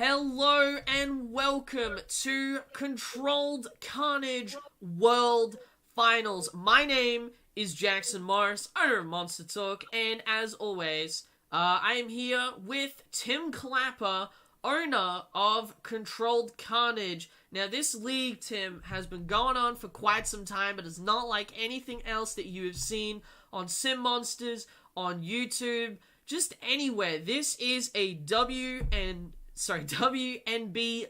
Hello and welcome to Controlled Carnage World Finals. My name is Jackson Morris, owner of Monster Talk, and as always, I am here with Tim Clapper, owner of Controlled Carnage. Now, this league, Tim, has been going on for quite some time, but it's not like anything else that you have seen on Sim Monsters, on YouTube, just anywhere. This is a WNB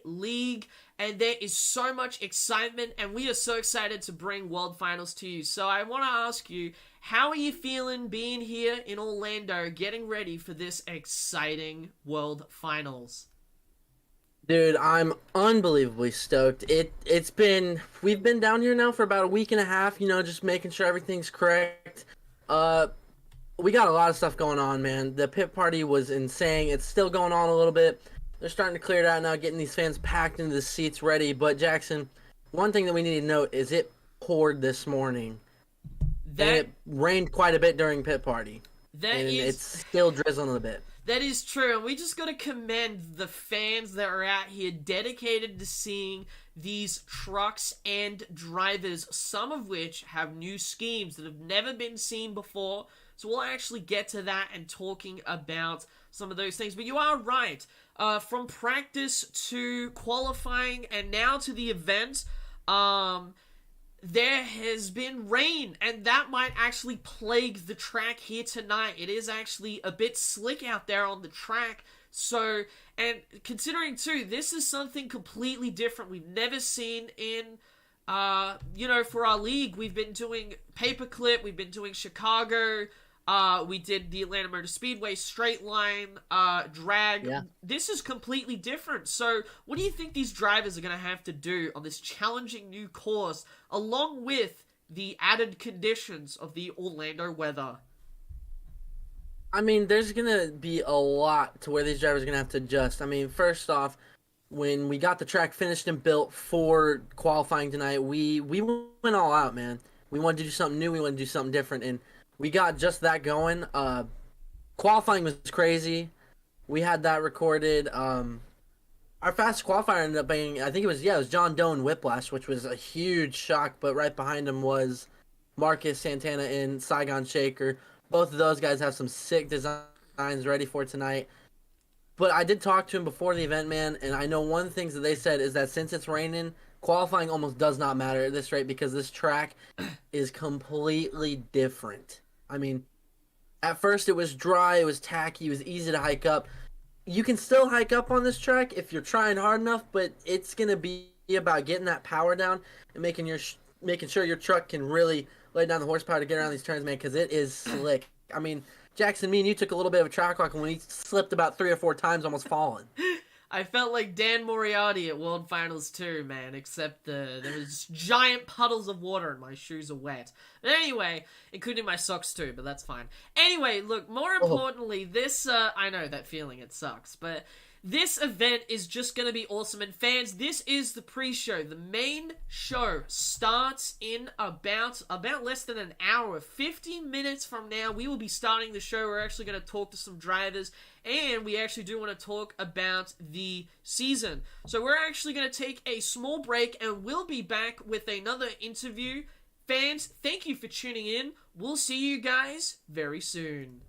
league, and there is so much excitement, and we are so excited to bring World Finals to you. So I want to ask you, how are you feeling being here in Orlando, getting ready for this exciting World Finals? Dude, I'm unbelievably stoked. We've been down here now for about a week and a half, just making sure everything's correct. Uh we got a lot of stuff going on, man. The pit party was insane. It's still going on a little bit. They're starting to clear it out now, getting these fans packed into the seats ready. But Jackson, one thing that we need to note is it poured this morning. And That it rained quite a bit during pit party. that And is it's still drizzling a bit. That is true, and we just gotta commend the fans that are out here dedicated to seeing these trucks and drivers, some of which have new schemes that have never been seen before. So we'll actually get to that and talking about some of those things. But you are right. From practice to qualifying and now to the event, there has been rain, and that might actually plague the track here tonight. It is actually a bit slick out there on the track. So, and considering too, this is something completely different we've never seen in, for our league. We've been doing Paperclip, we've been doing Chicago, we did the Atlanta Motor Speedway straight line, drag. Yeah. This is completely different. So, what do you think these drivers are going to have to do on this challenging new course, along with the added conditions of the Orlando weather? I mean, there's gonna be a lot to where these drivers are gonna have to adjust. I mean, first off, when we got the track finished and built for qualifying tonight, we went all out, man. We wanted to do something new. We wanted to do something different, and we got just that going. Qualifying was crazy. We had that recorded. Our fastest qualifier ended up being, I think it was John Doe and Whiplash, which was a huge shock. But right behind him was Marcus Santana and Saigon Shaker. Both of those guys have some sick designs ready for tonight. But I did talk to him before the event, man, and I know one of the things that they said is that since it's raining, qualifying almost does not matter at this rate because this track is completely different. I mean, at first it was dry, it was tacky, it was easy to hike up. You can still hike up on this track if you're trying hard enough, but it's gonna be about getting that power down and making sure your truck can really lay down the horsepower to get around these turns, man, because it is slick. I mean, Jackson, me and you took a little bit of a track walk when we slipped about 3 or 4 times, almost falling. I felt like Dan Moriarty at World Finals 2, man, except there was giant puddles of water and my shoes are wet. But anyway, including my socks too, but that's fine. Anyway, look, more Oh, importantly, I know that feeling, it sucks, but this event is just gonna be awesome. And fans, this is the pre-show. The main show starts in about less than an hour. 50 minutes from now, we will be starting the show. We're actually gonna talk to some drivers, and we actually do want to talk about the season. So we're actually going to take a small break, and we'll be back with another interview. Fans, thank you for tuning in. We'll see you guys very soon.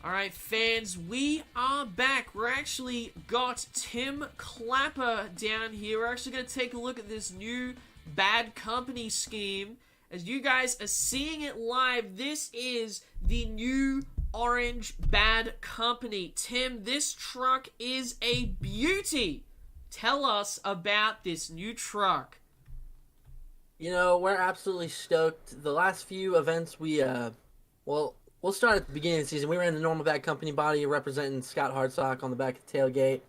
All right, fans, we are back. We're actually got Tim Clapper down here. We're actually going to take a look at this new Bad Company scheme. As you guys are seeing it live, this is the new orange Bad Company. Tim, this truck is a beauty. Tell us about this new truck. You know, we're absolutely stoked. The last few events well, we'll start at the beginning of the season. We ran the normal Bad Company body representing Scott Hardsock on the back of the tailgate.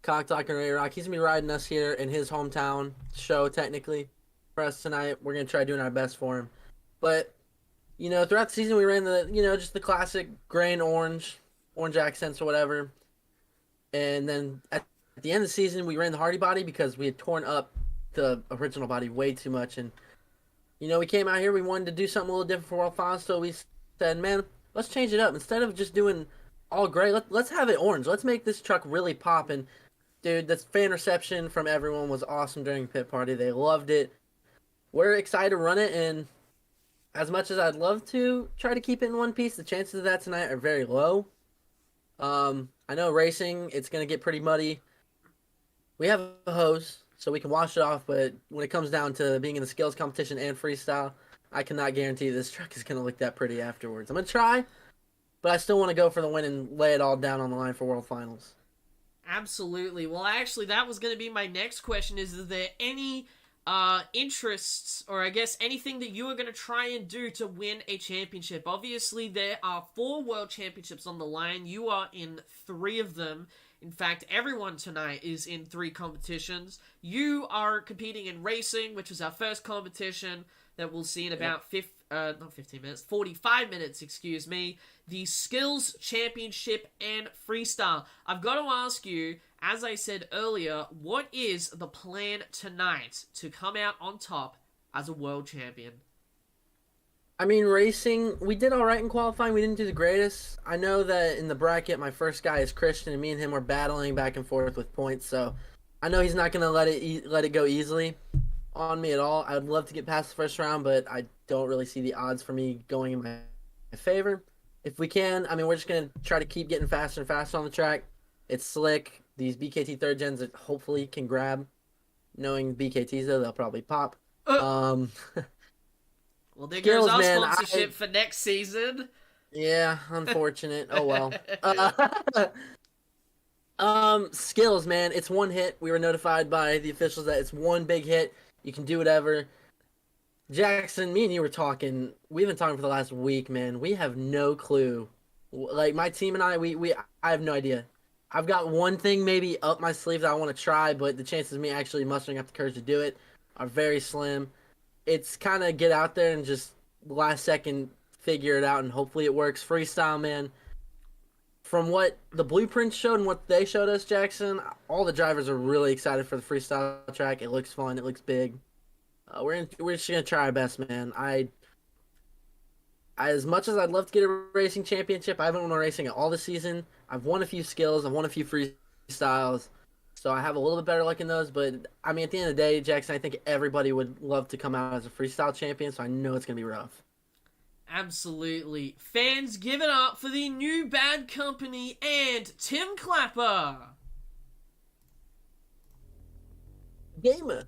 Cocktalk and Ray Rock. He's going to be riding us here in his hometown show, technically, for us tonight. We're going to try doing our best for him. But, you know, throughout the season, we ran just the classic gray and orange accents or whatever. And then at the end of the season, we ran the Hardy body because we had torn up the original body way too much. And, you know, we came out here, we wanted to do something a little different for World Finals, so we said, man, let's change it up. Instead of just doing all gray, let's have it orange. Let's make this truck really pop. And, dude, the fan reception from everyone was awesome during pit party. They loved it. We're excited to run it, and as much as I'd love to try to keep it in one piece, the chances of that tonight are very low. I know racing, it's going to get pretty muddy. We have a hose, so we can wash it off, but when it comes down to being in the skills competition and freestyle, I cannot guarantee this truck is going to look that pretty afterwards. I'm going to try, but I still want to go for the win and lay it all down on the line for World Finals. Absolutely. Well, actually, that was going to be my next question. Is there any interests, or I guess anything that you are going to try and do to win a championship? Obviously, there are 4 world championships on the line. You are in 3 of them. In fact, everyone tonight is in 3 competitions. You are competing in racing, which is our first competition that we'll see in about 45 minutes, excuse me. The Skills Championship and Freestyle. I've got to ask you, as I said earlier, what is the plan tonight to come out on top as a world champion? I mean, racing, we did all right in qualifying. We didn't do the greatest. I know that in the bracket, my first guy is Christian, and me and him were battling back and forth with points. So I know he's not going to let it go easily on me at all. I would love to get past the first round, but I don't really see the odds for me going in my favor. If we can, I mean, we're just going to try to keep getting faster and faster on the track. It's slick. These BKT third gens that hopefully can grab. Knowing BKTs, though, they'll probably pop. Well, there Skills, goes our man, sponsorship for next season. Yeah, unfortunate. Oh, well. Skills, man. It's one hit. We were notified by the officials that it's one big hit. You can do whatever. Jackson, me and you were talking. We've been talking for the last week, man. We have no clue. Like, my team and I have no idea. I've got one thing maybe up my sleeve that I want to try, but the chances of me actually mustering up the courage to do it are very slim. It's kind of get out there and just last second figure it out, and hopefully it works. Freestyle, man. From what the blueprints showed and what they showed us, Jackson, all the drivers are really excited for the freestyle track. It looks fun. It looks big. We're just gonna try our best, man. As much as I'd love to get a racing championship, I haven't won a racing all this season. I've won a few skills. I've won a few freestyles. So I have a little bit better luck in those, but I mean, at the end of the day, Jackson, I think everybody would love to come out as a freestyle champion, so I know it's going to be rough. Absolutely. Fans, give it up for the new Bad Company and Tim Clapper. Gamer.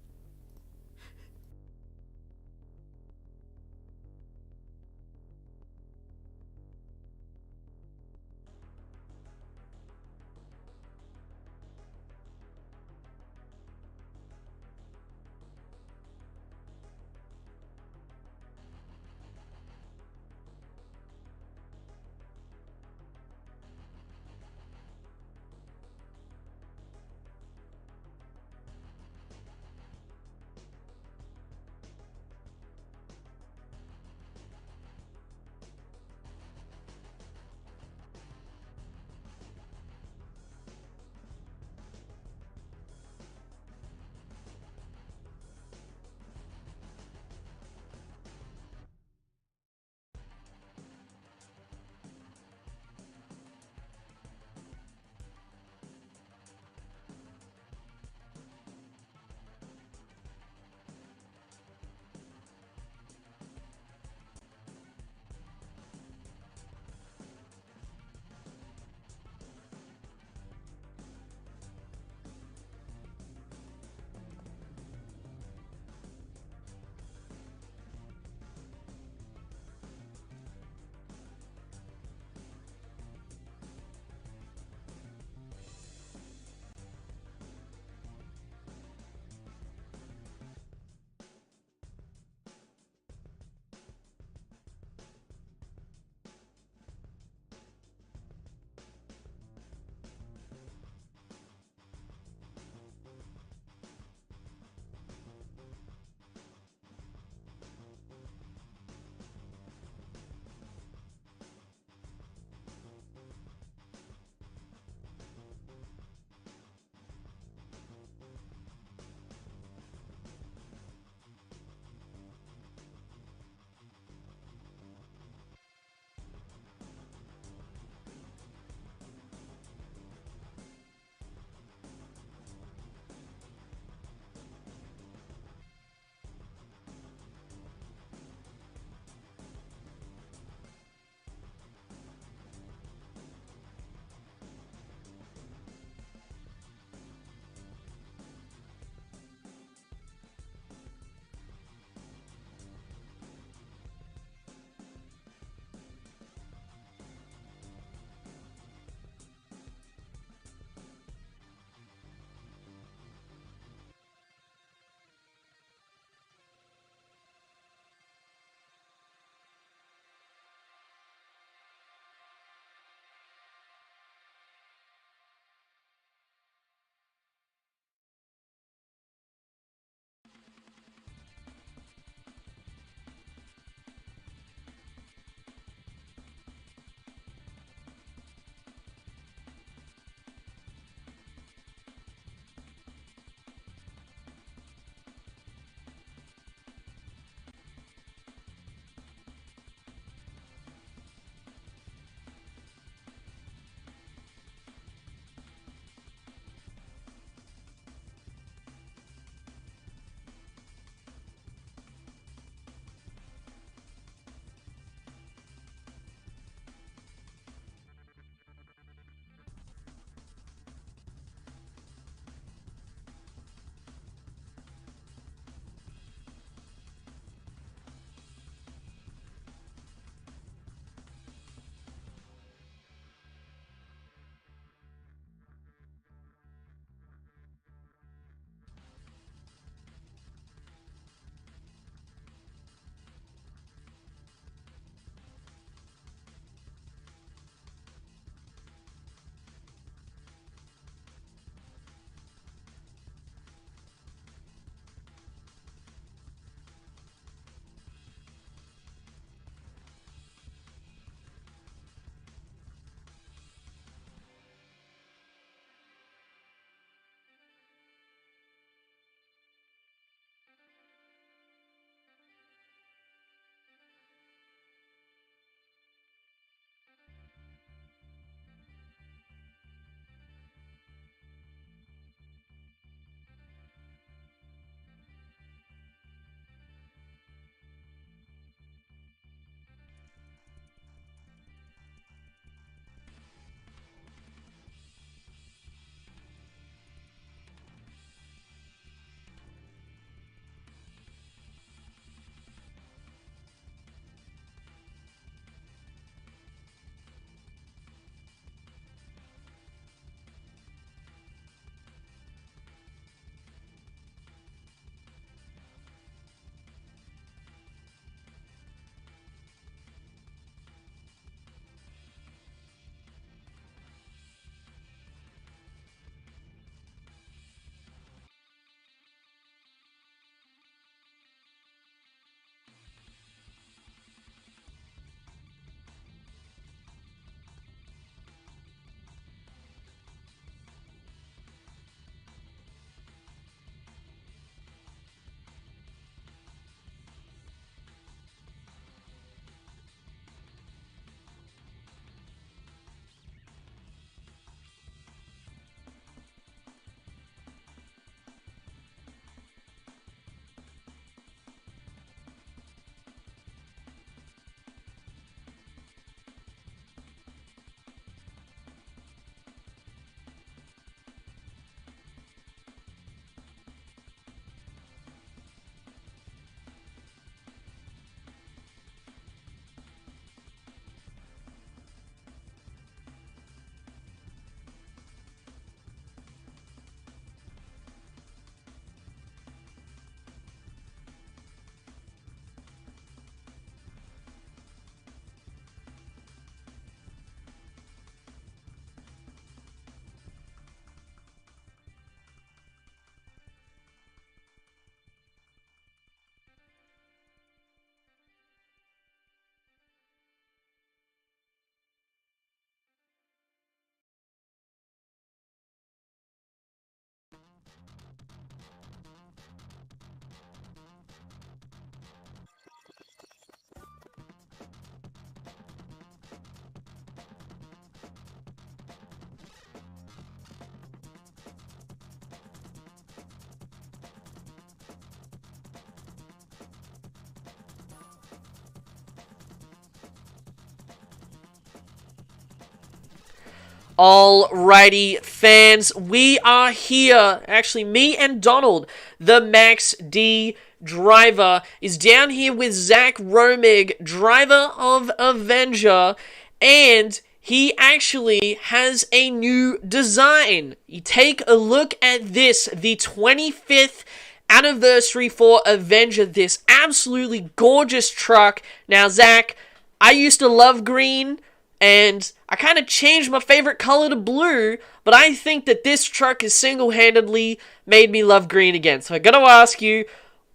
Alrighty, fans, we are here. Actually, me and Donald, the Max D driver, is down here with Zach Romig, driver of Avenger, and he actually has a new design. You take a look at this, the 25th anniversary for Avenger, this absolutely gorgeous truck. Now, Zach, I used to love green, and I kind of changed my favorite color to blue, but I think that this truck has single-handedly made me love green again. So I gotta ask you,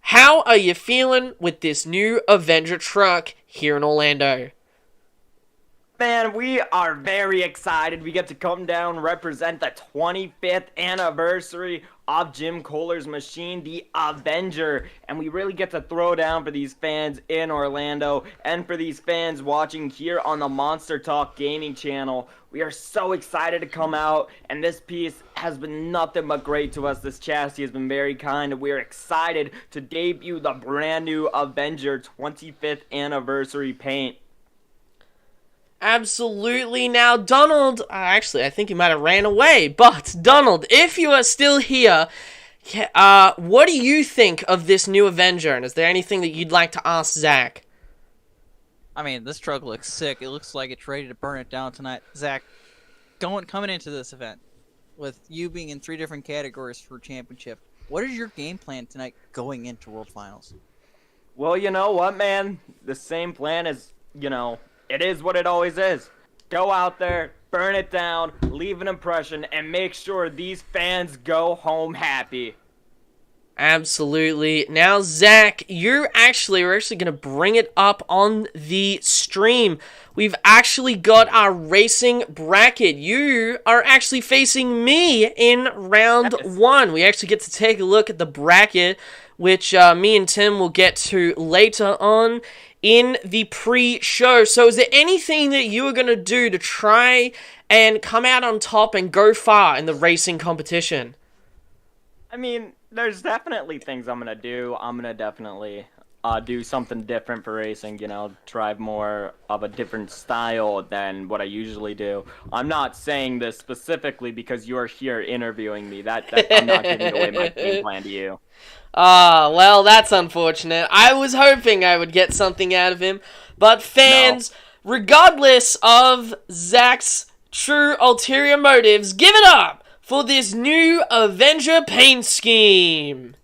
how are you feeling with this new Avenger truck here in Orlando? Man, we are very excited. We get to come down and represent the 25th anniversary of Jim Kohler's machine, the Avenger. And we really get to throw down for these fans in Orlando and for these fans watching here on the Monster Talk Gaming channel. We are so excited to come out, and this piece has been nothing but great to us. This chassis has been very kind, and we are excited to debut the brand new Avenger 25th anniversary paint. Absolutely. Now, Donald, actually, I think he might have ran away, but Donald, if you are still here, what do you think of this new Avenger, and is there anything that you'd like to ask Zach? I mean, this truck looks sick. It looks like it's ready to burn it down tonight. Zach, coming into this event, with you being in 3 different categories for championship, what is your game plan tonight going into World Finals? Well, you know what, man? The same plan as, it is what it always is. Go out there, burn it down, leave an impression, and make sure these fans go home happy. Absolutely. Now, Zach, we're actually going to bring it up on the stream. We've actually got our racing bracket. You are actually facing me in round 1. We actually get to take a look at the bracket, which me and Tim will get to later on in the pre-show. So is there anything that you are going to do to try and come out on top and go far in the racing competition? I mean, there's definitely things I'm going to do. I'm going to definitely do something different for racing, drive more of a different style than what I usually do. I'm not saying this specifically because you're here interviewing me. That I'm not giving away my game plan to you. Well, that's unfortunate. I was hoping I would get something out of him. But fans, regardless of Zach's true ulterior motives, give it up for this new Avenger paint scheme.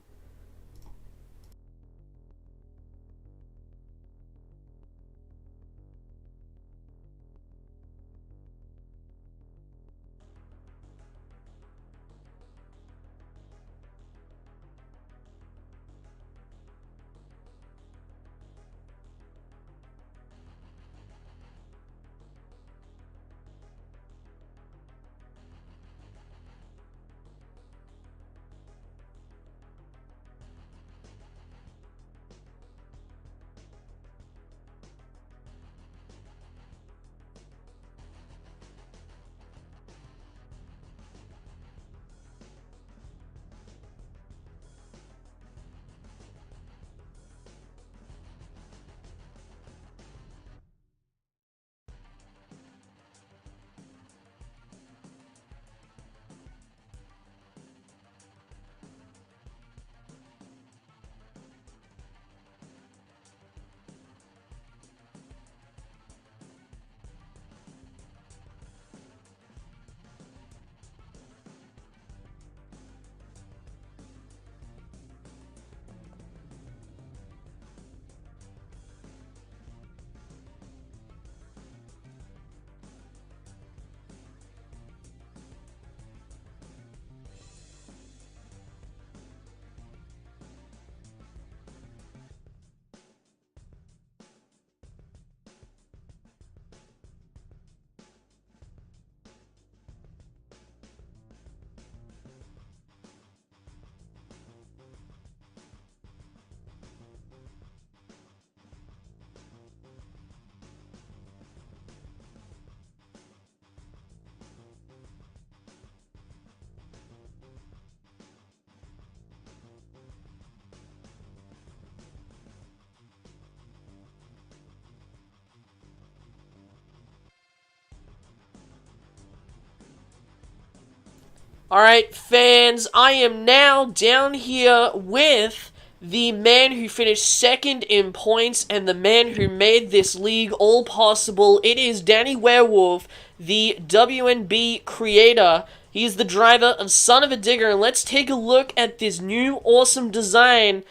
Alright, fans, I am now down here with the man who finished second in points and the man who made this league all possible. It is Danny Werewolf, the WNB creator. He's the driver of Son of a Digger, and let's take a look at this new awesome design.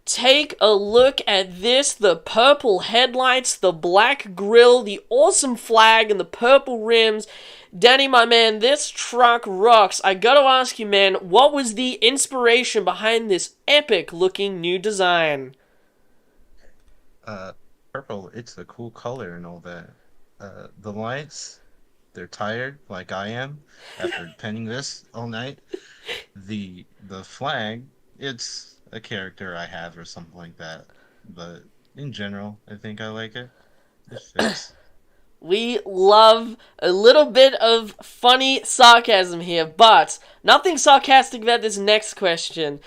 Take a look at this, the purple headlights, the black grille, the awesome flag, and the purple rims. Danny, my man, this truck rocks. I gotta ask you, man, what was the inspiration behind this epic-looking new design? Purple, it's a cool color and all that. The lights, they're tired, like I am, after penning this all night. The flag, it's a character I have or something like that. But in general, I think I like it. It fits. We love a little bit of funny sarcasm here, but nothing sarcastic about this next question.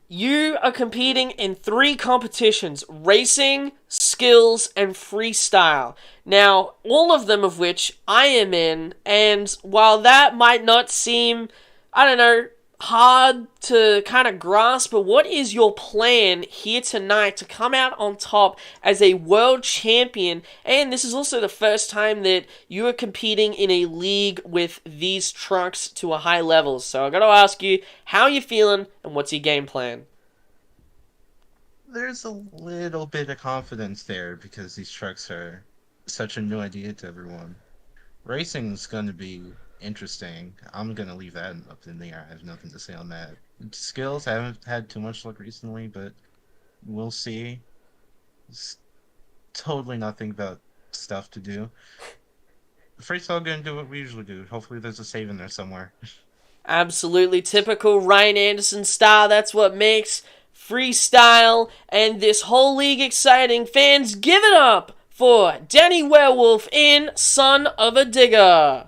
You are competing in 3 competitions: racing, skills, and freestyle. Now, all of them of which I am in, and while that might not seem, I don't know, hard to kind of grasp, but what is your plan here tonight to come out on top as a world champion? And this is also the first time that you are competing in a league with these trucks to a high level. So I gotta ask you, how are you feeling and what's your game plan? There's a little bit of confidence there because these trucks are such a new idea to everyone. Racing's going to be interesting. I'm going to leave that up in the air. I have nothing to say on that. Skills, I haven't had too much luck recently, but we'll see. It's totally nothing about stuff to do. Freestyle going to do what we usually do. Hopefully there's a save in there somewhere. Absolutely typical Ryan Anderson style. That's what makes freestyle and this whole league exciting. Fans, give it up for Danny Werewolf in Son of a Digger.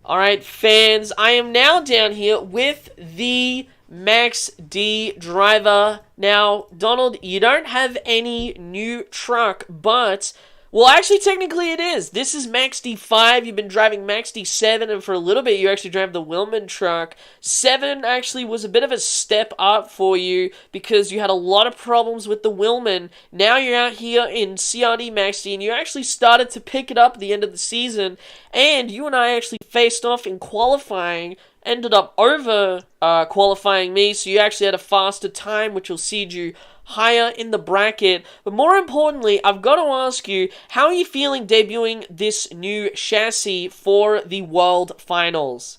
Alright, fans, I am now down here with the Max D driver. Now, Donald, you don't have any new truck, but... well, actually, technically it is. This is Max D5. You've been driving Max D7, and for a little bit you actually drove the Willman truck. 7 actually was a bit of a step up for you because you had a lot of problems with the Willman. Now you're out here in CRD Max D, and you actually started to pick it up at the end of the season, and you and I actually faced off in qualifying. Ended up over qualifying me, so you actually had a faster time, which will seed you higher in the bracket. But more importantly, I've got to ask you, how are you feeling debuting this new chassis for the World Finals?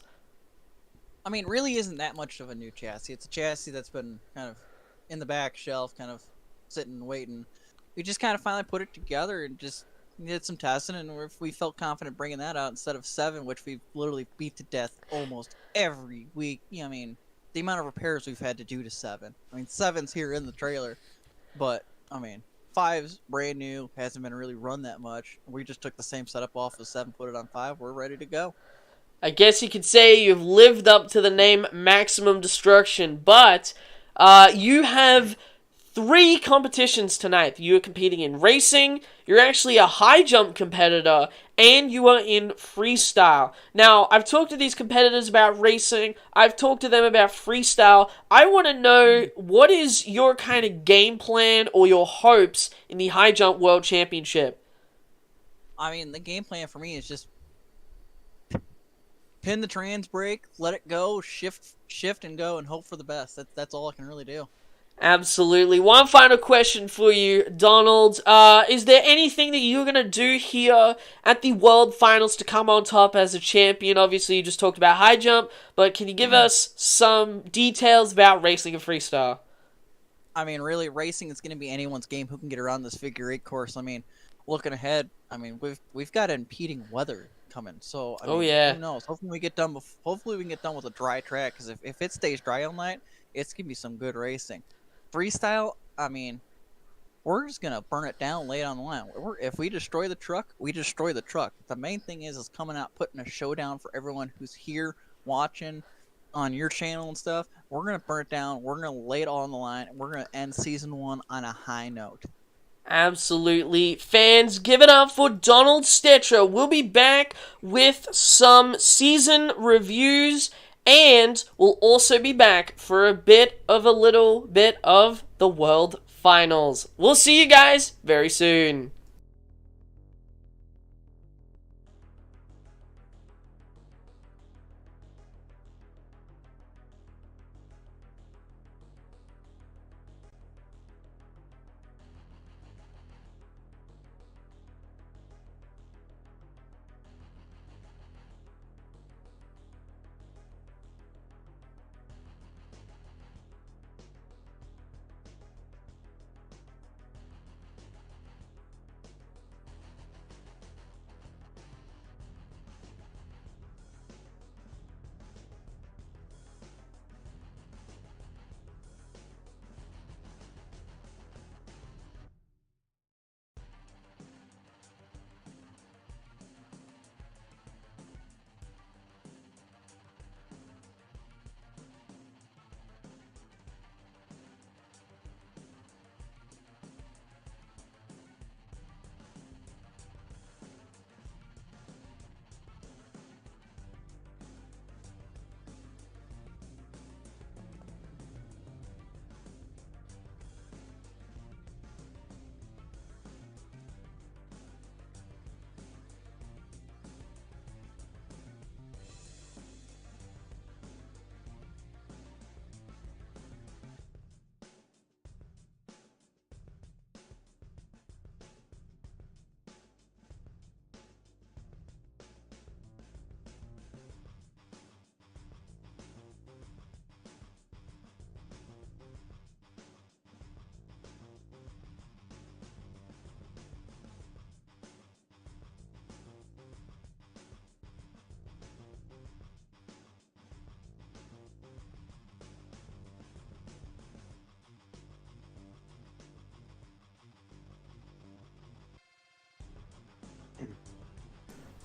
I mean, really isn't that much of a new chassis. It's a chassis that's been kind of in the back shelf, kind of sitting, waiting. We just kind of finally put it together and just, We did some testing, and we felt confident bringing that out instead of 7, which we literally beat to death almost every week. I mean, the amount of repairs we've had to do to 7. I mean, 7's here in the trailer, but I mean, 5's brand new, hasn't been really run that much. We just took the same setup off of 7, put it on 5. We're ready to go. I guess you could say you've lived up to the name Maximum Destruction, but you have 3 competitions tonight. You are competing in racing, you're actually a high jump competitor, and you are in freestyle. Now, I've talked to these competitors about racing, I've talked to them about freestyle. I want to know, what is your kind of game plan or your hopes in the high jump world championship? I mean, the game plan for me is just pin the trans brake, let it go, shift and go, and hope for the best. That's all I can really do. Absolutely. One final question for you, Donald. Is there anything that you're going to do here at the World Finals to come on top as a champion? Obviously, you just talked about high jump, but can you give us some details about racing and freestyle? I mean, really, racing is going to be anyone's game who can get around this figure 8 course. I mean, looking ahead, I mean, we've got impeding weather coming, so I mean, yeah. who knows? Hopefully we get done with a dry track, because if it stays dry all night, it's gonna be some good racing. Freestyle, I mean, we're just gonna burn it down, lay it on the line. If we destroy the truck, we destroy the truck. The main thing is coming out, putting a showdown for everyone who's here watching on your channel and stuff. We're gonna burn it down. We're gonna lay it all on the line. And we're gonna end season 1 on a high note. Absolutely. Fans, give it up for Donald Stetcher. We'll be back with some season reviews, and we'll also be back for a little bit of the World Finals. We'll see you guys very soon.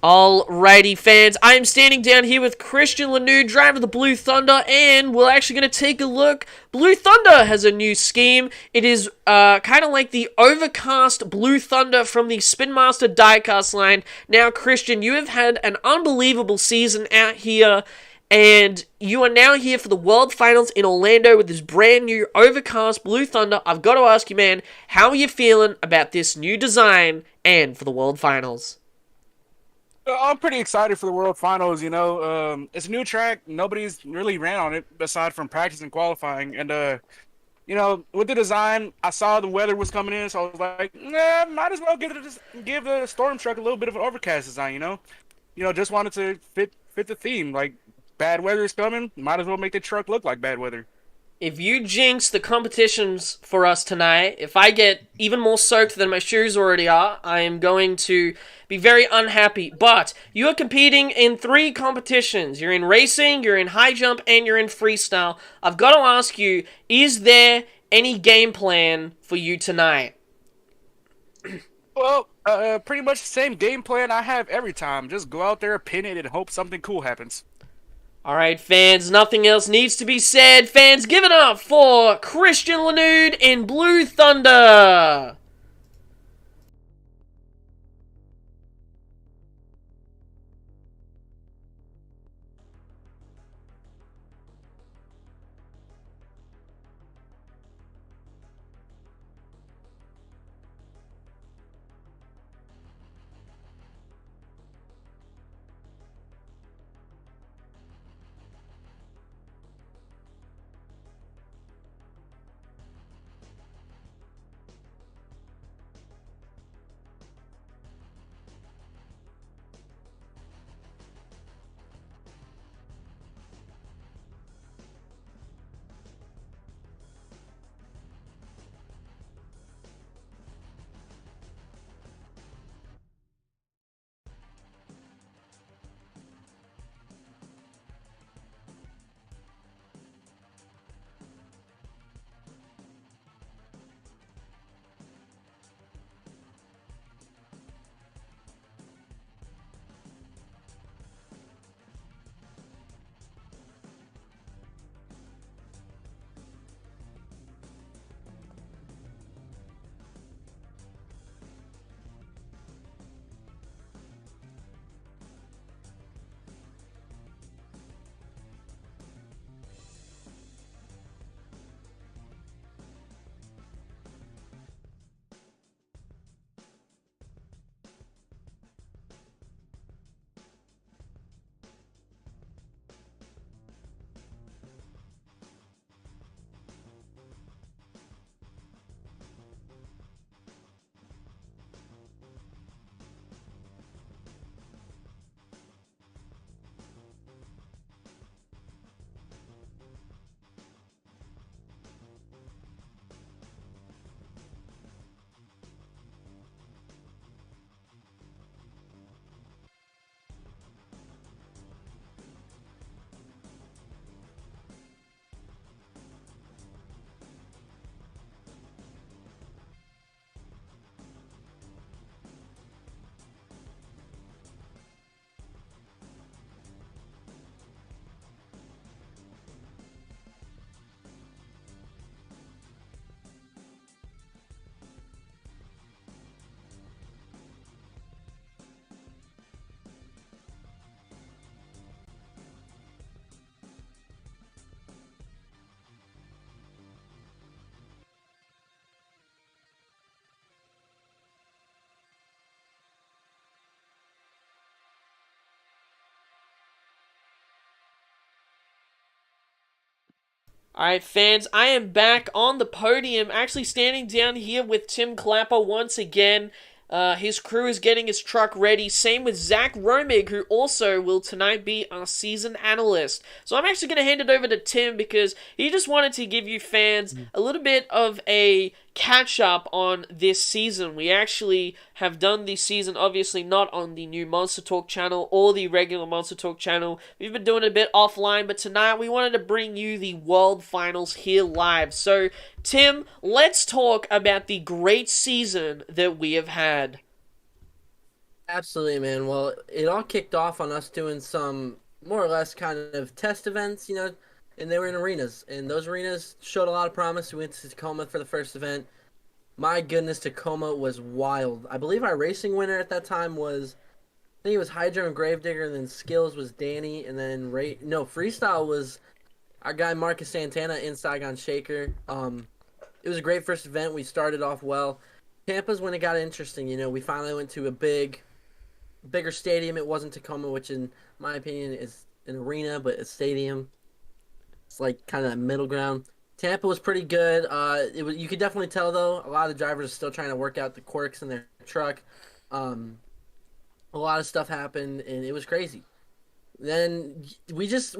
Alrighty, fans, I am standing down here with Christian Lanu, driver of the Blue Thunder, and we're actually going to take a look. Blue Thunder has a new scheme. It is kind of like the overcast Blue Thunder from the Spin Master diecast line. Now, Christian, you have had an unbelievable season out here, and you are now here for the World Finals in Orlando with this brand new overcast Blue Thunder. I've got to ask you, man, how are you feeling about this new design and for the World Finals? I'm pretty excited for the World Finals, you know. It's a new track. Nobody's really ran on it aside from practice and qualifying. And, you know, with the design, I saw the weather was coming in, so I was like, nah, might as well give the storm truck a little bit of an overcast design, you know. You know, just wanted to fit the theme. Like, bad weather is coming, might as well make the truck look like bad weather. if you jinx the competitions for us tonight, if I get even more soaked than my shoes already are, I am going to be very unhappy. But you are competing in 3 competitions. You're in racing, you're in high jump, and you're in freestyle. I've got to ask you, is there any game plan for you tonight? Well, pretty much the same game plan I have every time. Just go out there, pin it, and hope something cool happens. Alright, fans, nothing else needs to be said. Fans, give it up for Christian Lanude in Blue Thunder! Alright, fans, I am back on the podium, actually standing down here with Tim Clapper once again. His crew is getting his truck ready. Same with Zach Romig, who also will tonight be our season analyst. So I'm actually going to hand it over to Tim because he just wanted to give you fans a little bit of a catch-up on this season. We actually have done this season, obviously not on the new Monster Talk channel or the regular Monster Talk channel. We've been doing it a bit offline, but tonight we wanted to bring you the World Finals here live. So, Tim, let's talk about the great season that we have had. Absolutely, man. Well, it all kicked off on us doing some more or less kind of test events, and they were in arenas. And those arenas showed a lot of promise. We went to Tacoma for the first event. My goodness, Tacoma was wild. I believe our racing winner at that time was, I think it was Hydro and Gravedigger, and then Skills was Danny, and then Freestyle was our guy Marcus Santana in Saigon Shaker. It was a great first event. We started off well. Tampa's when it got interesting. We finally went to a bigger stadium. It wasn't Tacoma, which in my opinion is an arena, but a stadium. It's like kind of that middle ground. Tampa was pretty good. You could definitely tell though, a lot of the drivers are still trying to work out the quirks in their truck. A lot of stuff happened, and it was crazy. Then we just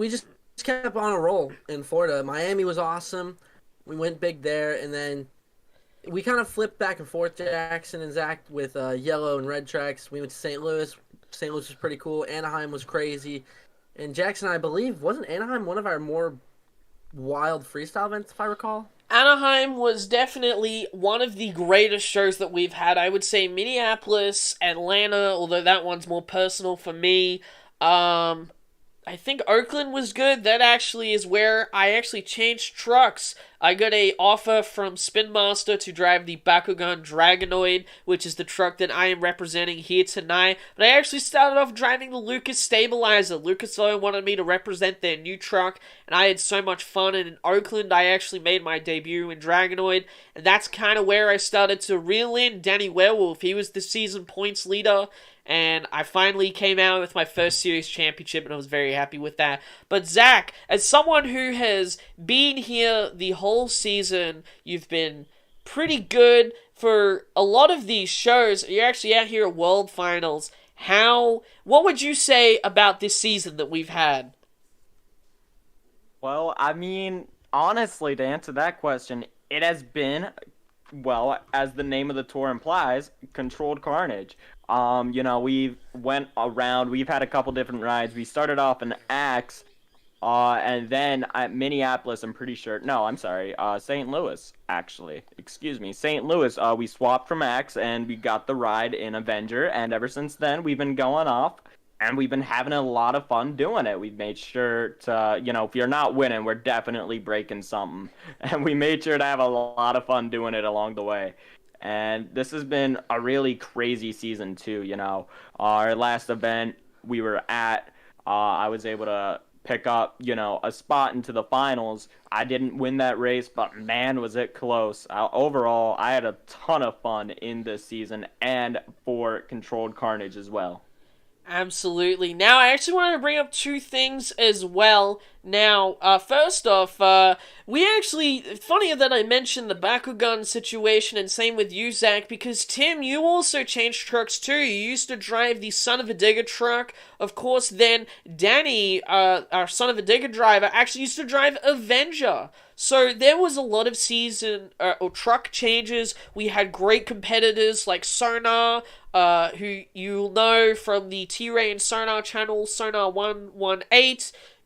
kept on a roll in Florida. Miami was awesome. We went big there, and then we kind of flipped back and forth, Jackson and Zach, with yellow and red tracks. We went to St. Louis. St. Louis was pretty cool. Anaheim was crazy. And Jackson, I believe, wasn't Anaheim one of our more wild freestyle events, if I recall? Anaheim was definitely one of the greatest shows that we've had. I would say Minneapolis, Atlanta, although that one's more personal for me. I think Oakland was good. That actually is where I actually changed trucks. I got a offer from Spin Master to drive the Bakugan Dragonoid, which is the truck that I am representing here tonight. But I actually started off driving the Lucas Stabilizer. Lucas Oil wanted me to represent their new truck, and I had so much fun. And in Oakland, I actually made my debut in Dragonoid, and that's kind of where I started to reel in Danny Werewolf. He was the season points leader, and I finally came out with my first series championship, and I was very happy with that. But Zach, as someone who has been here the whole season, you've been pretty good for a lot of these shows. You're actually out here at World Finals. What would you say about this season that we've had? Well, I mean, honestly, to answer that question, it has been, well, as the name of the tour implies, controlled carnage. We've went around. We've had a couple different rides. We started off in Axe, and then at Minneapolis, I'm pretty sure. No, I'm sorry. St. Louis, actually. Excuse me. St. Louis, we swapped from Axe, and we got the ride in Avenger, and ever since then, we've been going off, and we've been having a lot of fun doing it. We've made sure to, if you're not winning, we're definitely breaking something. And we made sure to have a lot of fun doing it along the way. And this has been a really crazy season, too, Our last event we were at, I was able to pick up, a spot into the finals. I didn't win that race, but man, was it close. Overall, I had a ton of fun in this season and for Controlled Carnage as well. Absolutely. Now, I actually wanted to bring up two things as well. Now, first off, funnier that I mentioned the Bakugan situation, and same with you, Zach, because Tim, you also changed trucks too. You used to drive the Son of a Digger truck. Of course, then Danny, our Son of a Digger driver, actually used to drive Avenger. So there was a lot of season or truck changes. We had great competitors like Sonar, who you'll know from the T-Ray and Sonar channel, Sonar 118.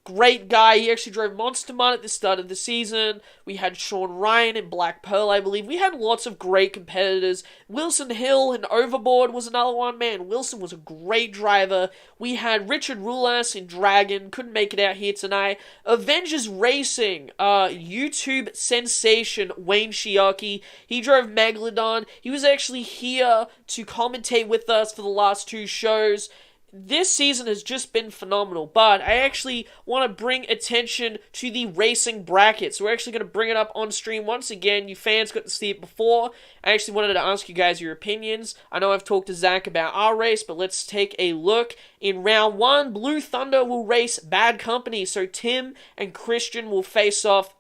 Great guy. He actually drove Monster Mud at the start of the season. We had Sean Ryan and Black Pearl, I believe. We had lots of great competitors. Wilson Hill and Overboard was another one. Man, Wilson was a great driver. We had Richard Rulas in Dragon. Couldn't make it out here tonight. Avengers Racing. YouTube sensation Wayne Shiaki. He drove Megalodon. He was actually here to commentate with us for the last two shows. This season has just been phenomenal, but I actually want to bring attention to the racing brackets. We're actually going to bring it up on stream once again. You fans got to see it before. I actually wanted to ask you guys your opinions. I know I've talked to Zach about our race, but let's take a look. In round one, Blue Thunder will race Bad Company, so Tim and Christian will face off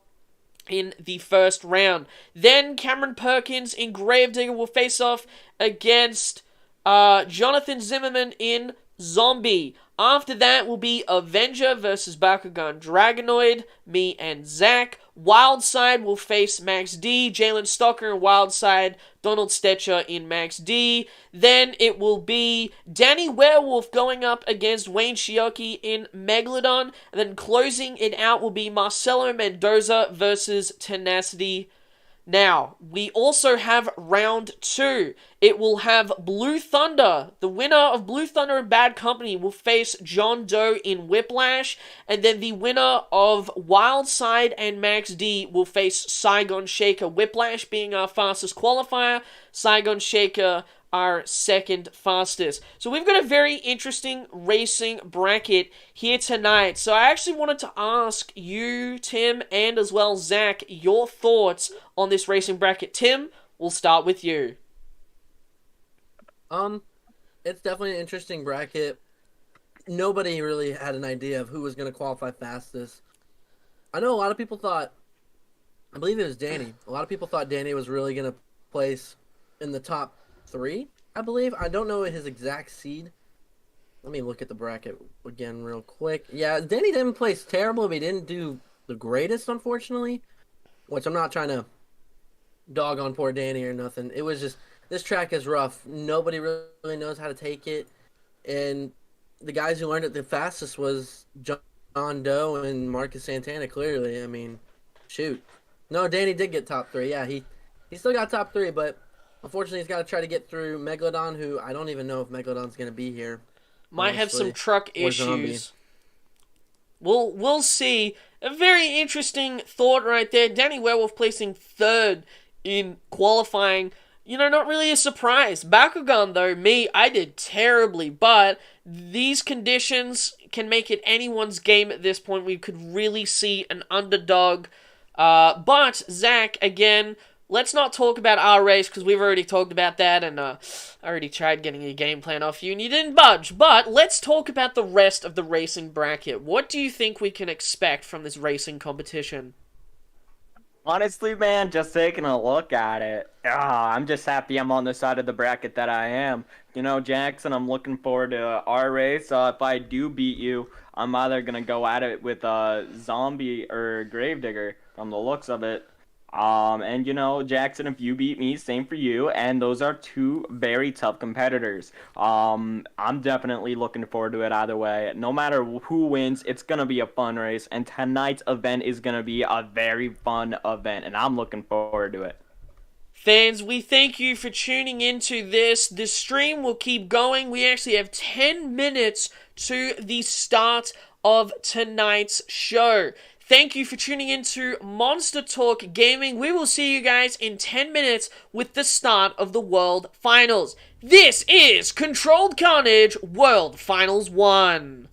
in the first round. Then Cameron Perkins in Gravedigger will face off against Jonathan Zimmerman in Zombie. After that will be Avenger versus Bakugan Dragonoid, me and Zach. Wildside will face Max D, Jalen Stocker in Wildside, Donald Stetcher in Max D. Then it will be Danny Werewolf going up against Wayne Shiaki in Megalodon. And then closing it out will be Marcelo Mendoza versus Tenacity. Now, we also have round two. It will have Blue Thunder. The winner of Blue Thunder and Bad Company will face John Doe in Whiplash. And then the winner of Wildside and Max D will face Saigon Shaker. Whiplash being our fastest qualifier. Saigon Shaker our second fastest. So we've got a very interesting racing bracket here tonight. So I actually wanted to ask you, Tim, and as well Zach, your thoughts on this racing bracket. Tim, we'll start with you. It's definitely an interesting bracket. Nobody really had an idea of who was going to qualify fastest. I know a lot of people thought, I believe it was Danny. A lot of people thought Danny was really going to place in the top 3, I believe. I don't know his exact seed, Let me look at the bracket again real quick. Yeah, Danny didn't place terrible, but he didn't do the greatest, unfortunately. Which I'm not trying to dog on poor Danny or nothing. It was just this track is rough. Nobody really knows how to take it, and the guys who learned it the fastest was John Doe and Marcus Santana. Clearly, I mean, shoot. No, Danny did get top 3. Yeah, he still got top 3, but unfortunately, he's got to try to get through Megalodon, who I don't even know if Megalodon's gonna be here. Might have some honestly. truck Or Zombie. issues. We'll see. A very interesting thought right there. Danny Werewolf placing 3rd in qualifying. You know, not really a surprise. Bakugan, though, I did terribly, but these conditions can make it anyone's game at this point. We could really see an underdog. But, Zach, again, let's not talk about our race, because we've already talked about that, and I already tried getting a game plan off you, and you didn't budge. But let's talk about the rest of the racing bracket. What do you think we can expect from this racing competition? Honestly, man, just taking a look at it, I'm just happy I'm on the side of the bracket that I am. You know, Jackson, I'm looking forward to our race. If I do beat you, I'm either going to go at it with Zombie or Gravedigger from the looks of it. And you know, Jackson, if you beat me, same for you. And those are 2 very tough competitors. I'm definitely looking forward to it either way. No matter who wins, it's going to be a fun race. And tonight's event is going to be a very fun event. And I'm looking forward to it. Fans, we thank you for tuning into this. The stream will keep going. We actually have 10 minutes to the start of tonight's show. Thank you for tuning into Monster Talk Gaming. We will see you guys in 10 minutes with the start of the World Finals. This is Controlled Carnage World Finals 1.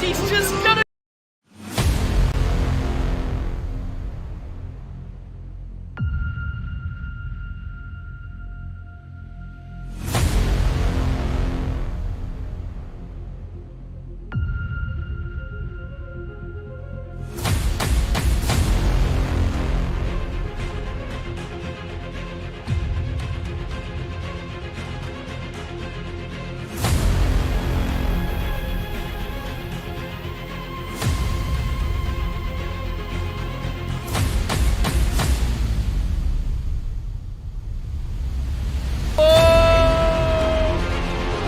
he's just gonna...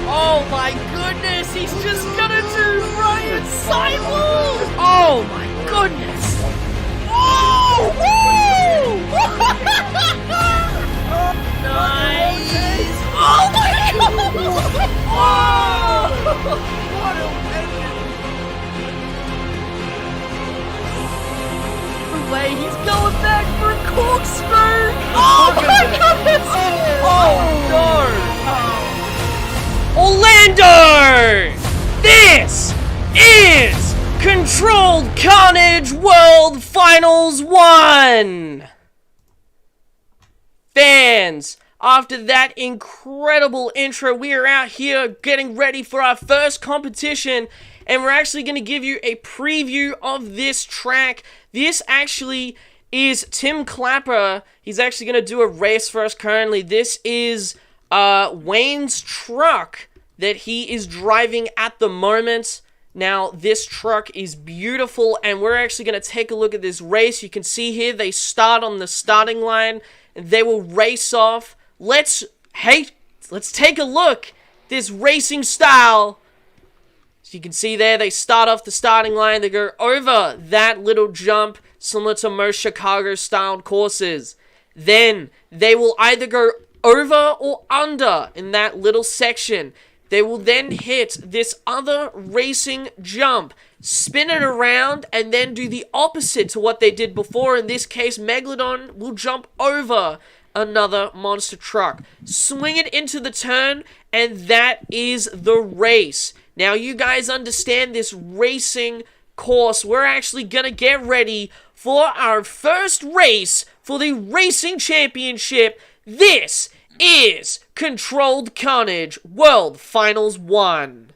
Oh my goodness, he's just gonna do Ryan Sidewall! Oh my goodness! Oh! Woo! Nice! Oh my god! Oh! What a way, he's going back for a corkscrew! Oh my goodness! Oh no! Orlando! This is Controlled Carnage World Finals 1! Fans, after that incredible intro, we are out here getting ready for our first competition, and we're actually going to give you a preview of this track. This actually is Tim Clapper. He's actually going to do a race for us currently. This is Wayne's truck that he is driving at the moment. Now, this truck is beautiful, and we're actually going to take a look at this race. You can see here, they start on the starting line, and they will race off. Let's take a look. This racing style. As you can see there, they start off the starting line. They go over that little jump, similar to most Chicago-styled courses. Then, they will either go over or under in that little section. They will then hit this other racing jump, spin it around, and then do the opposite to what they did before. In this case, Megalodon will jump over another monster truck, swing it into the turn, and that is the race. Now, you guys understand this racing course. We're actually gonna get ready for our first race for the Racing Championship. This is Controlled Carnage World Finals 1.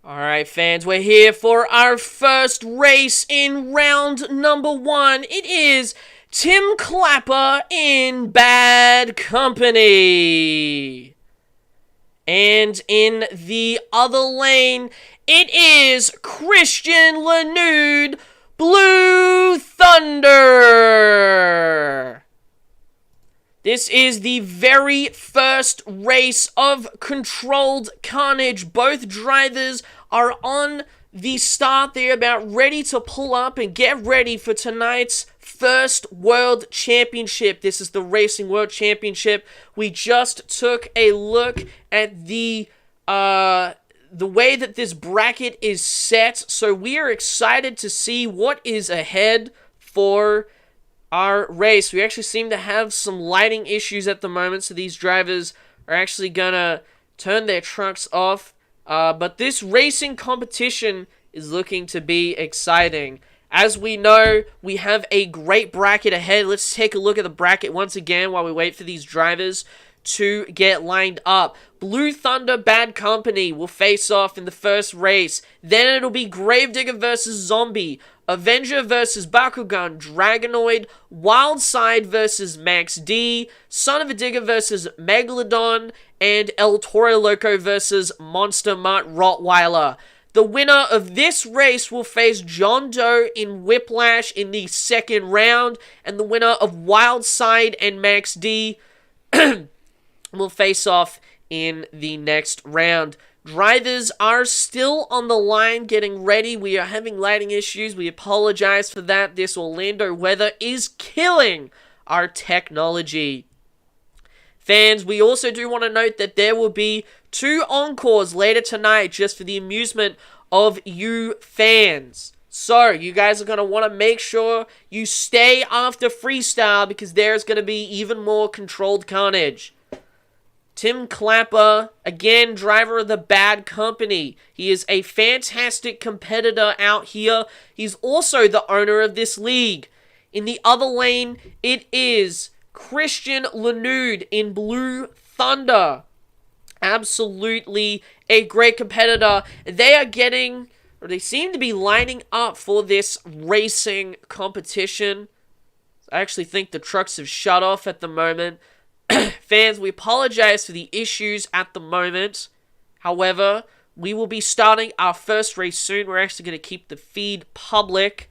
Alright, fans, we're here for our first race in round number 1. It is Tim Clapper in Bad Company. And in the other lane, it is Christian Lanude, Blue Thunder. This is the very first race of Controlled Carnage. Both drivers are on the start. They're about ready to pull up and get ready for tonight's first World Championship. This is the Racing World Championship. We just took a look at the way that this bracket is set. So we are excited to see what is ahead for our race. We actually seem to have some lighting issues at the moment, so these drivers are actually gonna turn their trucks off. But this racing competition is looking to be exciting. As we know, we have a great bracket ahead. Let's take a look at the bracket once again while we wait for these drivers to get lined up. Blue Thunder Bad Company will face off in the first race. Then it'll be Gravedigger versus Zombie, Avenger versus Bakugan, Dragonoid, Wildside versus Max D, Son of a Digger versus Megalodon, and El Toro Loco versus Monster Mutt Rottweiler. The winner of this race will face John Doe in Whiplash in the second round, and the winner of Wildside and Max D will face off in the next round. Drivers are still on the line getting ready. We are having lighting issues. We apologize for that. This Orlando weather is killing our technology. Fans, we also do want to note that there will be 2 encores later tonight just for the amusement of you fans. So, you guys are going to want to make sure you stay after Freestyle because there's going to be even more Controlled Carnage. Tim Clapper, again, driver of the Bad Company. He is a fantastic competitor out here. He's also the owner of this league. In the other lane, it is Christian Lanude in Blue Thunder. Absolutely a great competitor. They seem to be lining up for this racing competition. I actually think the trucks have shut off at the moment. Fans, we apologize for the issues at the moment. However, we will be starting our first race soon. We're actually going to keep the feed public.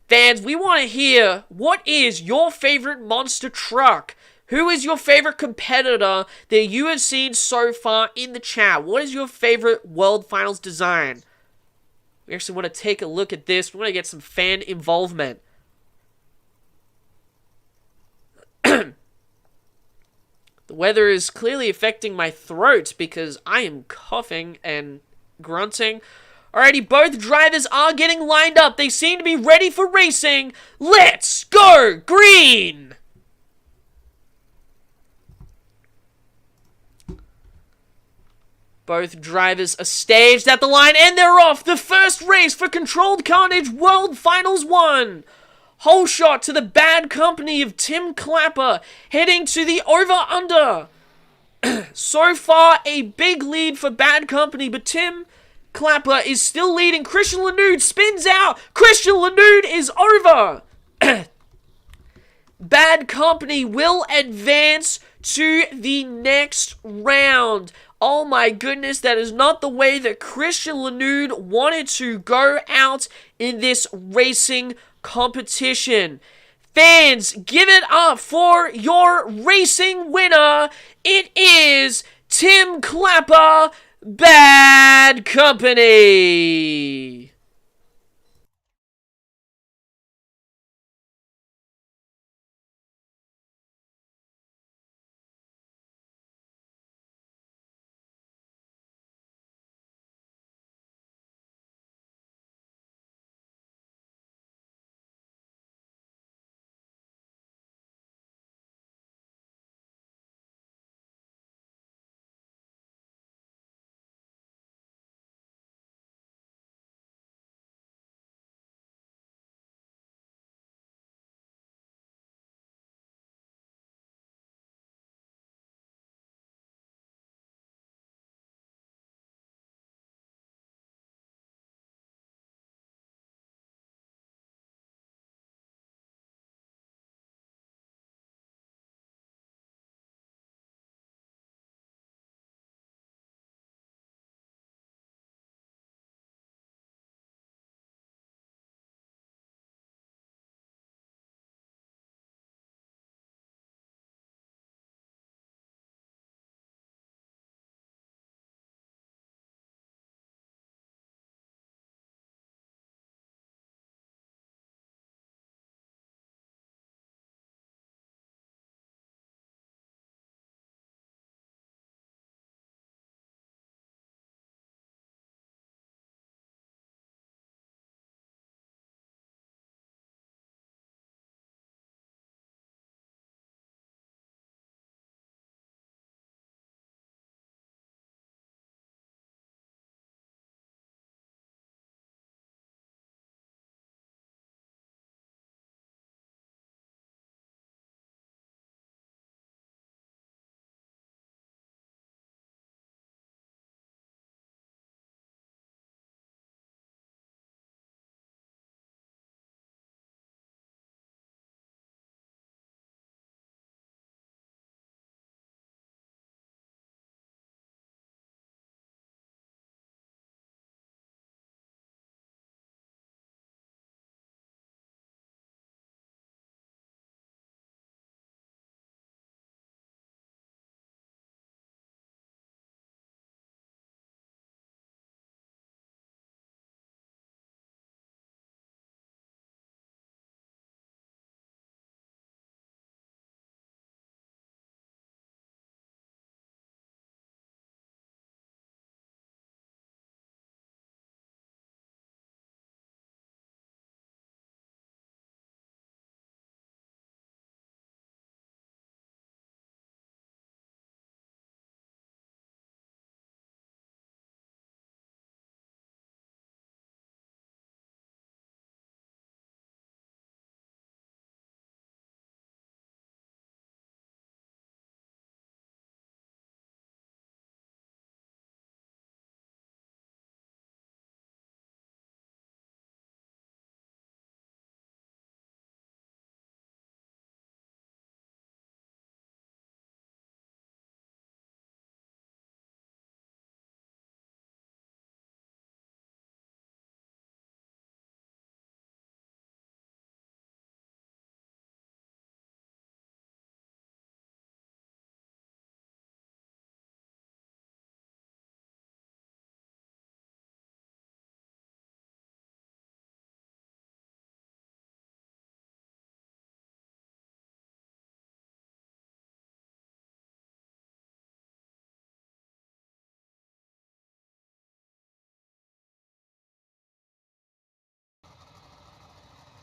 Fans, we want to hear, what is your favorite monster truck? Who is your favorite competitor that you have seen so far in the chat? What is your favorite World Finals design? We actually want to take a look at this. We want to get some fan involvement. The weather is clearly affecting my throat because I am coughing and grunting. Alrighty, both drivers are getting lined up. They seem to be ready for racing. Let's go green! Both drivers are staged at the line and they're off. The first race for Controlled Carnage World Finals 1. Whole shot to the Bad Company of Tim Clapper, heading to the over-under. So far, a big lead for Bad Company, but Tim Clapper is still leading. Christian Lanude spins out. Christian Lanude is over. Bad Company will advance to the next round. Oh my goodness, that is not the way that Christian Lanude wanted to go out in this racing competition. Fans, give it up for your racing winner. It is Tim Clapper, Bad Company.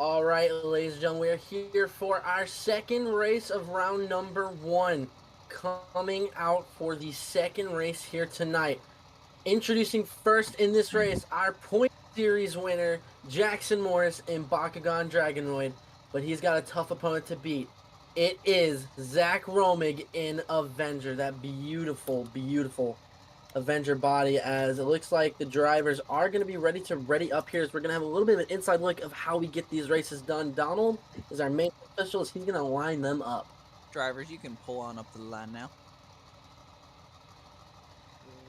All right, ladies and gentlemen, we are here for our second race of round number 1. Coming out for the second race here tonight. Introducing first in this race, our point series winner, Jackson Morris in Bakugan Dragonoid. But he's got a tough opponent to beat. It is Zach Romig in Avenger. That beautiful, beautiful Avenger body, as it looks like the drivers are going to be ready up here, as we're going to have a little bit of an inside look of how we get these races done. Donald is our main official, as he's going to line them up. Drivers, you can pull on up to the line now.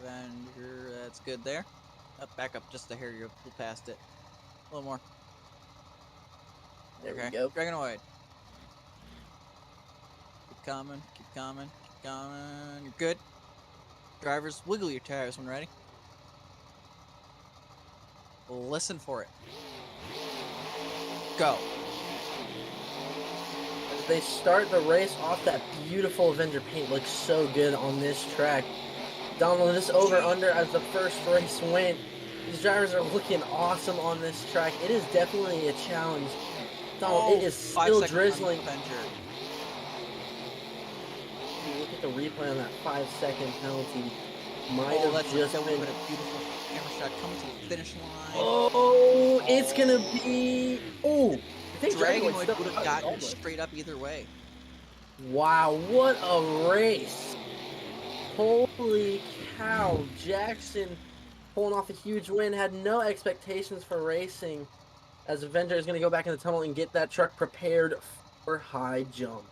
Avenger, that's good there. Back up just a hair, you'll pull past it. A little more. There Okay. we go. Dragonoid. Keep coming, keep coming, keep coming. You're good. Drivers, wiggle your tires when ready. Listen for it. Go. As they start the race off, that beautiful Avenger paint looks so good on this track. Donald, this over-under as the first race went. These drivers are looking awesome on this track. It is definitely a challenge. Donald, it is still drizzling. Look at the replay on that 5-second penalty. Might have just been a beautiful camera shot coming to the finish line. Oh, it's gonna be. Oh, I think Dragonoid would have gotten straight up either way. Wow, what a race! Holy cow! Jackson pulling off a huge win. Had no expectations for racing, as Avenger is gonna go back in the tunnel and get that truck prepared for high jump.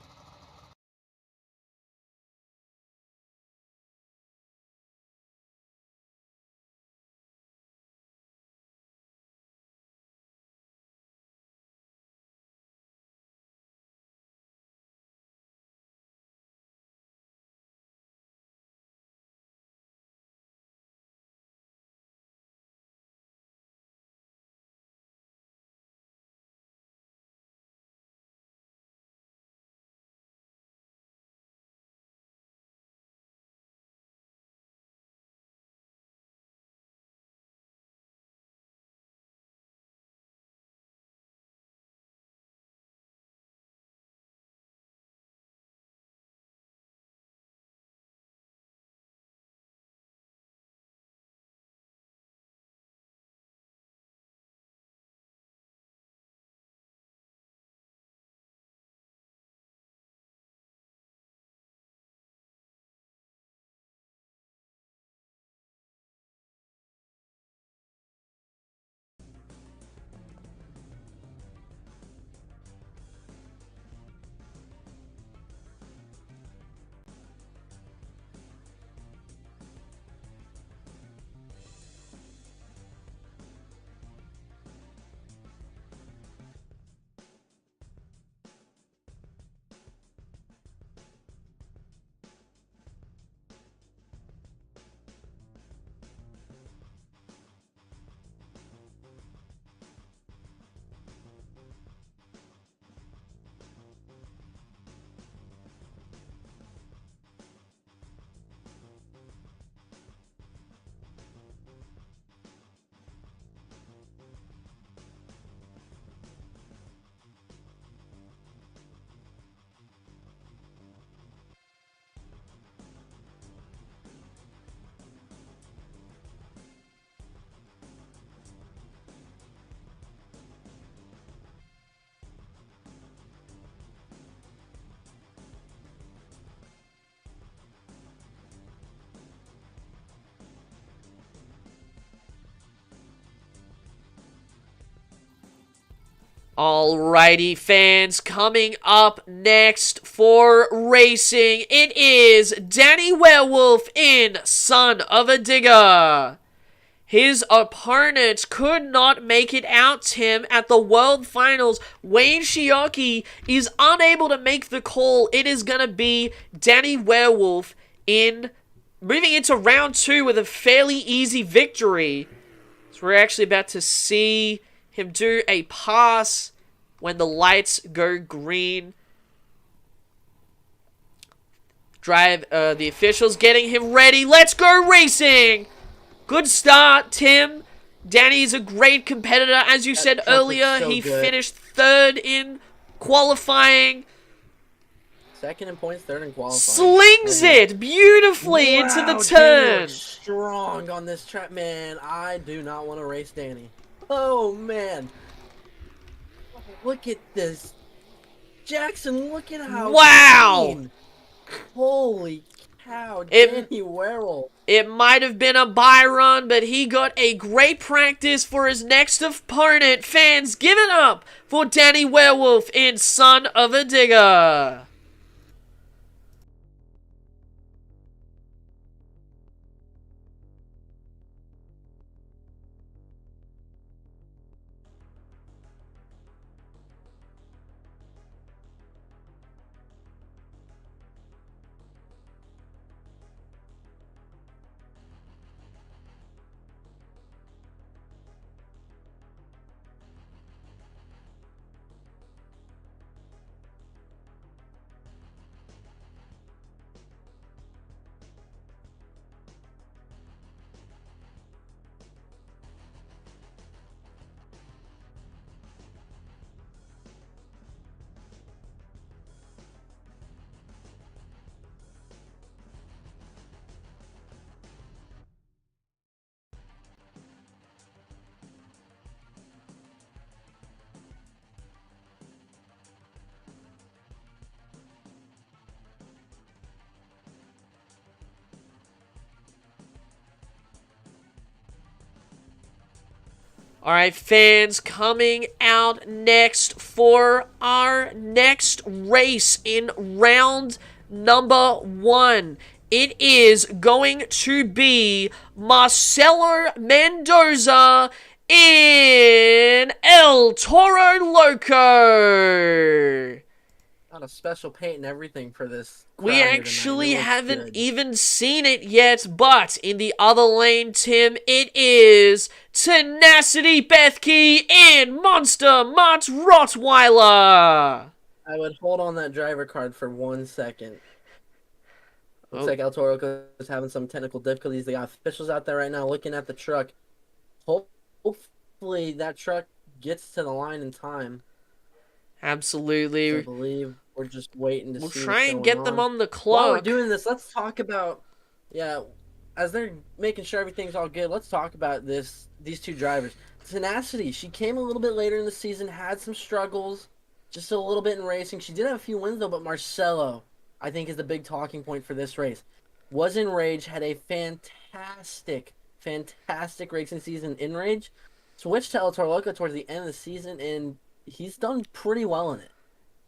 Alrighty, fans, coming up next for racing, it is Danny Werewolf in Son of a Digger. His opponent could not make it out, Tim, at the World Finals. Wayne Shiaki is unable to make the call. It is going to be Danny Werewolf moving into round 2 with a fairly easy victory. So we're actually about to see him do a pass when the lights go green. The officials getting him ready. Let's go racing! Good start, Tim. Danny's a great competitor. As you said truck looks earlier, so he good. finished 3rd in qualifying. 2nd in points, 3rd in qualifying. Slings it beautifully into the Wow, Danny turn. looks strong on this track. Man, I do not want to race Danny. Oh, man. Look at this. Jackson, look at how Wow. clean. Holy cow, It- Danny Werewolf. It might have been a bye run, but he got a great practice for his next opponent. Fans, give it up for Danny Werewolf in Son of a Digger. Alright, fans, coming out next for our next race in round number 1. It is going to be Marcelo Mendoza in El Toro Loco. Got a special paint and everything for this. We crowd here tonight. actually It looks haven't good. even seen it yet, but in the other lane, Tim, it is Tenacity Bethke and Monster Mutt Rottweiler. I would hold on that driver card for 1 second. Looks Oh. like El Toro is having some technical difficulties. They got officials out there right now looking at the truck. Hopefully that truck gets to the line in time. Absolutely. I believe we're just waiting to We'll see try what's and going get them on the While we're clock. doing this, let's talk about, as they're making sure everything's all good, let's talk about these 2 drivers. Tenacity, she came a little bit later in the season, had some struggles, just a little bit in racing. She did have a few wins though, but Marcelo, I think, is the big talking point for this race. Was in Rage, had a fantastic racing season in Rage. Switched to El Toro Loco towards the end of the season, and he's done pretty well in it.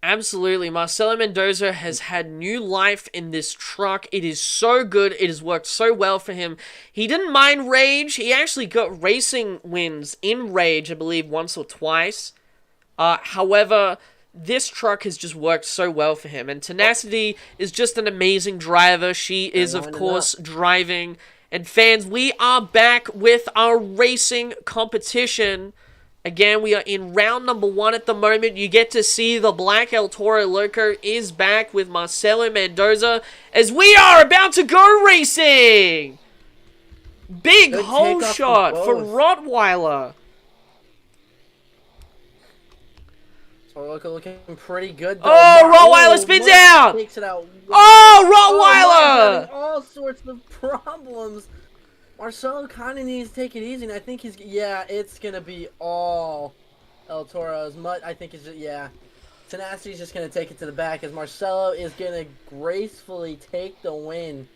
Absolutely. Marcelo Mendoza has had new life in this truck. It is so good. It has worked so well for him. He didn't mind Rage. He actually got racing wins in Rage, I believe, once or twice. However, this truck has just worked so well for him. And Tenacity is just an amazing driver. She is, of course, driving. And fans, we are back with our racing competition. Again, we are in round number 1 at the moment. You get to see the Black El Toro Loco is back with Marcelo Mendoza as we are about to go racing. Big Good hole takeoff shot for both. Rottweiler. Toro Loco looking pretty good though. Oh, Rottweiler spins Mutt out. Takes it out. Oh, Rottweiler! Rottweiler. All sorts of problems. Marcelo kind of needs to take it easy, and I think it's going to be all El Toro's. Mutt, I think, Tenacity's just going to take it to the back as Marcelo is going to gracefully take the win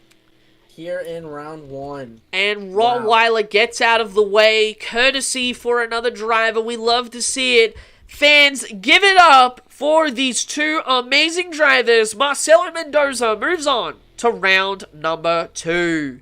here in round 1. And Rottweiler gets out of the way, courtesy for another driver. We love to see it. Fans, give it up for these 2 amazing drivers. Marcelo Mendoza moves on to round number 2.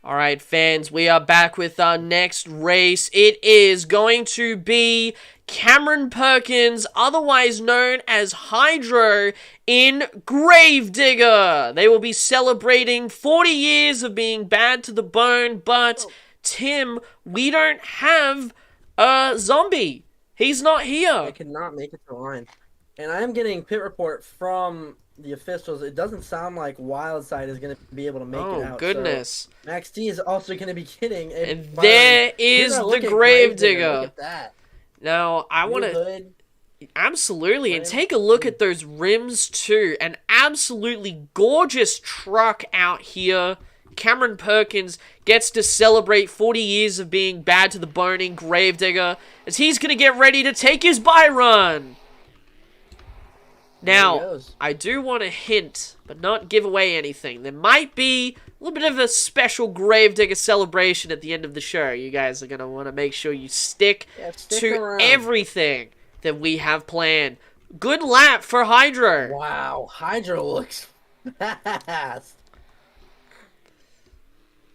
All right, fans, we are back with our next race. It is going to be Cameron Perkins, otherwise known as Hydro, in Gravedigger. They will be celebrating 40 years of being bad to the bone, but Tim, we don't have a zombie. He's not I here. could not make it to the line. And I am getting pit report from the officials. It doesn't sound like Wildside is going to be able to make it Oh, out. goodness. So Max T is also going to be getting a And byline. there Here's is a the look at Gravedigger. Look at that. Now, I want New to... hood. Absolutely, and Rims. take a look at those rims too. An absolutely gorgeous truck out here. Cameron Perkins gets to celebrate 40 years of being bad to the bone in Gravedigger as he's going to get ready to take his bye run. There he Now, goes. I do want to hint, but not give away anything. There might be a little bit of a special Gravedigger celebration at the end of the show. You guys are going to want to make sure you stick Stick to around. everything that we have planned. Good lap for Hydro. Wow, Hydro looks fast.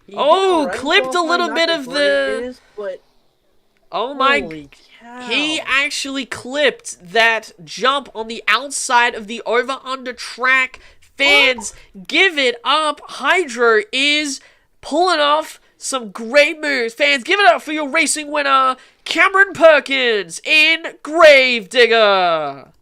He Oh, did alright clipped a qualifying, little not bit the of the... greatest, but Oh my... holy cow. He actually clipped that jump on the outside of the over-under track. Fans, give it up. Hydro is pulling off some great moves. Fans, give it up for your racing winner, Cameron Perkins in Gravedigger.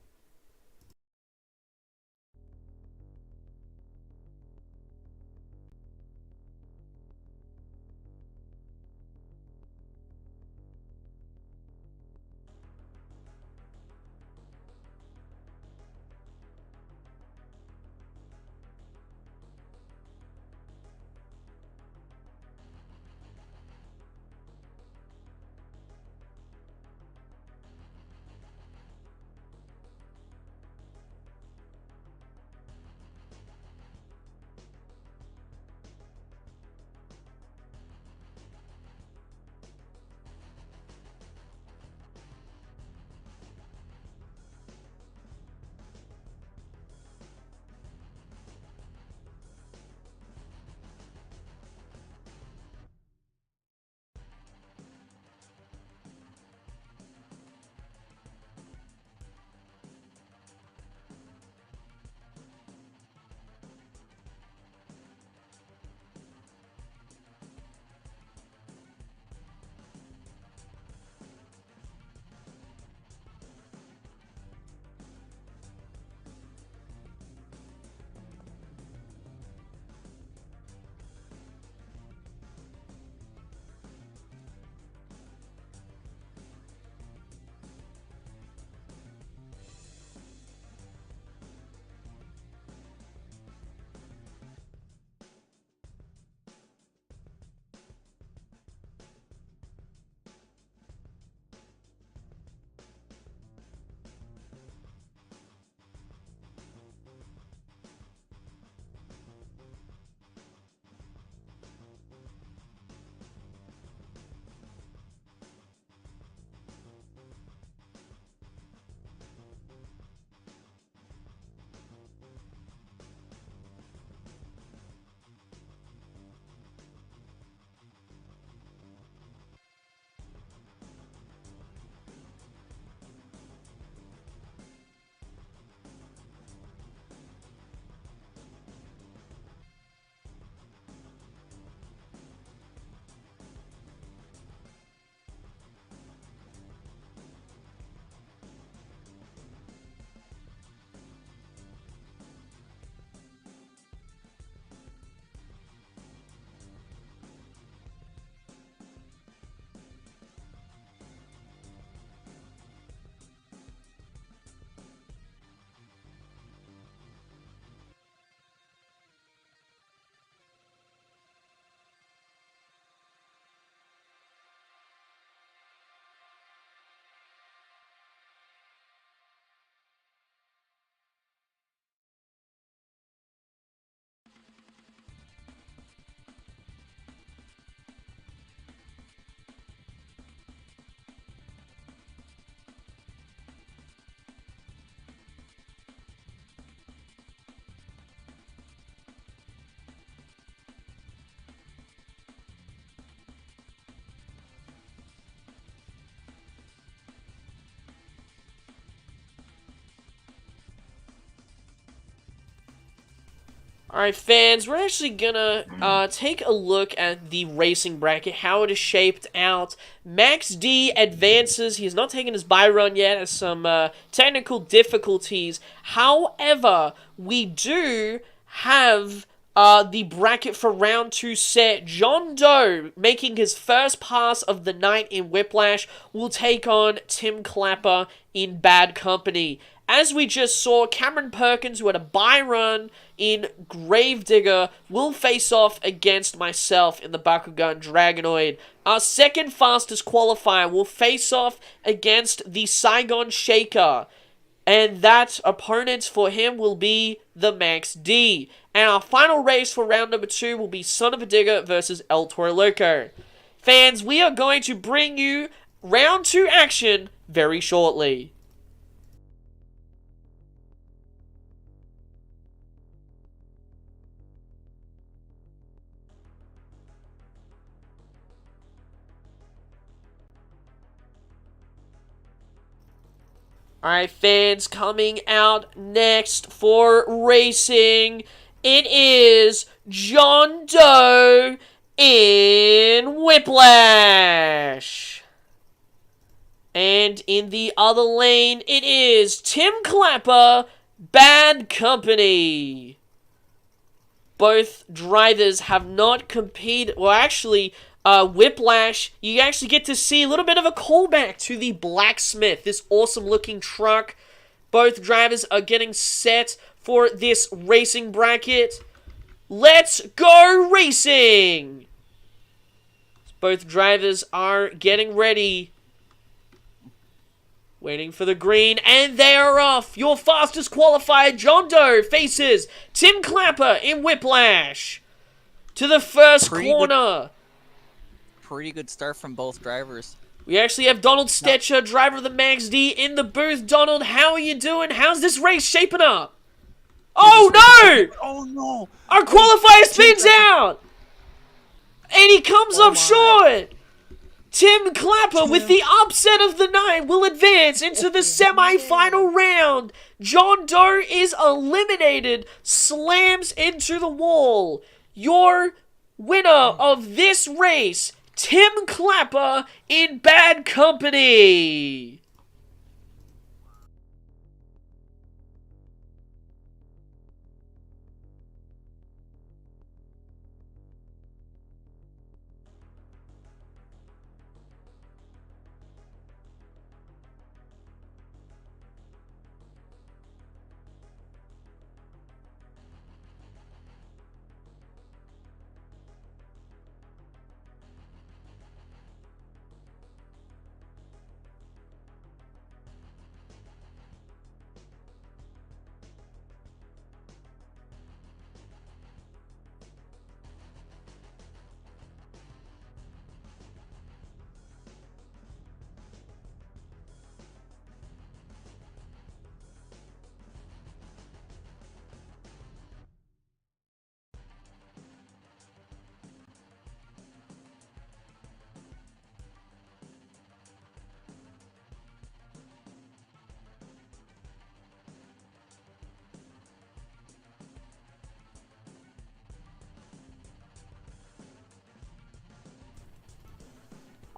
Alright, fans, we're actually gonna take a look at the racing bracket, how it is shaped out. Max D advances. He has not taken his bye run yet, as some technical difficulties. However, we do have the bracket for round 2 set. John Doe, making his first pass of the night in Whiplash, will take on Tim Clapper in Bad Company. As we just saw, Cameron Perkins, who had a bye run in Gravedigger, will face off against myself in the Bakugan Dragonoid. Our second fastest qualifier will face off against the Saigon Shaker. And that opponent for him will be the Max D. And our final race for round number 2 will be Son of a Digger versus El Toro Loco. Fans, we are going to bring you round 2 action very shortly. Alright, fans, coming out next for racing, it is John Doe in Whiplash. And in the other lane, it is Tim Clapper, Bad Company. Both drivers have not competed, well, actually, Whiplash, you actually get to see a little bit of a callback to the Blacksmith, this awesome looking truck. Both drivers are getting set for this racing bracket. Let's go racing! Both drivers are getting ready. Waiting for the green, and they are off. Your fastest qualifier, John Doe, faces Tim Clapper in Whiplash. To the first corner. Pretty good start from both drivers. We actually have Donald Stetcher, driver of the Max D, in the booth. Donald, how are you doing? How's this race shaping up? Oh, no! Oh, no! Our qualifier spins out! And he comes up short! Tim Clapper, with the upset of the night, will advance into the semi-final round. John Doe is eliminated, slams into the wall. Your winner of this race, Tim Clapper in Bad Company.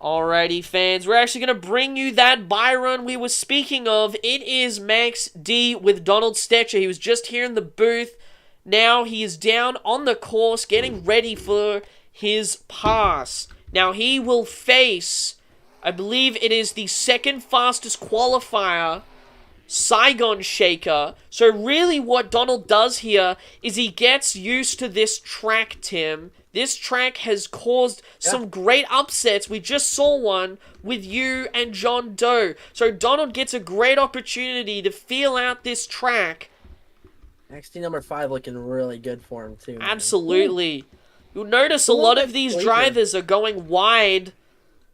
Alrighty, fans, we're actually going to bring you that bye run we were speaking of. It is Max D with Donald Stetcher. He was just here in the booth. Now he is down on the course, getting ready for his pass. Now he will face, I believe it is the second fastest qualifier, Saigon Shaker. So really what Donald does here is he gets used to this track, Tim. This track has caused some great upsets. We just saw one with you and John Doe. So Donald gets a great opportunity to feel out this track. XT number 5 looking really good for him, too. Man. Absolutely. You'll notice a lot of these drivers are going wide.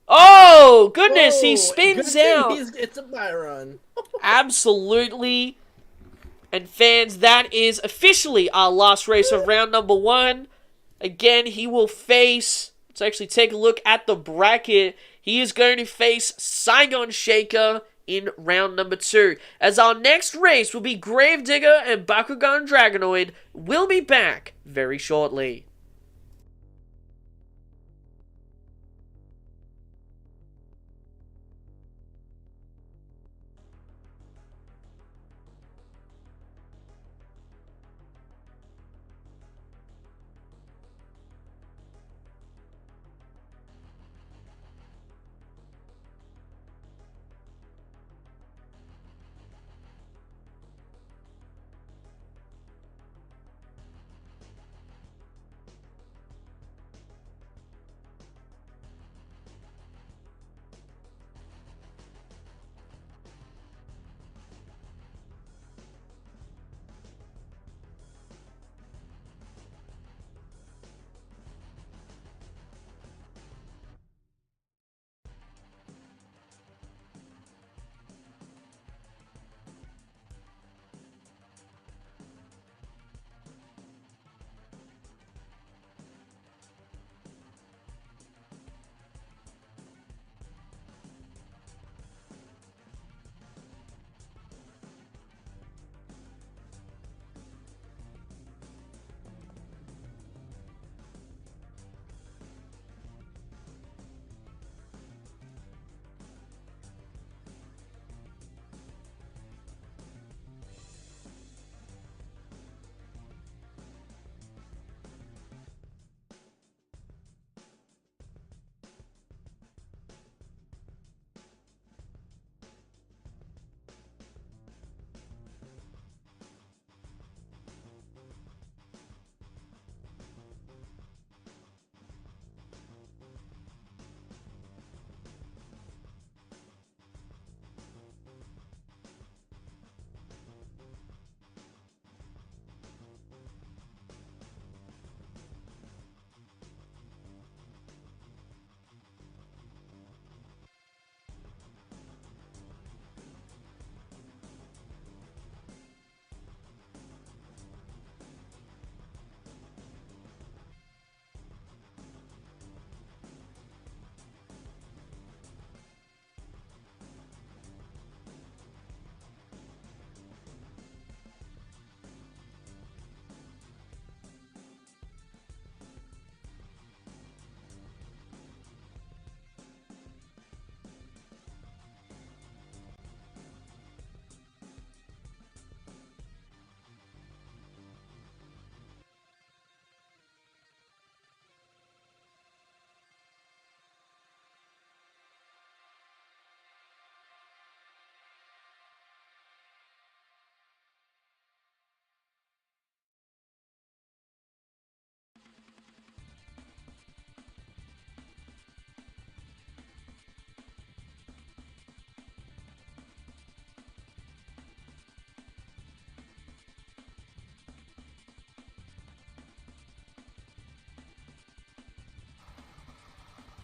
Oh, goodness, he spins out. It's a bye run. Absolutely. And fans, that is officially our last race of round number 1. Again, he will face, let's actually take a look at the bracket. He is going to face Saigon Shaker in round number 2. As our next race will be Gravedigger and Bakugan Dragonoid. We'll be back very shortly.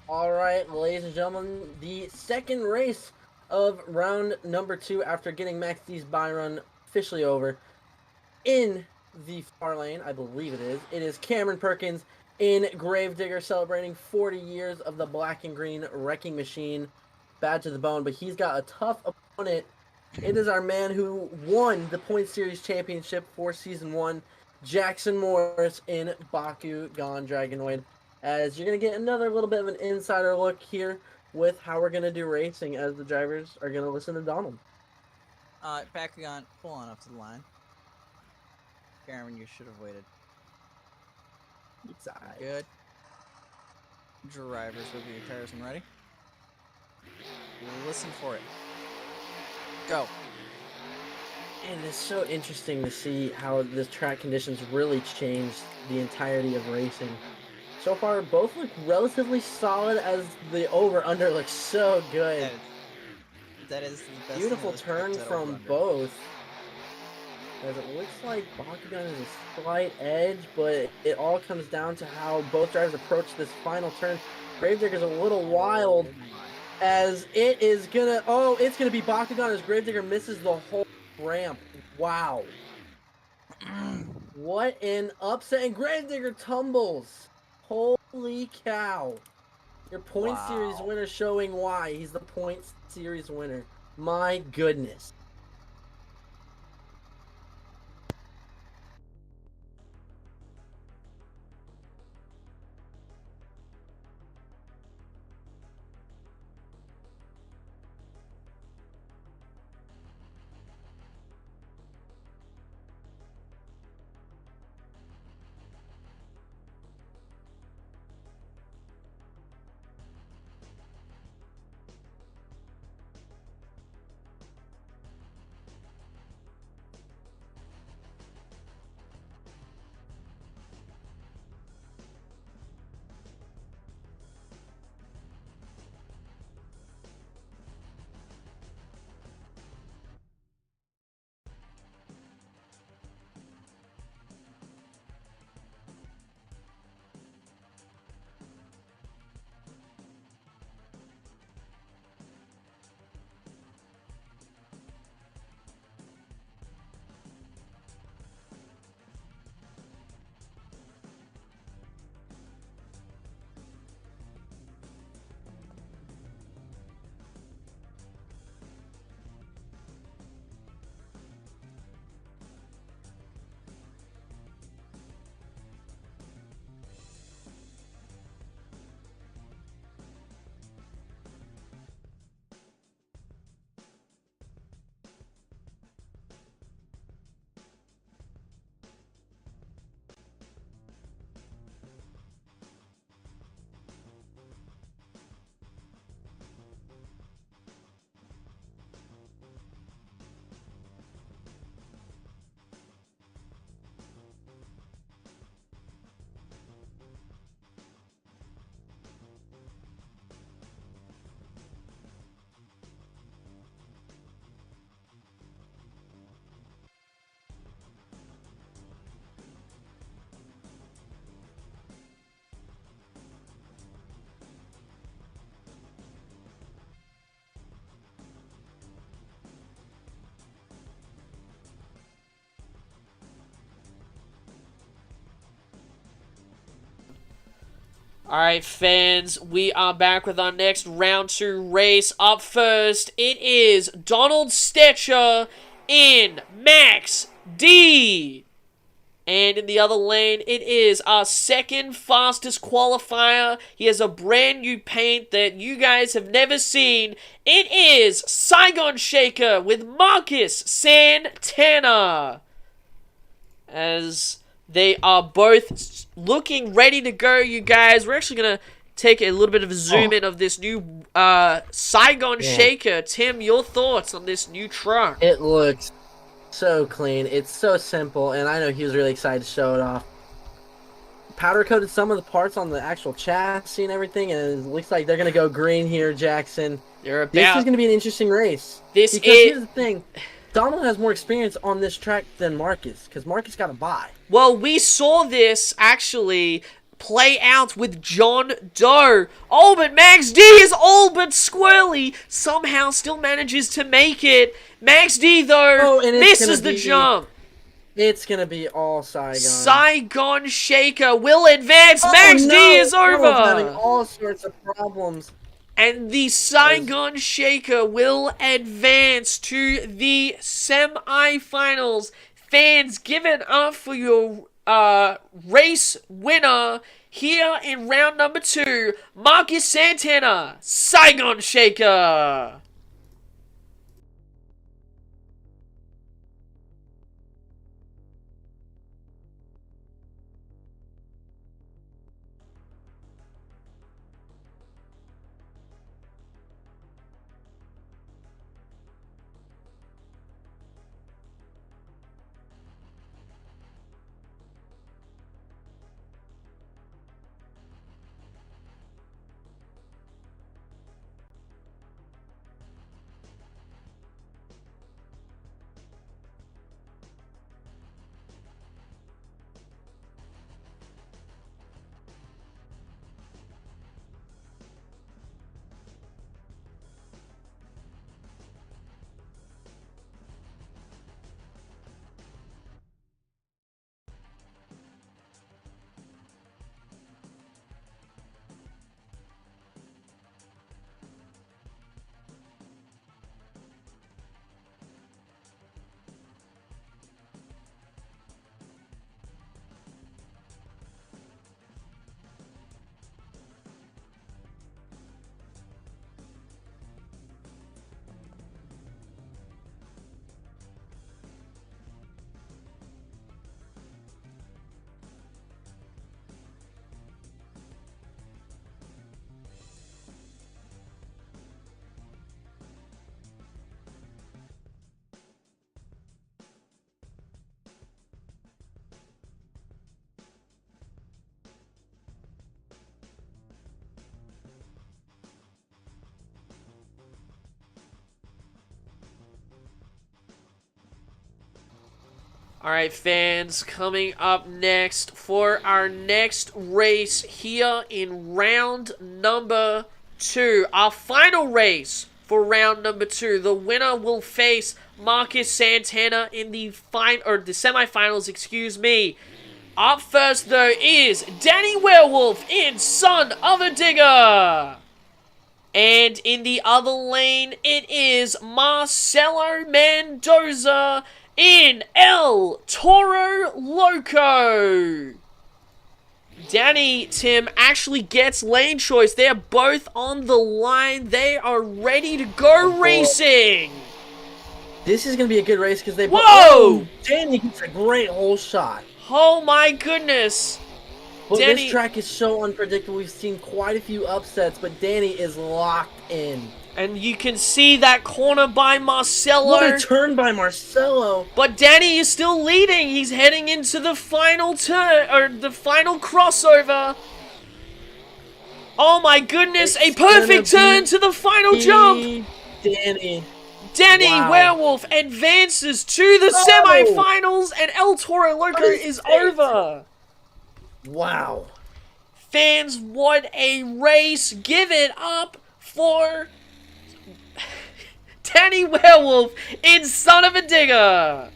All right, ladies and gentlemen, the second race of round number 2 after getting Max D's buy run officially over. In the far lane, I believe it is Cameron Perkins in Gravedigger celebrating 40 years of the black and green wrecking machine, bad to the bone, but he's got a tough opponent. It is our man who won the Point Series championship for Season 1, Jackson Morris in Bakugan Dragonoid. As you're going to get another little bit of an insider look here with how we're going to do racing as the drivers are going to listen to Donald. Bakugan, pull on up to the line. Cameron, you should have waited. It's all right. Good. Drivers, will be your tires and ready. Listen for it. Go. And it's so interesting to see how the track conditions really changed the entirety of racing. So far, both look relatively solid as the over-under looks so good. That is the best. Beautiful turn from both. As it looks like Bakugan has a slight edge, but it all comes down to how both drivers approach this final turn. Gravedigger's a little wild as it is gonna, it's gonna be Bakugan as Gravedigger misses the whole ramp. Wow. What an upset, and Gravedigger tumbles. Holy cow. Your point series winner showing why he's the point series winner. My goodness. Alright, fans, we are back with our next round 2 race. Up first, it is Donald Stetcher in Max D. And in the other lane, it is our second fastest qualifier. He has a brand new paint that you guys have never seen. It is Saigon Shaker with Marcus Santana. As they are both looking ready to go, you guys. We're actually going to take a little bit of a zoom in of this new Saigon Shaker. Tim, your thoughts on this new truck? It looks so clean. It's so simple, and I know he was really excited to show it off. Powder coated some of the parts on the actual chassis and everything, and it looks like they're going to go green here, Jackson. This is going to be an interesting race. Here's the thing. Donald has more experience on this track than Marcus, because Marcus got a bye. Well, we saw this actually play out with John Doe. Oh, but Max D is all but squirrely. Somehow still manages to make it. Max D, though, misses the jump. It's going to be all Saigon. Saigon Shaker will advance. Max D is over. Having all sorts of problems. And the Saigon Shaker will advance to the semi-finals. Fans, give it up for your race winner here in round number 2, Marcus Santana, Saigon Shaker. Alright, fans, coming up next for our next race here in round number 2. Our final race for round number 2. The winner will face Marcus Santana in the semifinals, excuse me. Up first, though, is Danny Werewolf in Son of a Digger. And in the other lane, it is Marcelo Mendoza in El Toro Loco. Danny, Tim, actually gets lane choice. They're both on the line. They are ready to go racing. This is going to be a good race because they... Whoa! Oh, Danny gets a great hole shot. Oh my goodness. But Danny... this track is so unpredictable. We've seen quite a few upsets, but Danny is locked in. And you can see that corner by Marcelo. What a turn by Marcelo. But Danny is still leading. He's heading into the final turn, or the final crossover. Oh my goodness, a perfect turn to the final jump. Danny Wow. Werewolf advances to the semifinals, and El Toro Loco is over. Wow. Fans, what a race. Give it up for Danny Werewolf in Son of a Digger.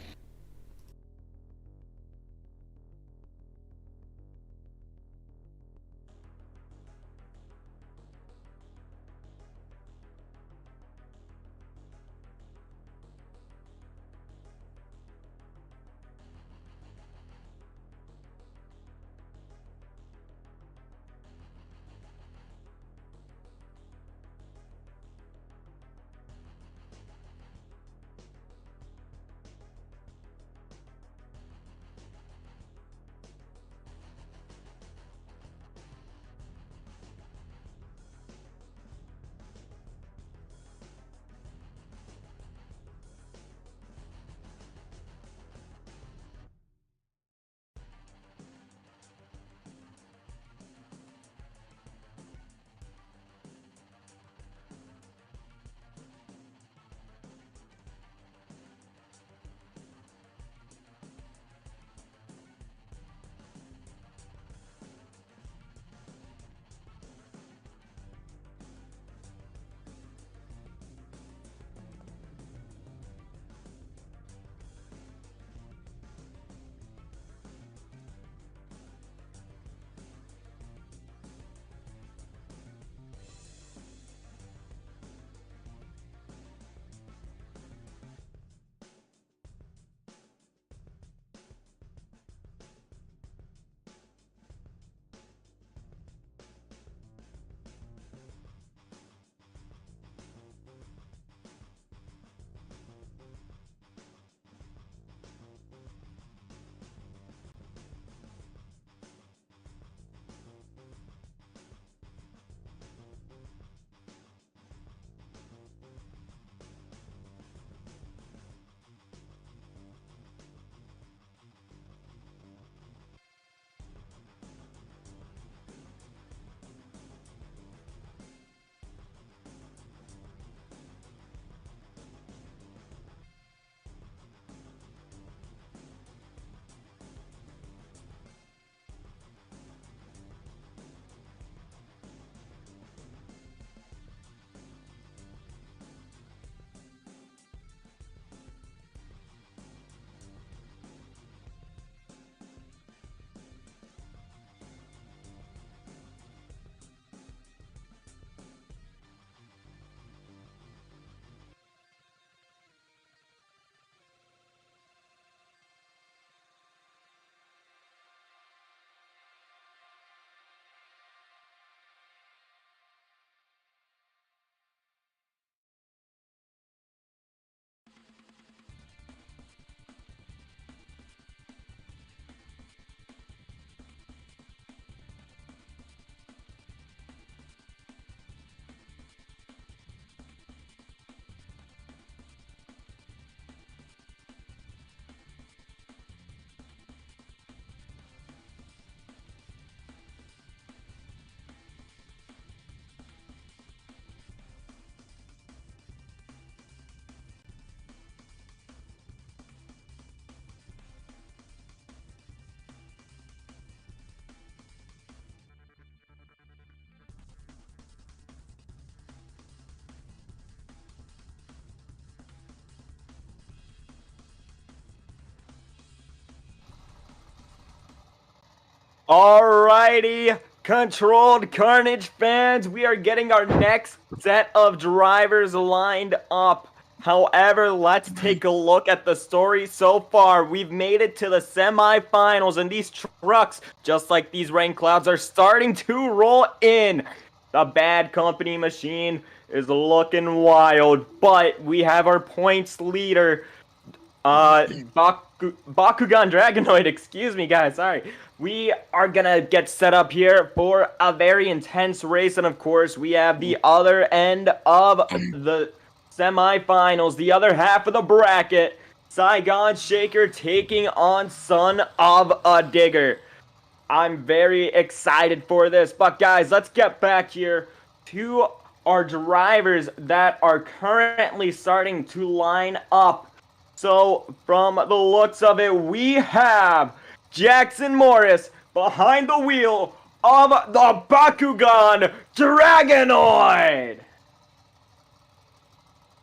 Alrighty, controlled Carnage fans, we are getting our next set of drivers lined up. However, let's take a look at the story so far. We've made it to the semifinals, and these trucks, just like these rain clouds, are starting to roll in. The Bad Company machine is looking wild, but we have our points leader, Bakugan Dragonoid, excuse me guys, sorry. We are gonna get set up here for a very intense race, and of course we have the other end of the semifinals, the other half of the bracket, Saigon Shaker taking on Son of a Digger. I'm very excited for this, but guys, let's get back here to our drivers that are currently starting to line up. So, from the looks of it, we have Jackson Morris behind the wheel of the Bakugan Dragonoid.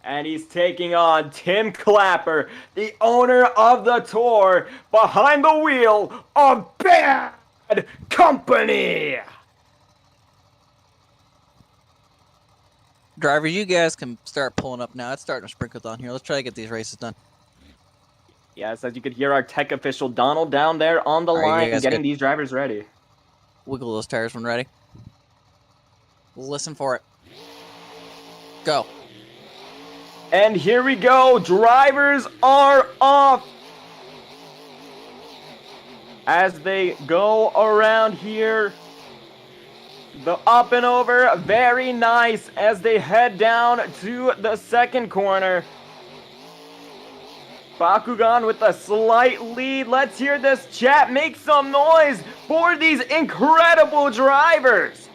And he's taking on Tim Clapper, the owner of the tour, behind the wheel of Bad Company. Drivers, you guys can start pulling up now. It's starting to sprinkle down here. Let's try to get these races done. Yes, as you could hear our tech official Donald down there on the line getting these drivers ready. Wiggle those tires when ready. Listen for it. Go. And here we go. Drivers are off. As they go around here. The up and over, very nice as they head down to the second corner. Bakugan with a slight lead. Let's hear this chat make some noise for these incredible drivers.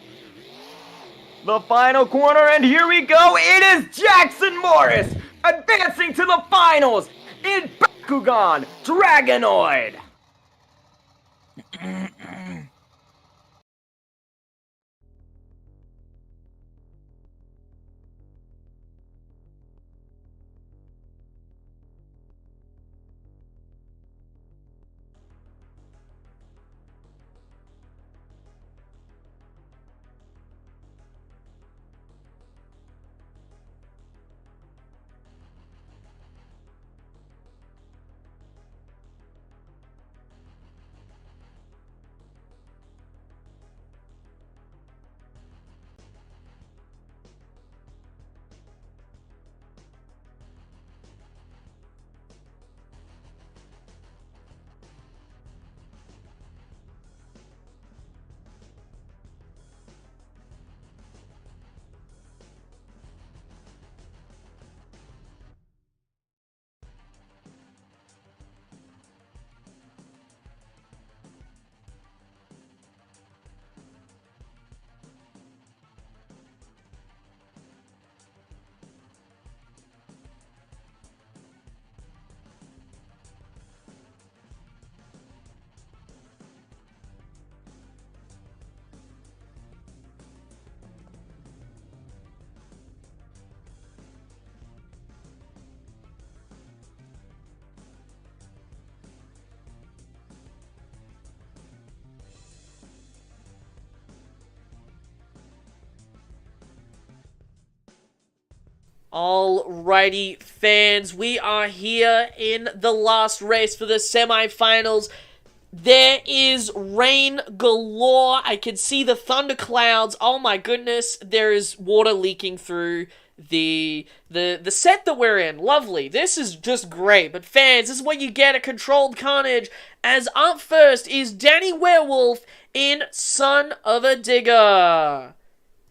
The final corner, and here we go. It is Jackson Morris advancing to the finals in Bakugan Dragonoid. Alrighty, fans, we are here in the last race for the semifinals. There is rain galore. I can see the thunderclouds. Oh my goodness, there is water leaking through the set that we're in. Lovely. This is just great. But fans, this is what you get at Controlled Carnage. As up first is Danny Werewolf in Son of a Digger.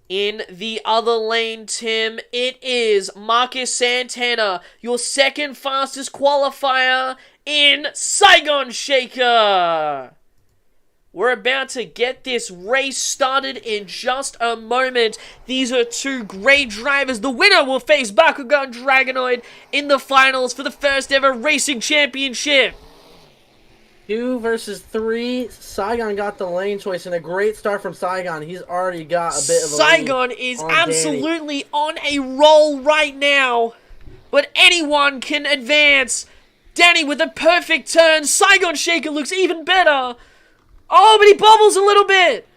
In the other lane, Tim, it is Marcus Santana, your second fastest qualifier in Saigon Shaker. We're about to get this race started in just a moment. These are two great drivers. The winner will face Bakugan Dragonoid in the finals for the first ever racing championship. 2 versus 3. Saigon got the lane choice, and a great start from Saigon. He's already got a bit of a Saigon lead is on absolutely on a roll right now, but anyone can advance. Danny with a perfect turn. Saigon Shaker looks even better. Oh, but he bobbles a little bit.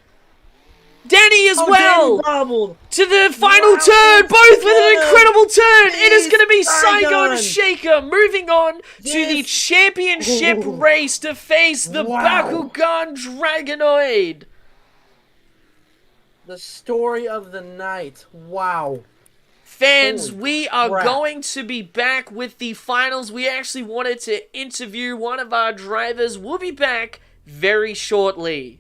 Danny as well. Danny bobbled. To the final Wow, turn, it's both with an good. incredible turn. It is He's going to be Saigon Saigon. Shaker moving on to the Yes. championship Ooh. race to face the Wow. Bakugan Dragonoid. The story of the night. Wow. Fans, Holy we are crap. going to be back with the finals. We actually wanted to interview one of our drivers. We'll be back very shortly.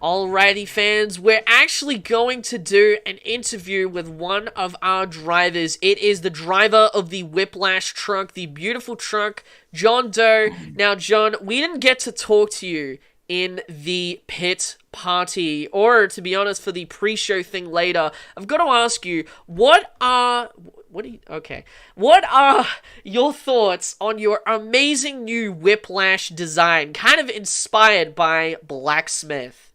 Alrighty fans, we're actually going to do an interview with one of our drivers. It is the driver of the Whiplash truck, the beautiful truck, John Doe. Now John, we didn't get to talk to you in the pit party, or to be honest, for the pre-show thing later. I've got to ask you, what are your thoughts on your amazing new Whiplash design, kind of inspired by Blacksmith?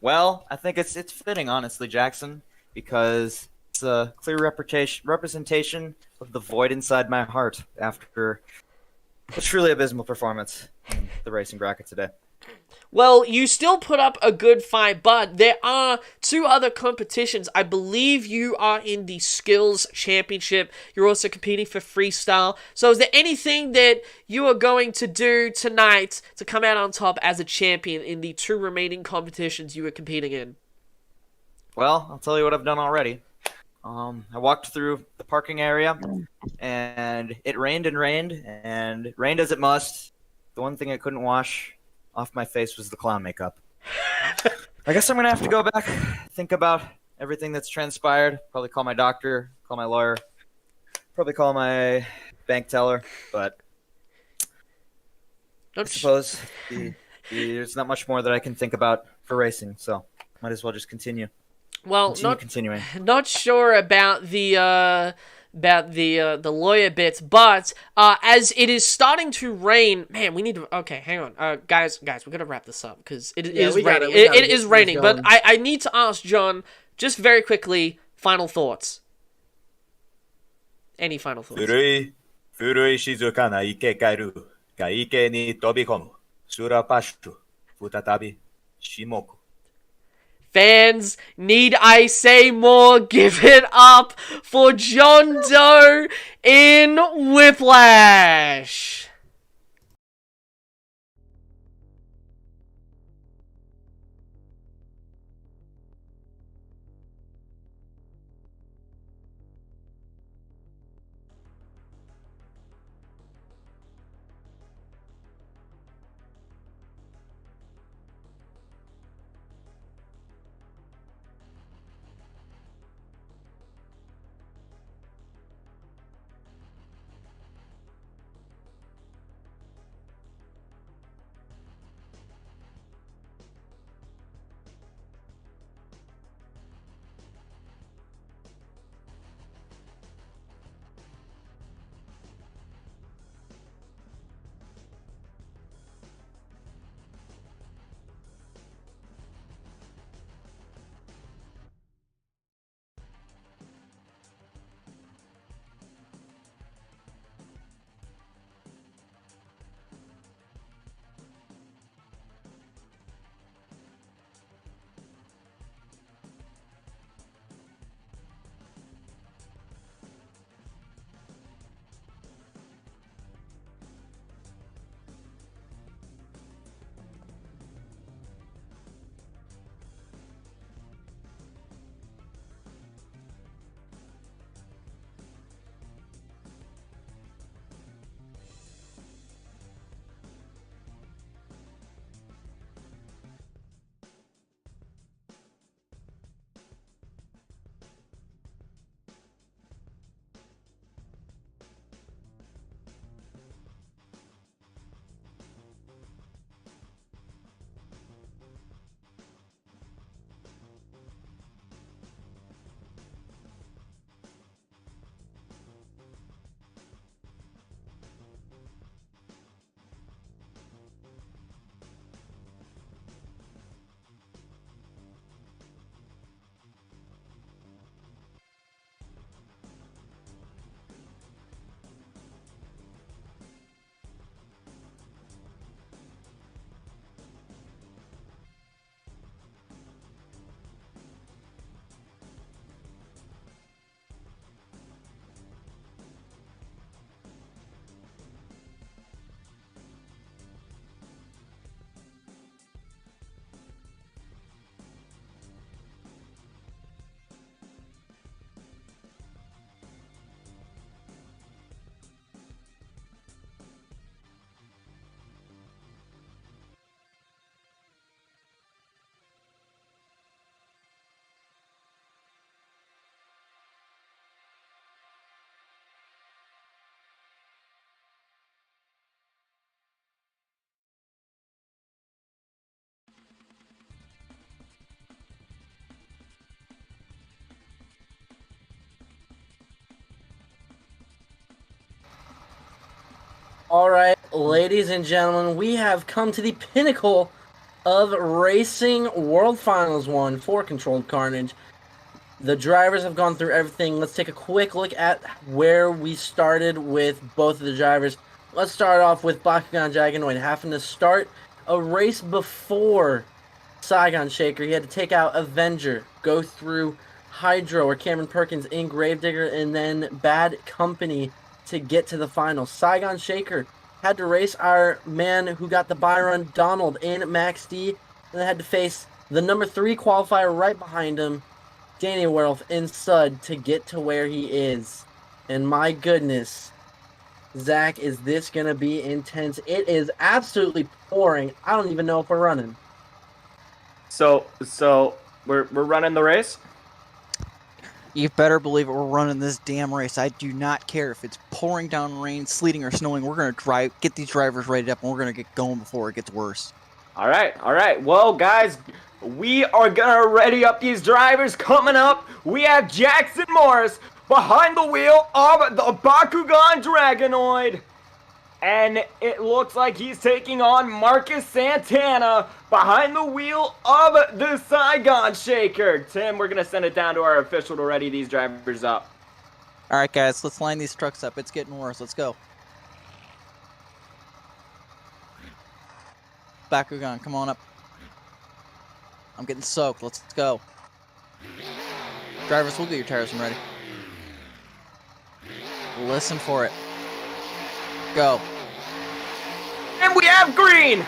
Well, I think it's fitting, honestly, Jackson, because it's a clear representation of the void inside my heart after a truly abysmal performance in the racing bracket today. Well, you still put up a good fight, but there are two other competitions. I believe you are in the Skills Championship. You're also competing for Freestyle. So is there anything that you are going to do tonight to come out on top as a champion in the two remaining competitions you were competing in? Well, I'll tell you what I've done already. I walked through the parking area, and it rained and rained, and rained as it must. The one thing I couldn't wash off my face was the clown makeup. I guess I'm gonna have to go back, think about everything that's transpired, probably call my doctor, call my lawyer, probably call my bank teller, but I suppose there's not much more that I can think about for racing, so might as well just continue. Well, Continuing. Not sure about the lawyer bits, but as it is starting to rain, man, we need to. Okay, hang on, guys, we gotta wrap this up because it is raining. It is raining, but I need to ask John just very quickly. Final thoughts. Any final thoughts? 古い静かな池がいるが池に飛び込むスラパシュ再びしもく Fans, need I say more? Give it up for John Doe in Whiplash! All right, ladies and gentlemen, we have come to the pinnacle of Racing World Finals 1 for Controlled Carnage. The drivers have gone through everything. Let's take a quick look at where we started with both of the drivers. Let's start off with Bakugan Dragonoid having to start a race before Saigon Shaker. He had to take out Avenger, go through Hydro or Cameron Perkins in Gravedigger, and then Bad Company to get to the final. Saigon Shaker had to race our man who got the buy run, Donald, in Max D, and then had to face the number 3 qualifier right behind him, Danny Werolf in Sud, to get to where he is. And my goodness, Zach, is this going to be intense? It is absolutely pouring. I don't even know if we're running. So we're running the race. You better believe it. We're running this damn race. I do not care if it's pouring down rain, sleeting, or snowing. We're gonna get these drivers rated up, and we're gonna get going before it gets worse. All right. Well, guys, we are gonna ready up these drivers. Coming up, we have Jackson Morris behind the wheel of the Bakugan Dragonoid. And it looks like he's taking on Marcus Santana behind the wheel of the Saigon Shaker. Tim, we're going to send it down to our official to ready these drivers up. All right, guys, let's line these trucks up. It's getting worse. Let's go. Bakugan, come on up. I'm getting soaked. Let's go. Drivers, we'll get your tires ready. Listen for it. Go. And we have green!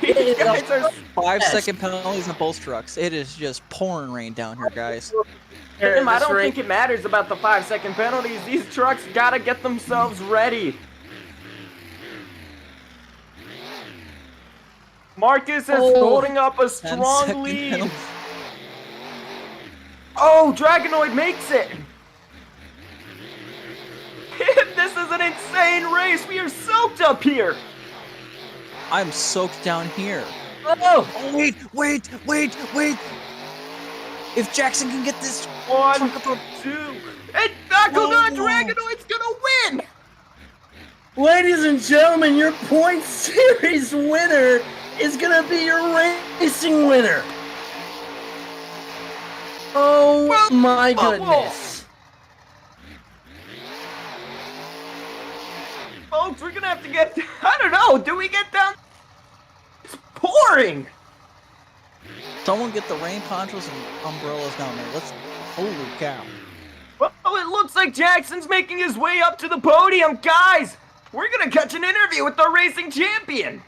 These guys are 5-second penalties on both trucks. It is just pouring rain down here, guys. Tim, I don't think it matters about the 5-second penalties. These trucks gotta get themselves ready. Marcus is holding up a strong lead. Penalty. Oh, Dragonoid makes it. This is an insane race. We are soaked up here. I'm soaked down here. Oh! Wait. If Jackson can get this 1, truck up, 2, and Bakugan Dragonoid's gonna win. Ladies and gentlemen, your point series winner is going to be your racing winner. Oh my goodness. Folks, we're gonna have to get, I don't know, do we get down? It's pouring. someone get the rain ponchos and umbrellas down there. Holy cow. Well, it looks like Jackson's making his way up to the podium. Guys, we're gonna catch an interview with the racing champion.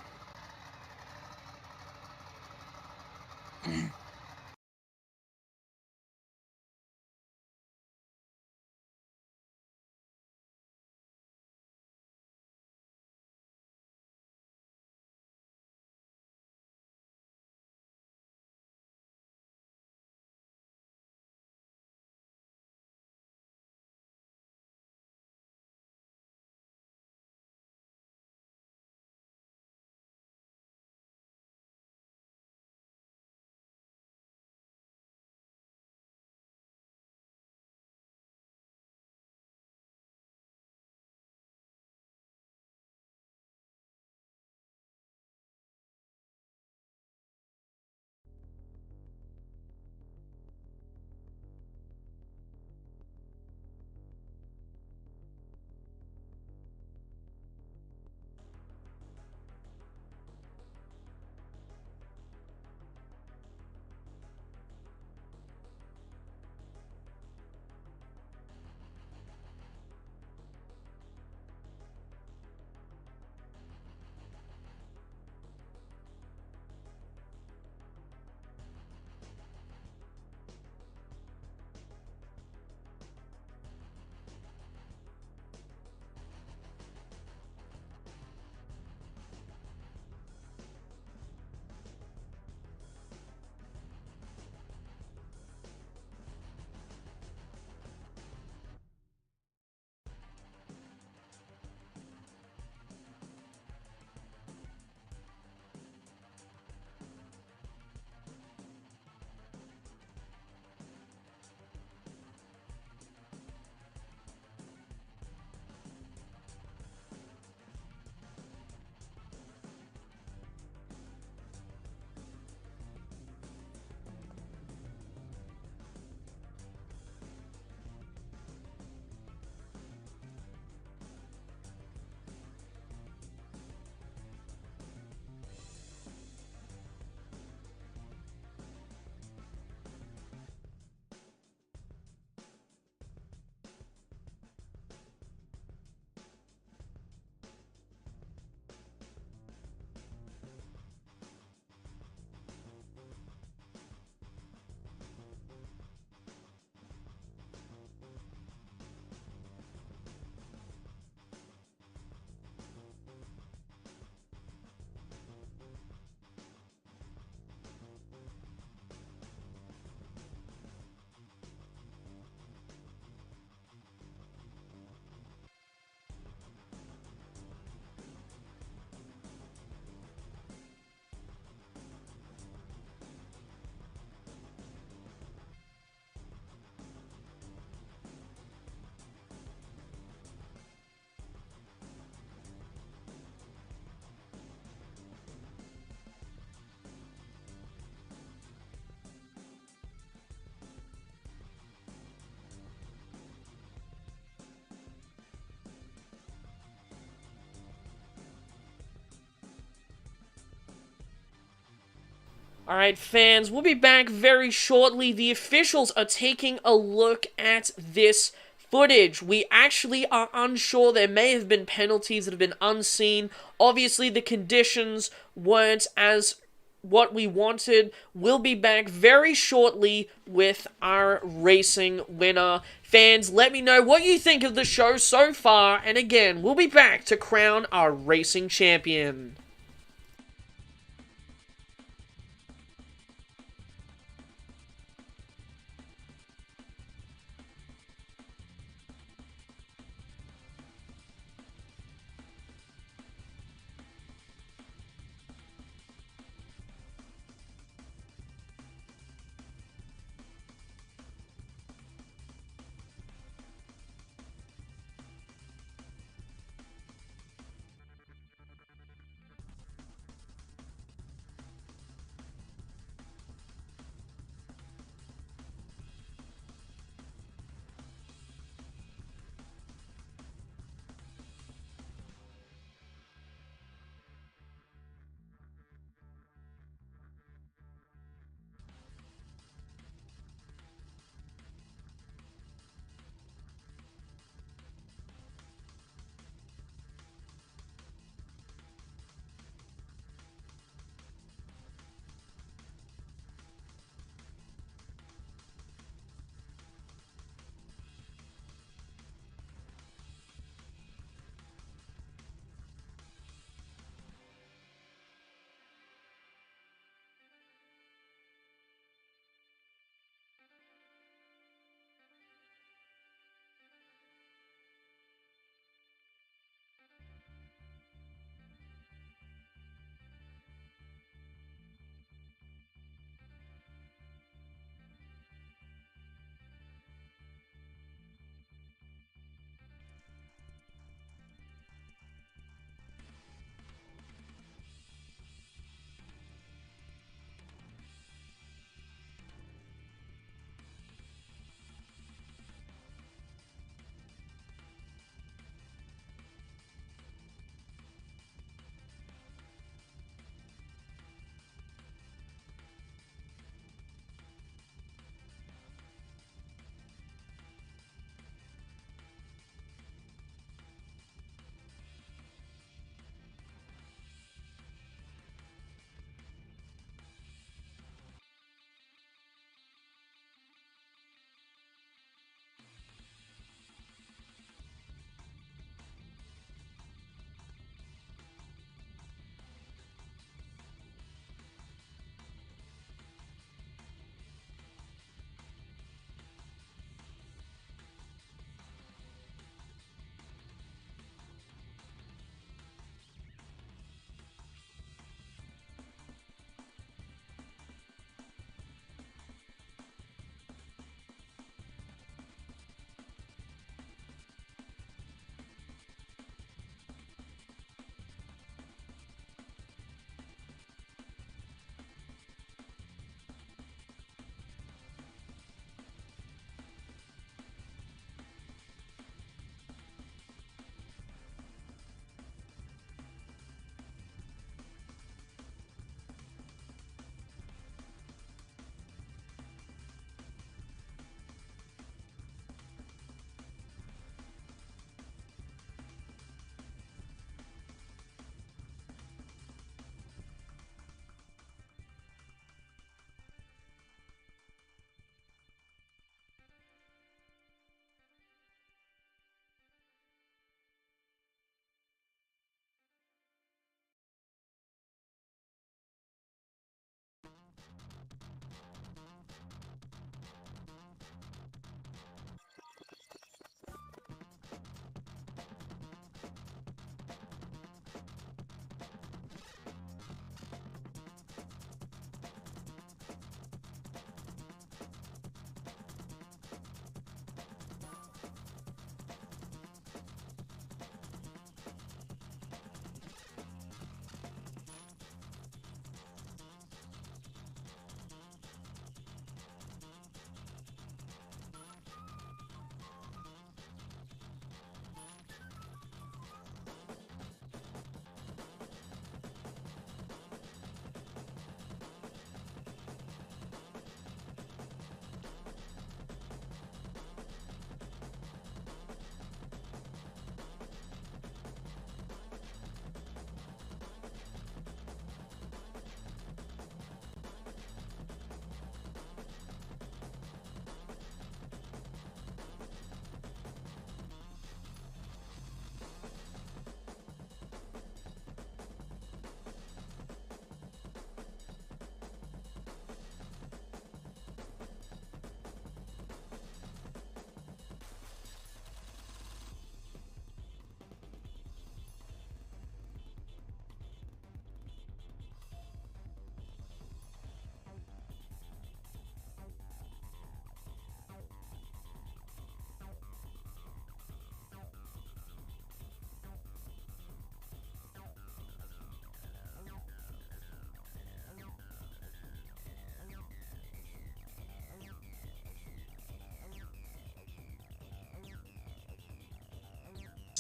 Alright, fans, we'll be back very shortly. The officials are taking a look at this footage. We actually are unsure. There may have been penalties that have been unseen. Obviously, the conditions weren't as what we wanted. We'll be back very shortly with our racing winner. Fans, let me know what you think of the show so far, and again, we'll be back to crown our racing champion.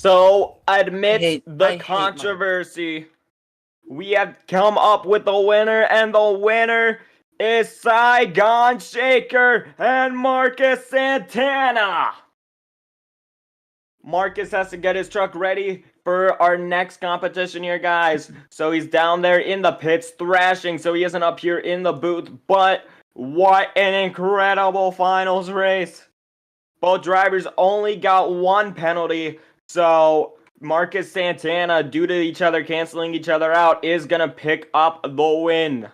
So, I amidst hate the Mike. controversy, we have come up with the winner, and the winner is Saigon Shaker and Marcus Santana. Marcus has to get his truck ready for our next competition here, guys. So he's down there in the pits thrashing, so he isn't up here in the booth. But what an incredible finals race. Both drivers only got one penalty, so Marcus Santana, due to each other canceling each other out, is going to pick up the win.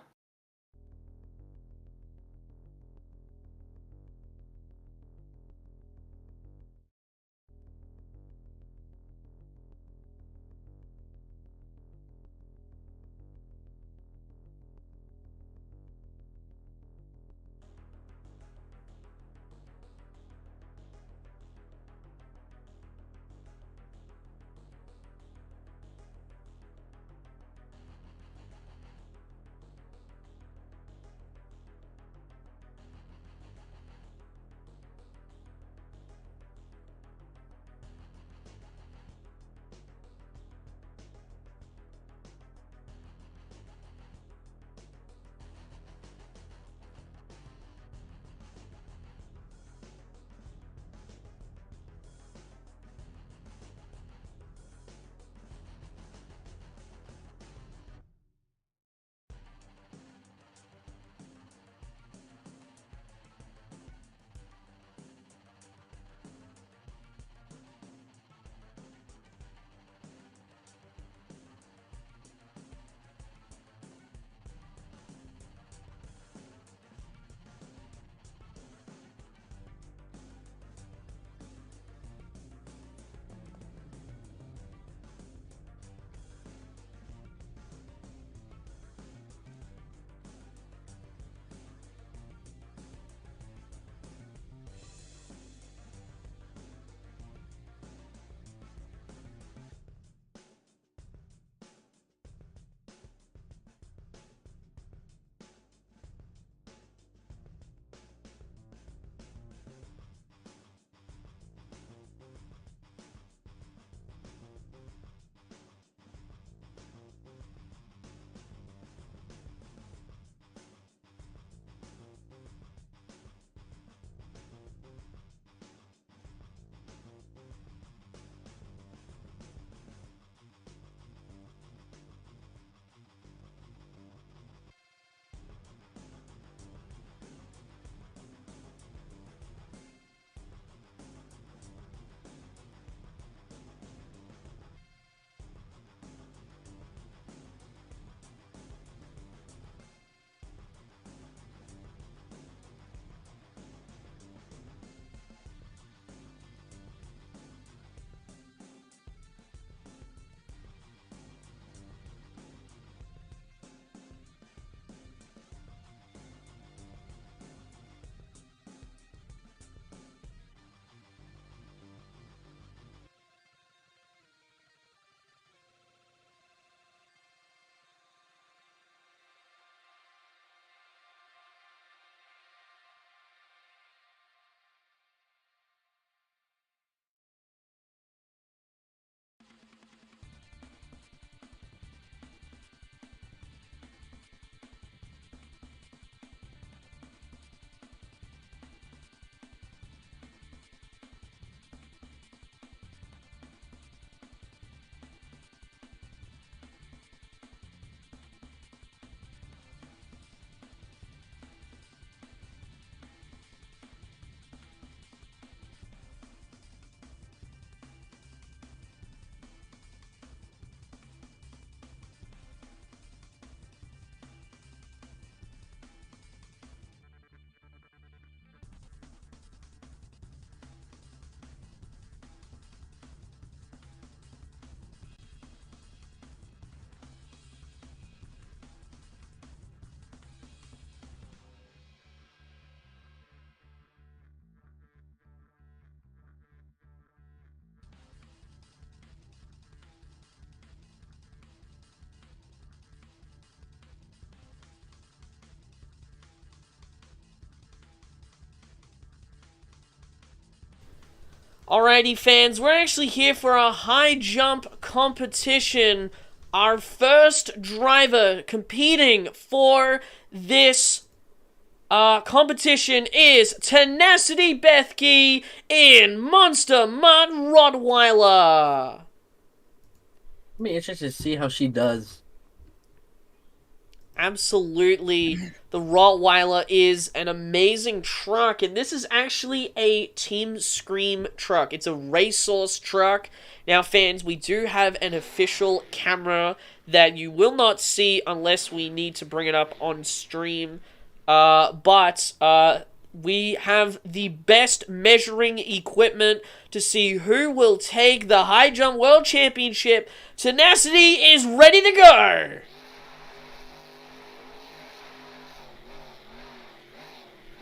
Alrighty, fans, we're actually here for a high jump competition. Our first driver competing for this competition is Tenacity Bethke in Monster Mutt Rottweiler. I'm interested to see how she does. Absolutely. The Rottweiler is an amazing truck, and this is actually a Team Scream truck. It's a racehorse truck. Now, fans, we do have an official camera that you will not see unless we need to bring it up on stream. But we have the best measuring equipment to see who will take the High Jump World Championship. Tenacity is ready to go!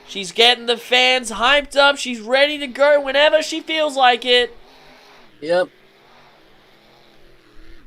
She's getting the fans hyped up. She's ready to go whenever she feels like it. Yep.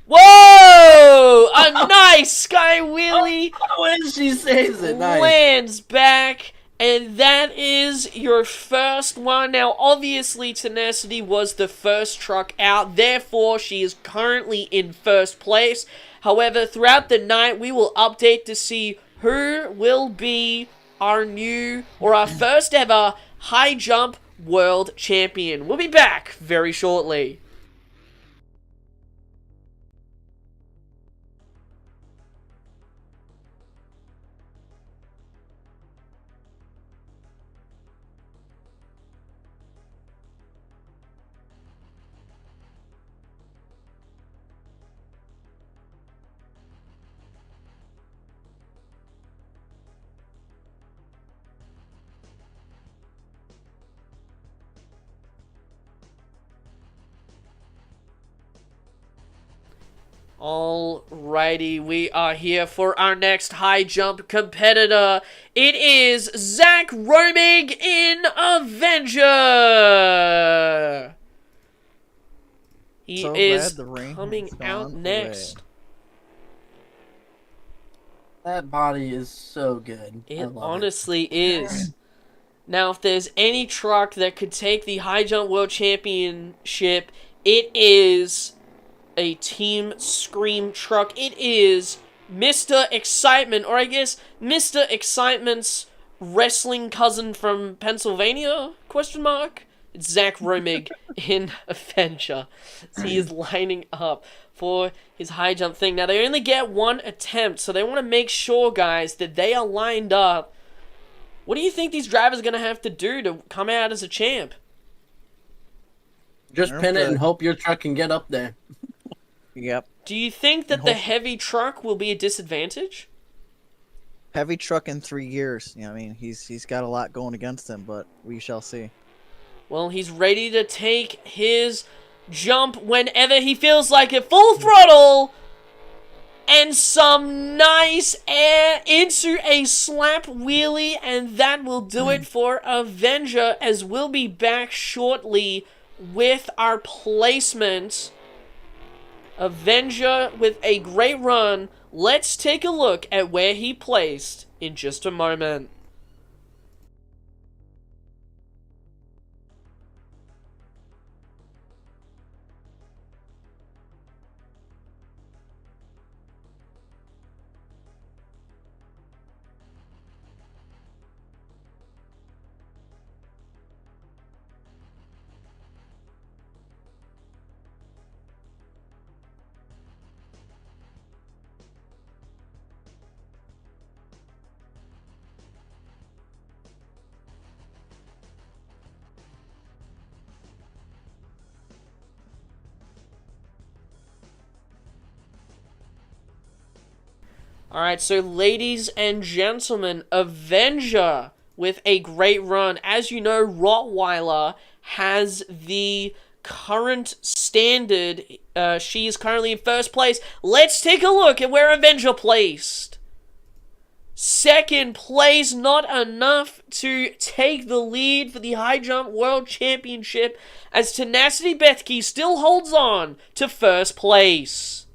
Whoa! A nice sky wheelie. When she saves it, nice. Lands back. And that is your first one. Now, obviously, Tenacity was the first truck out. Therefore, she is currently in first place. However, throughout the night, we will update to see who will be our new, or our first ever, high jump world champion. We'll be back very shortly. Alrighty, we are here for our next high jump competitor. It is Zach Romig in Avenger. He So is glad the rain coming has out gone next. away. That body is so good. I It love honestly is. Now, if there's any truck that could take the High Jump World Championship, it is a Team Scream truck. It is Mr. Excitement, or I guess Mr. Excitement's wrestling cousin from Pennsylvania, question mark? It's Zach Romig in Avenger. So he is lining up for his high jump thing. Now, they only get one attempt, so they want to make sure, guys, that they are lined up. What do you think these drivers are going to have to do to come out as a champ? Just pin it and hope your truck can get up there. Yep. Do you think that the heavy truck will be a disadvantage? Heavy truck in 3 years. Yeah, I mean, he's got a lot going against him, but we shall see. Well, he's ready to take his jump whenever he feels like it. Full throttle! And some nice air into a slap wheelie, and that will do it for Avenger, as we'll be back shortly with our placement. Avenger with a great run. Let's take a look at where he placed in just a moment. Alright, so ladies and gentlemen, Avenger with a great run. As you know, Rottweiler has the current standard. She is currently in first place. Let's take a look at where Avenger placed. Second place, not enough to take the lead for the High Jump World Championship, as Tenacity Bethke still holds on to first place.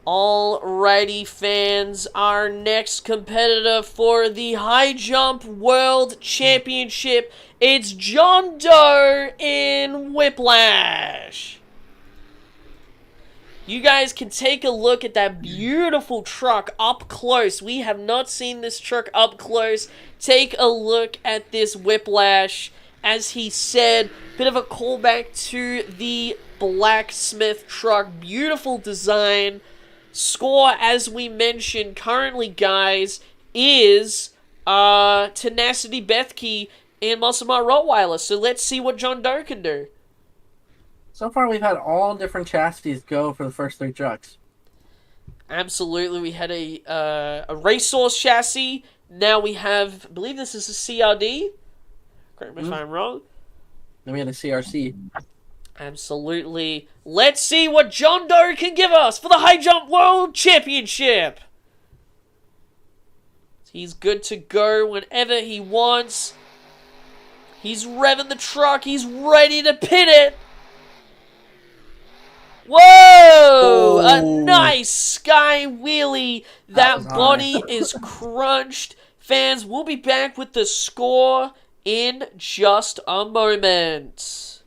Alrighty, fans, our next competitor for the High Jump World Championship, it's John Doe in Whiplash. You guys can take a look at that beautiful truck up close. We have not seen this truck up close. Take a look at this Whiplash. As he said, bit of a callback to the blacksmith truck. Beautiful design. Score, as we mentioned, currently, guys, is Tenacity Bethke and Musselmar Rottweiler. So let's see what John Doe can do. So far, we've had all different chassis go for the first 3 trucks. Absolutely, we had a Racehorse chassis. Now we have, I believe this is a CRD. Correct me if I'm wrong. Then we had a CRC. Absolutely. Let's see what John Doe can give us for the High Jump World Championship. He's good to go whenever he wants. He's revving the truck. He's ready to pin it. Whoa! A nice sky wheelie. That body is crunched. Fans, we'll be back with the score in just a moment.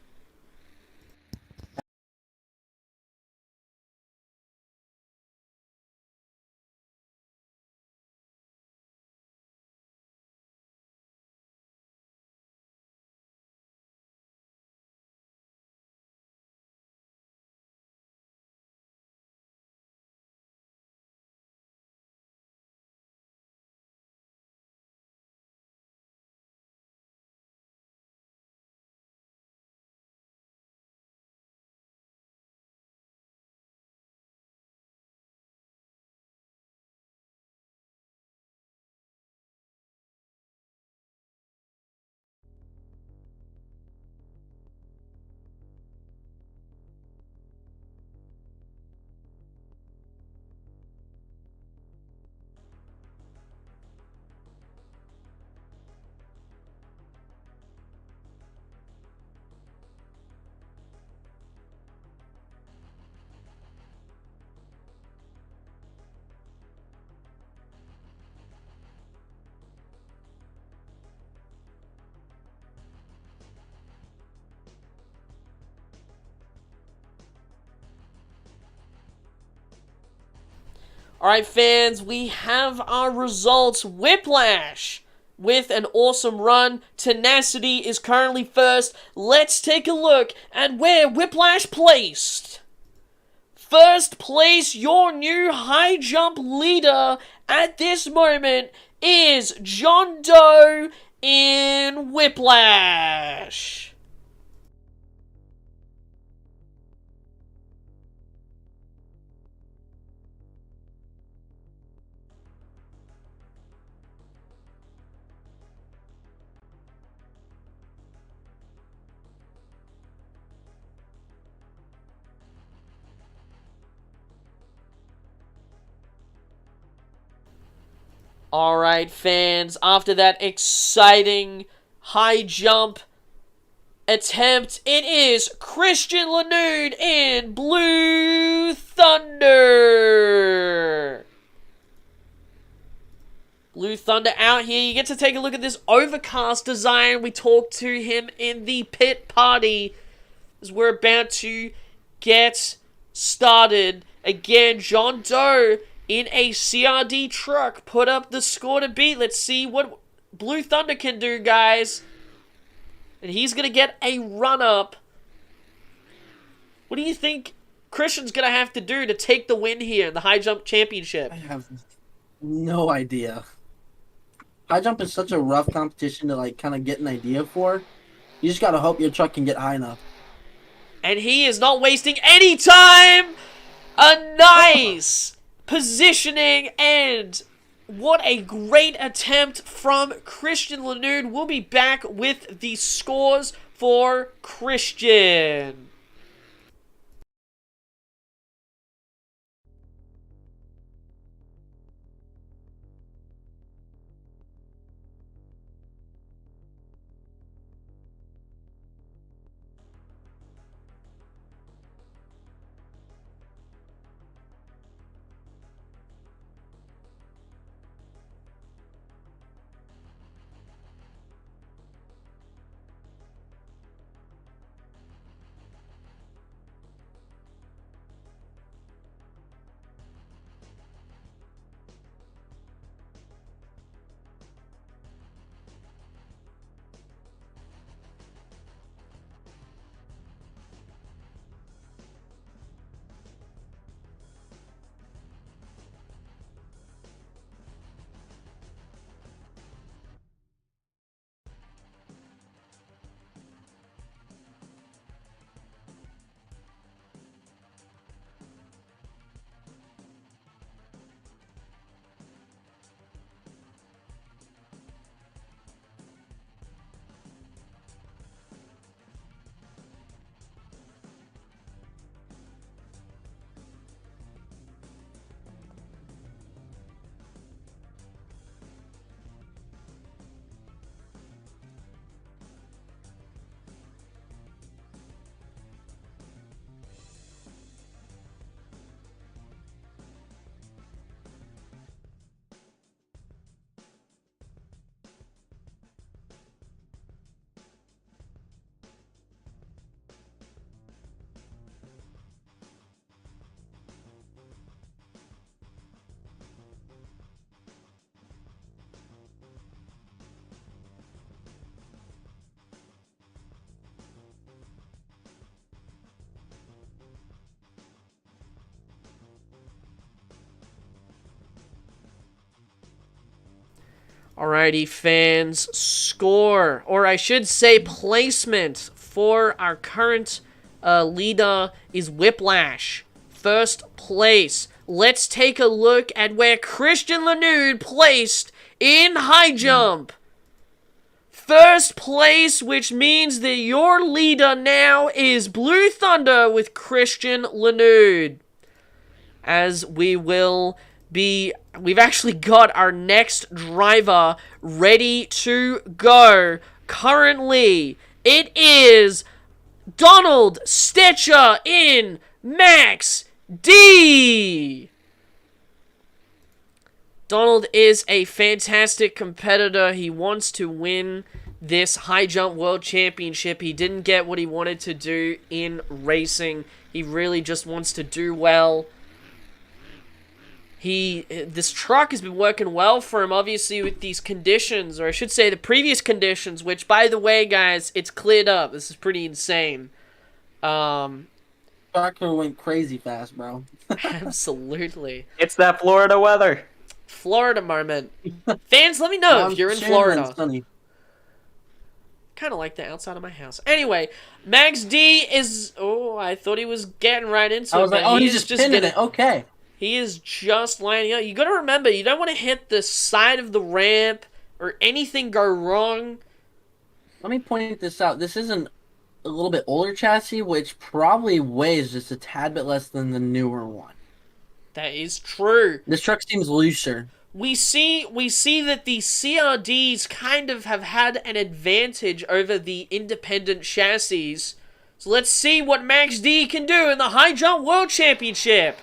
Alright, fans, we have our results. Whiplash with an awesome run. Tenacity is currently first. Let's take a look at where Whiplash placed. First place, your new high jump leader at this moment is John Doe in Whiplash. Alright, fans, after that exciting high jump attempt, it is Christian Lanoud in Blue Thunder. Blue Thunder out here. You get to take a look at this overcast design. We talked to him in the pit party as we're about to get started. Again, John Doe in a CRD truck put up the score to beat. Let's see what Blue Thunder can do, guys. And he's going to get a run-up. What do you think Christian's going to have to do to take the win here in the High Jump Championship? I have no idea. High jump is such a rough competition to like kind of get an idea for. You just gotta hope your truck can get high enough. And he is not wasting any time. A nice positioning, and what a great attempt from Christian Lanoud. We'll be back with the scores for Christian. Alrighty, fans, score, or I should say placement for our current leader is Whiplash. First place. Let's take a look at where Christian Lanude placed in high jump. First place, which means that your leader now is Blue Thunder with Christian Lanude. As we've actually got our next driver ready to go. Currently, it is Donald Stitcher in Max D. Donald is a fantastic competitor. He wants to win this high jump world championship. He didn't get what he wanted to do in racing. He really just wants to do well. This truck has been working well for him, obviously, with these conditions, or I should say the previous conditions, which, by the way, guys, it's cleared up. This is pretty insane. Tractor went crazy fast, bro. Absolutely. It's that Florida weather. Florida moment. Fans, let me know if you're in Florida. Kind of like the outside of my house. Anyway, Max D is... Oh, I thought he was getting right into it. I was like, oh, he's just pinning it. Okay. He is just lining up. You got to remember, you don't want to hit the side of the ramp or anything go wrong. Let me point this out. This is a little bit older chassis, which probably weighs just a tad bit less than the newer one. That is true. This truck seems looser. We see that the CRDs kind of have had an advantage over the independent chassis. So let's see what Max D can do in the High Jump World Championship.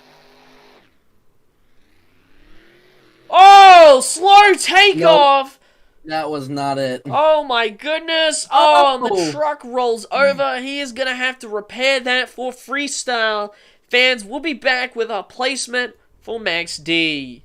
Oh, slow takeoff. Nope. That was not it. Oh my goodness. Oh, and the truck rolls over. He is going to have to repair that for Freestyle. Fans, we'll be back with our placement for Max D.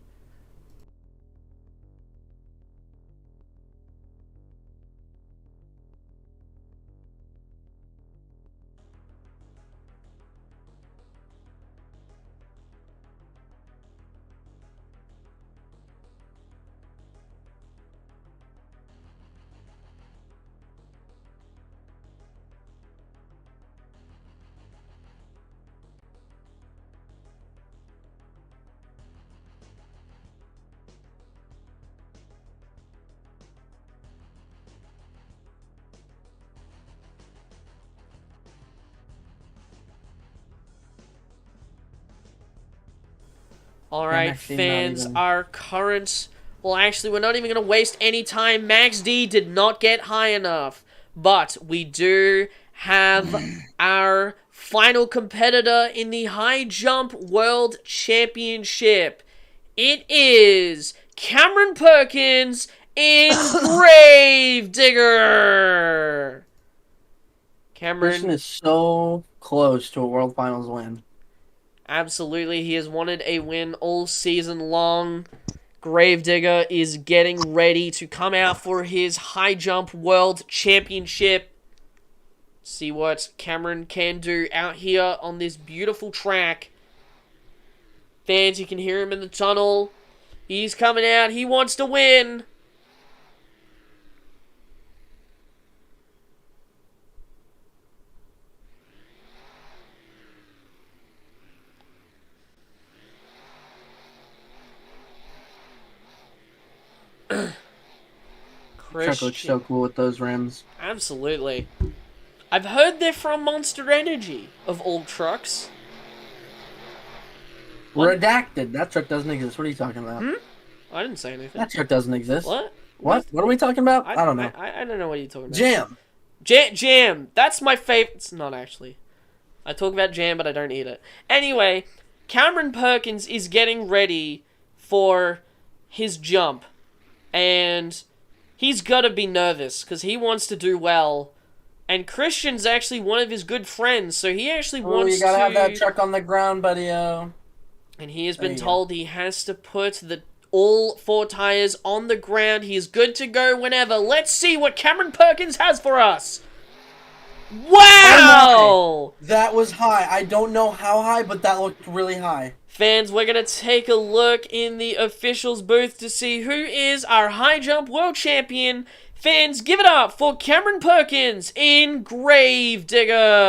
Alright, fans, our current... Well, actually, we're not even going to waste any time. Max D did not get high enough. But we do have our final competitor in the High Jump World Championship. It is Cameron Perkins in Gravedigger. Cameron is so close to a World Finals win. Absolutely, he has wanted a win all season long. Gravedigger is getting ready to come out for his High Jump World Championship. See what Cameron can do out here on this beautiful track. Fans, you can hear him in the tunnel. He's coming out. He wants to win. Truck looks so cool with those rims. Absolutely. I've heard they're from Monster Energy, of all trucks. Redacted. That truck doesn't exist. What are you talking about? I didn't say anything. That truck doesn't exist. What? What are we talking about? I don't know. I don't know what you're talking about. Jam. Jam. That's my favorite. It's not actually. I talk about jam, but I don't eat it. Anyway, Cameron Perkins is getting ready for his jump. And he's got to be nervous because he wants to do well. And Christian's actually one of his good friends, so he actually wants to... you gotta have that truck on the ground, buddy-o. And he has been told he has to put all 4 tires on the ground. He is good to go whenever. Let's see what Cameron Perkins has for us. Wow! That was high. I don't know how high, but that looked really high. Fans, we're going to take a look in the officials booth to see who is our high jump world champion. Fans, give it up for Cameron Perkins in Gravedigger.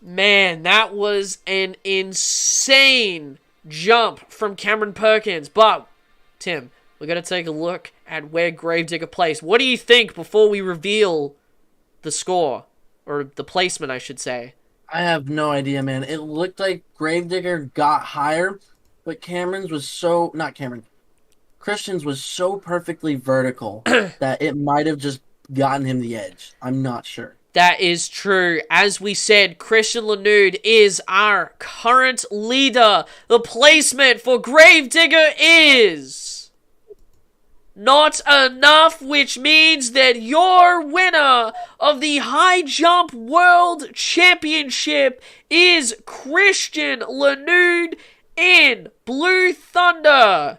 Man, that was an insane jump from Cameron Perkins. But, Tim, we're going to take a look at where Gravedigger placed. What do you think before we reveal the score? Or the placement, I should say. I have no idea, man. It looked like Gravedigger got higher, but Cameron's was so... Not Cameron. Christian's was so perfectly vertical that it might have just gotten him the edge. I'm not sure. That is true. As we said, Christian Lanude is our current leader. The placement for Gravedigger is not enough, which means that your winner of the High Jump World Championship is Christian Lanude in Blue Thunder.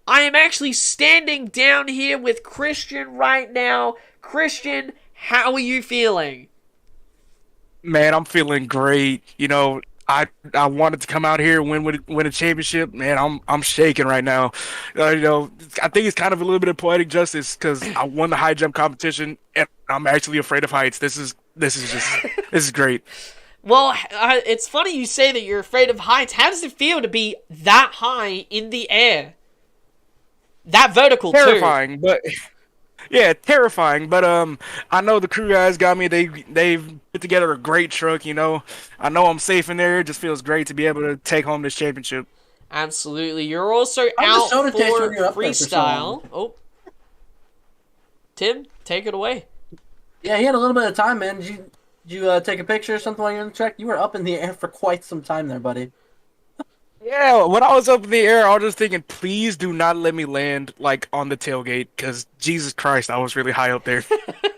I am actually standing down here with Christian right now. Christian, how are you feeling? Man, I'm feeling great. You know, I wanted to come out here and win a championship. Man, I'm shaking right now. You know, I think it's kind of a little bit of poetic justice because I won the high jump competition and I'm actually afraid of heights. This is great. Well, it's funny you say that you're afraid of heights. How does it feel to be that high in the air? That vertical, terrifying, but yeah, terrifying. But I know the crew guys got me. They've put together a great truck. You know, I know I'm safe in there. It just feels great to be able to take home this championship. Absolutely. You're also out for freestyle. Oh, Tim, take it away. Yeah, he had a little bit of time, man. Did you take a picture or something while you're on the track? You were up in the air for quite some time there, buddy. Yeah, when I was up in the air, I was just thinking, please do not let me land like on the tailgate, because Jesus Christ, I was really high up there.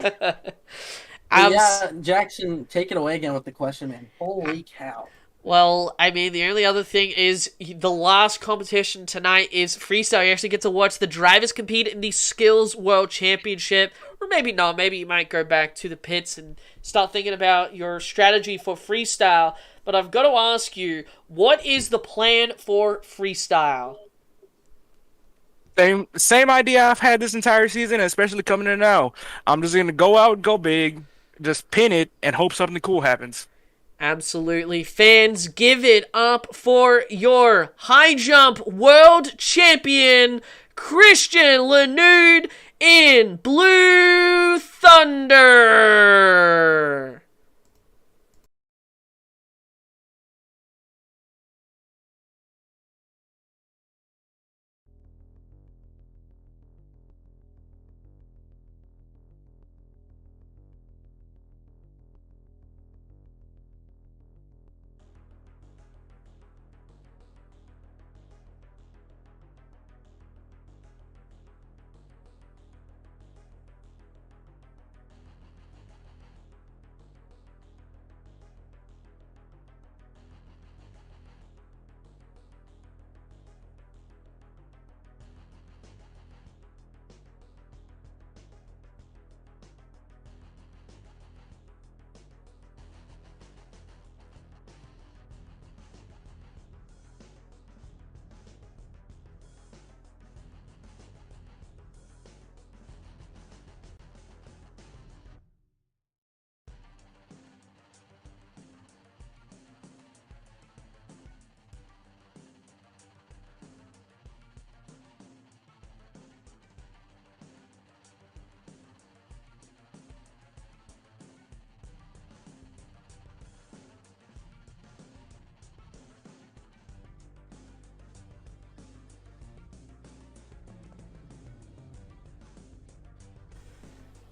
But Abs- yeah, Jackson, take it away again with the question, man. Holy cow. Well, I mean, the only other thing is the last competition tonight is freestyle. You actually get to watch the drivers compete in the Skills World Championship. Or maybe not. Maybe you might go back to the pits and start thinking about your strategy for freestyle. But I've got to ask you, what is the plan for freestyle? Same idea I've had this entire season, especially coming in now. I'm just gonna go out, go big, just pin it, and hope something cool happens. Absolutely. Fans, give it up for your high jump world champion, Christian Lanude in Blue Thunder.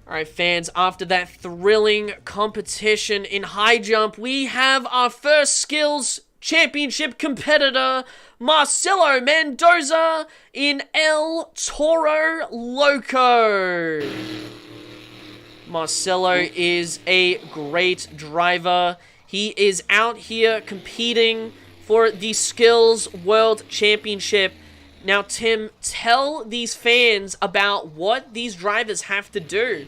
Alright, fans, after that thrilling competition in high jump, we have our first skills championship competitor, Marcelo Mendoza in El Toro Loco. Marcelo is a great driver. He is out here competing for the Skills World Championship. Now, Tim, tell these fans about what these drivers have to do.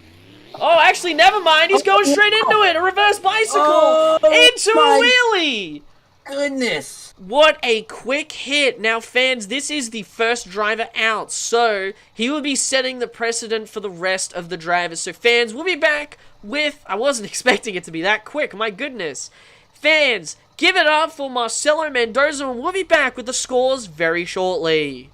Oh, actually, never mind. He's going straight into it. A reverse bicycle into a wheelie. Goodness. What a quick hit. Now, fans, this is the first driver out, so he will be setting the precedent for the rest of the drivers. So, fans, we'll be back with... I wasn't expecting it to be that quick. My goodness. Fans, give it up for Marcelo Mendoza, and we'll be back with the scores very shortly.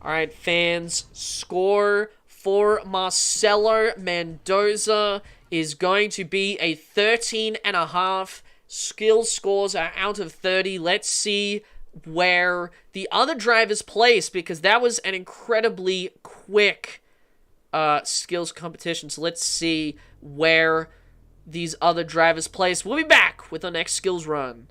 Alright, fans, score for Marcelo Mendoza is going to be a 13.5. Skill scores are out of 30. Let's see where the other drivers place, because that was an incredibly quick skills competition. So let's see where these other drivers place. We'll be back with our next skills run.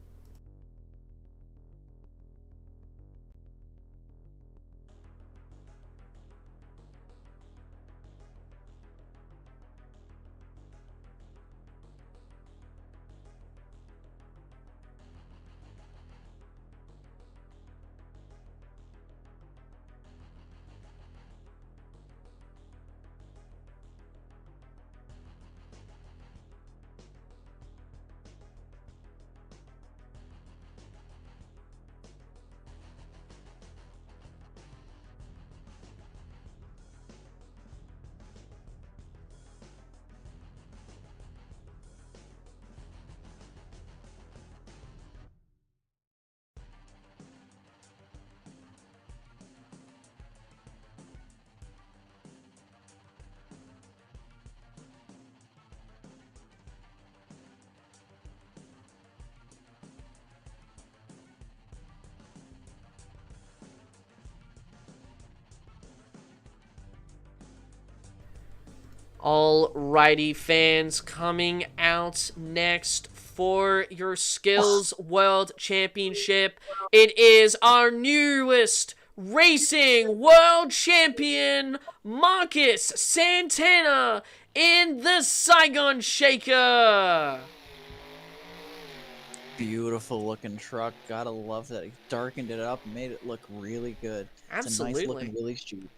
Alrighty, fans, coming out next for your Skills World Championship, it is our newest racing world champion, Marcus Santana, in the Saigon Shaker. Beautiful looking truck. Gotta love that. He darkened it up and made it look really good. Absolutely. It's a nice looking Willys Jeep.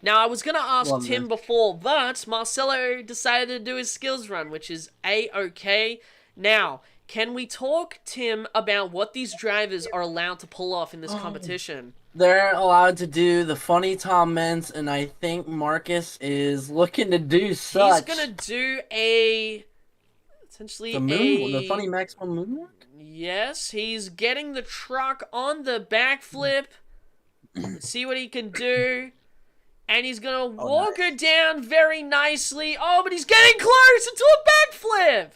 Now, I was going to ask Love Tim before, but Marcelo decided to do his skills run, which is A-okay. Now, can we talk, Tim, about what these drivers are allowed to pull off in this competition? They're allowed to do the funny Tom Mintz, and I think Marcus is looking to do such. He's going to do a... essentially the funny maximum moonwalk? Yes, he's getting the truck on the backflip. Let's see what he can do. And he's going to walk her down very nicely. Oh, but he's getting close into a backflip.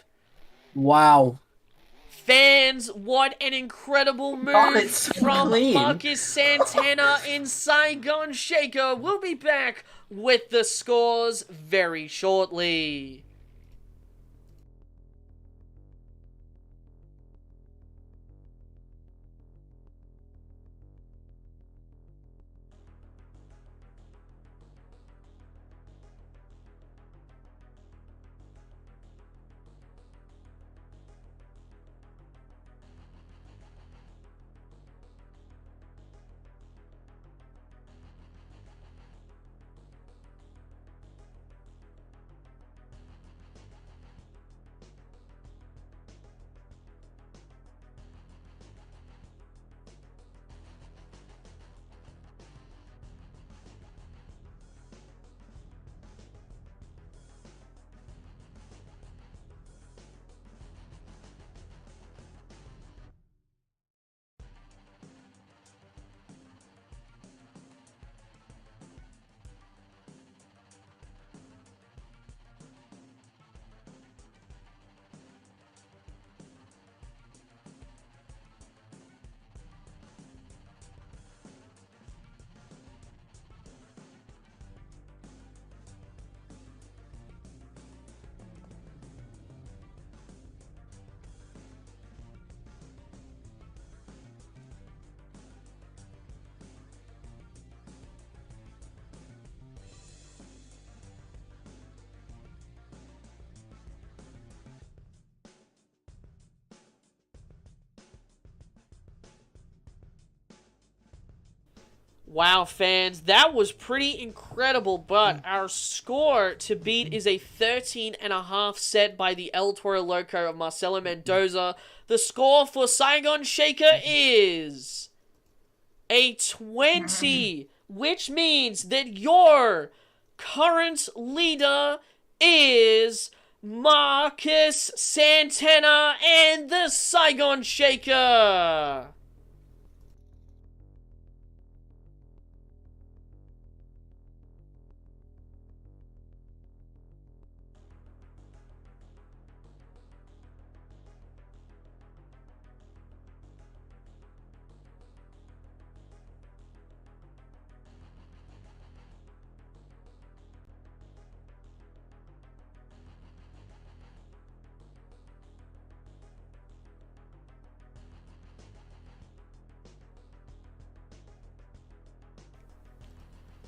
Wow. Fans, what an incredible move from Marcus Santana in Saigon Shaker. We'll be back with the scores very shortly. Wow, fans, that was pretty incredible, but our score to beat is a 13.5 set by the El Toro Loco of Marcelo Mendoza. The score for Saigon Shaker is a 20, which means that your current leader is Marcus Santana and the Saigon Shaker.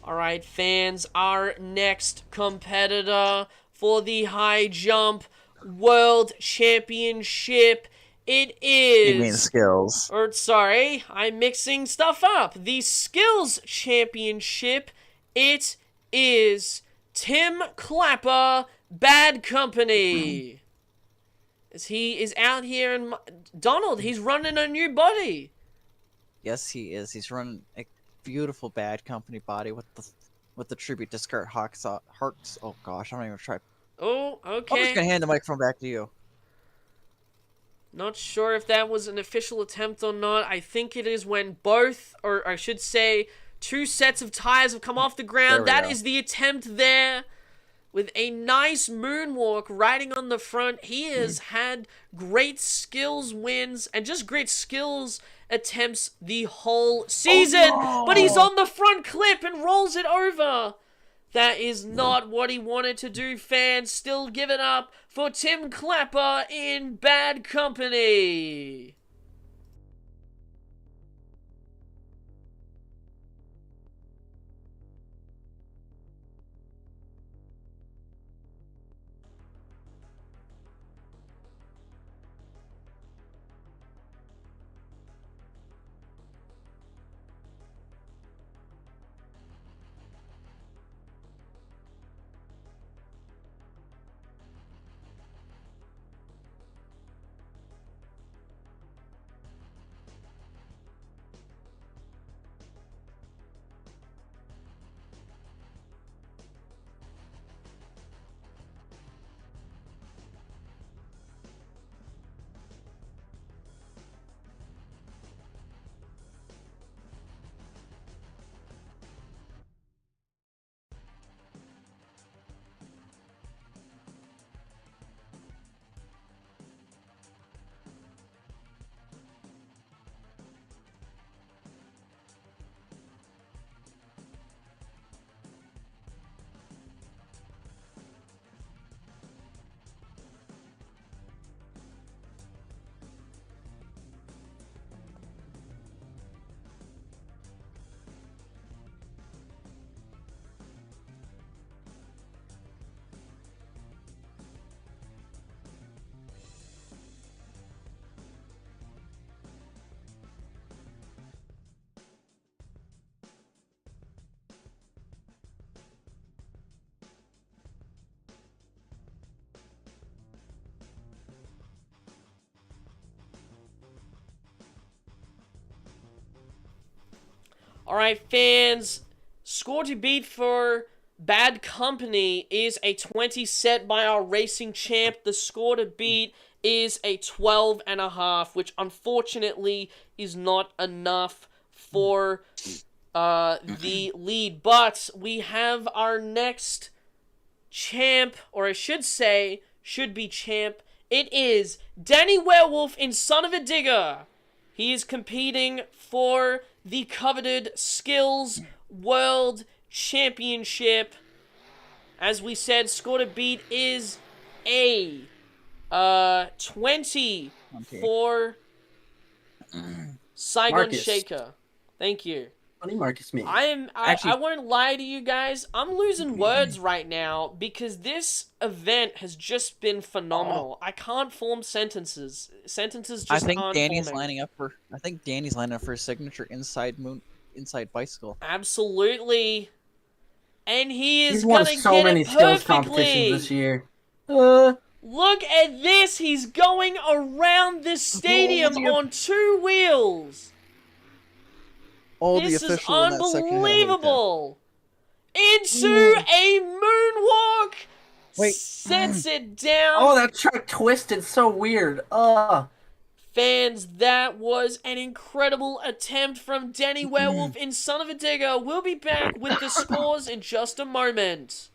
Alright, fans, our next competitor for the high jump world championship, it is... You mean skills. Or, sorry, I'm mixing stuff up. The skills championship, it is Tim Clapper, Bad Company. As he is out here in... Donald, he's running a new body. Yes, he is. He's running a beautiful Bad Company body with the tribute to Skirt Hawks. Oh gosh, I'm not even try. Oh, okay. I'm just gonna hand the microphone back to you. Not sure if that was an official attempt or not. I think it is when both, or I should say, two sets of tires have come off the ground. That is the attempt there. With a nice moonwalk riding on the front. He has had great skills wins and just great skills attempts the whole season. Oh, no. But he's on the front clip and rolls it over. That is not what he wanted to do, fans. Still give it up for Tim Clapper in Bad Company. Alright, fans. Score to beat for Bad Company is a 20 set by our racing champ. The score to beat is a 12.5, which unfortunately is not enough for the lead. But we have our next champ, or I should say, should be champ. It is Danny Werewolf in Son of a Digger. He is competing for the coveted Skills World Championship. As we said, score to beat is a 20 for Saigon Marcus. Shaker. Thank you. Funny Marcus me. I won't lie to you guys. I'm losing words right now because this event has just been phenomenal. I can't form sentences. Sentences just I think aren't Danny's forming. lining up for. I think Danny's lining up for his signature inside bicycle. Absolutely. And he is He's won gonna so get many it skills perfectly. competitions this year. Look at this. He's going around this stadium on 2 wheels. All This the is official in that section had a hoodie tip. unbelievable. Into a moonwalk. Wait. Sets it down. Oh, that truck twisted so weird. Fans, that was an incredible attempt from Danny Werewolf in Son of a Digger. We'll be back with the scores in just a moment.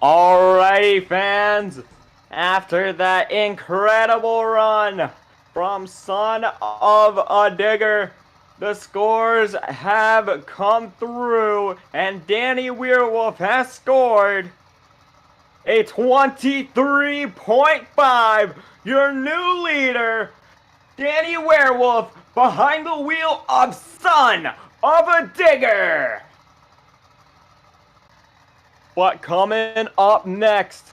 Alrighty, fans. After that incredible run from Son of a Digger, the scores have come through, and Danny Werewolf has scored a 23.5. Your new leader, Danny Werewolf, behind the wheel of Son of a Digger. But coming up next,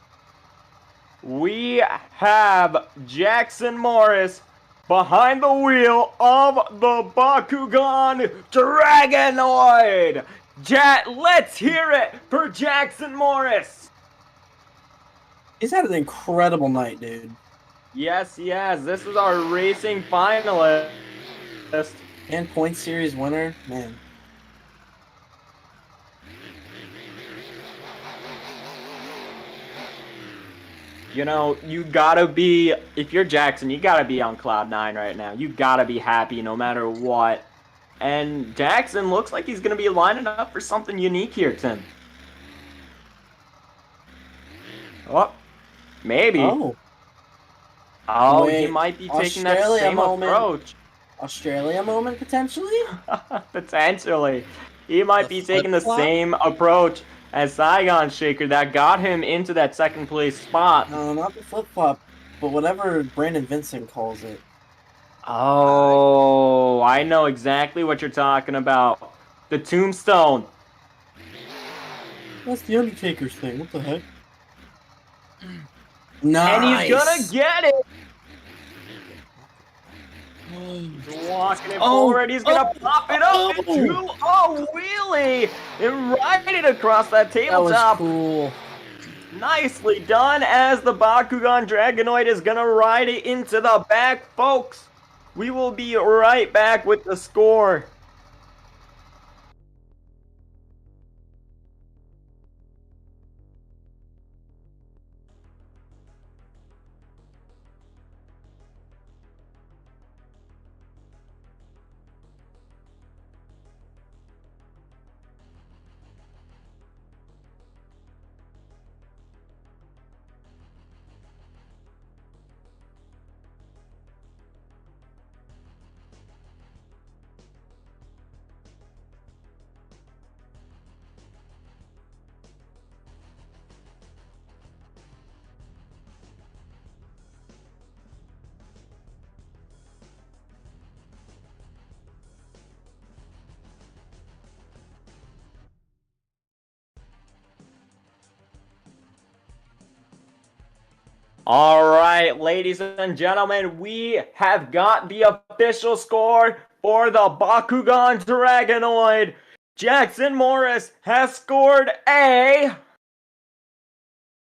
we have Jackson Morris behind the wheel of the Bakugan Dragonoid. Let's hear it for Jackson Morris. He's had an incredible night, dude. Yes, this is our racing finalist. And point series winner, man. You know, you gotta be, if you're Jackson, you gotta be on cloud 9 right now. You gotta be happy no matter what. And Jackson looks like he's gonna be lining up for something unique here, Tim. Oh, maybe. Oh, he Wait, might be taking that Australia same moment. approach. Australia moment, potentially? Potentially. He might be taking the same approach as Saigon Shaker that got him into that second place spot. No, not the flip-flop, but whatever Brandon Vincent calls it. Oh, I know exactly what you're talking about. The tombstone. That's the Undertaker's thing. What the heck? Nice. And he's gonna get it. Walking it forward, he's gonna pop it up into a wheelie and ride it across that tabletop. That was cool. Nicely done, as the Bakugan Dragonoid is gonna ride it into the back, folks. We will be right back with the score. All right, ladies and gentlemen, we have got the official score for the Bakugan Dragonoid. Jackson Morris has scored a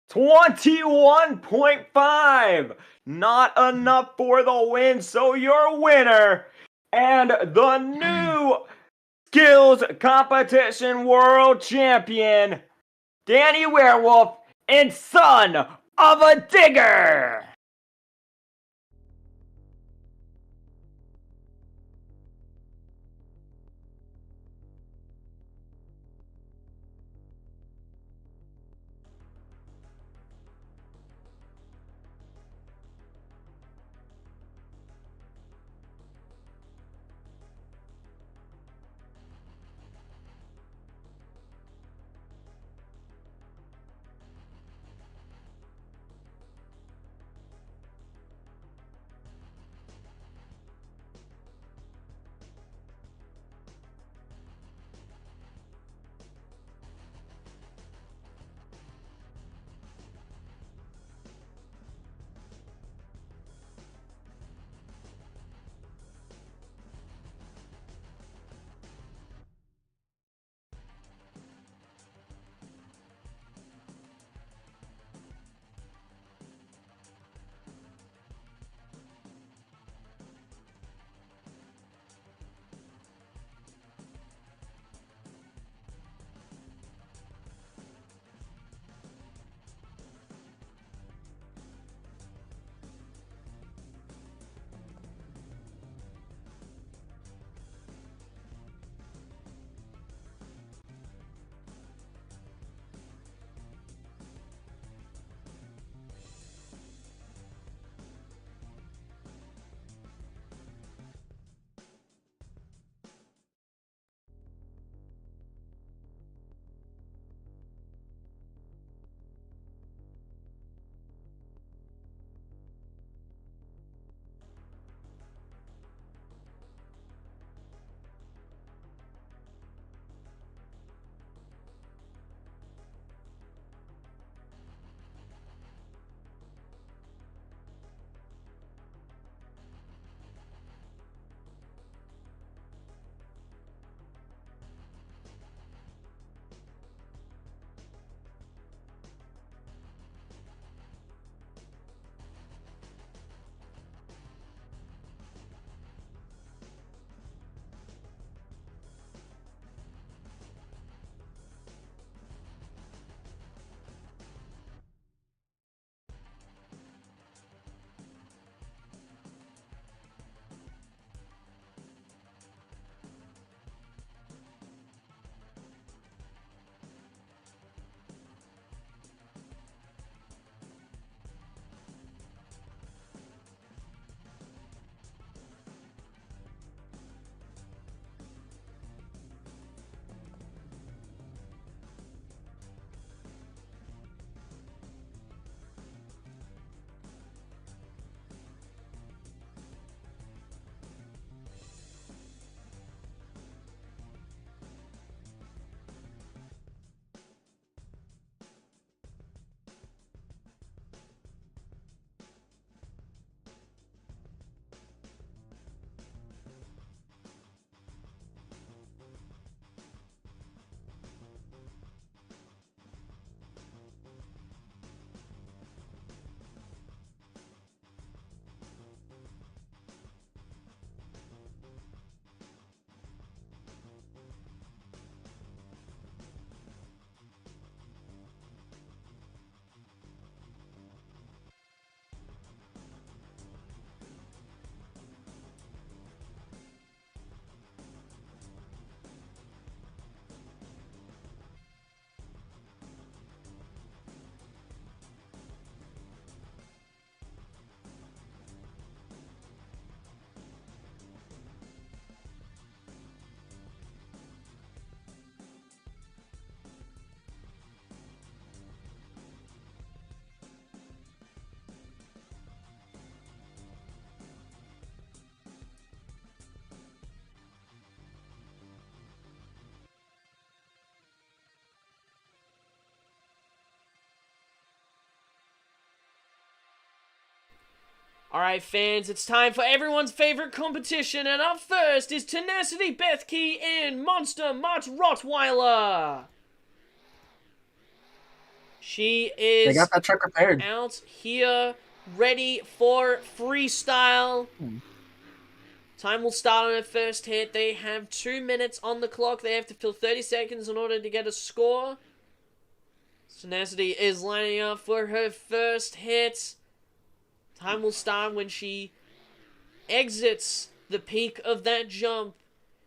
21.5. Not enough for the win, so your winner and the new Skills Competition World Champion, Danny Werewolf and Son of a Digger. Alright, fans, it's time for everyone's favorite competition, and up first is Tenacity Bethke and Monster Mutt Rottweiler. She They is got that truck repaired. out here, ready for freestyle. Time will start on her first hit. They have 2 minutes on the clock. They have to fill 30 seconds in order to get a score. Tenacity is lining up for her first hit. Time will start when she exits the peak of that jump.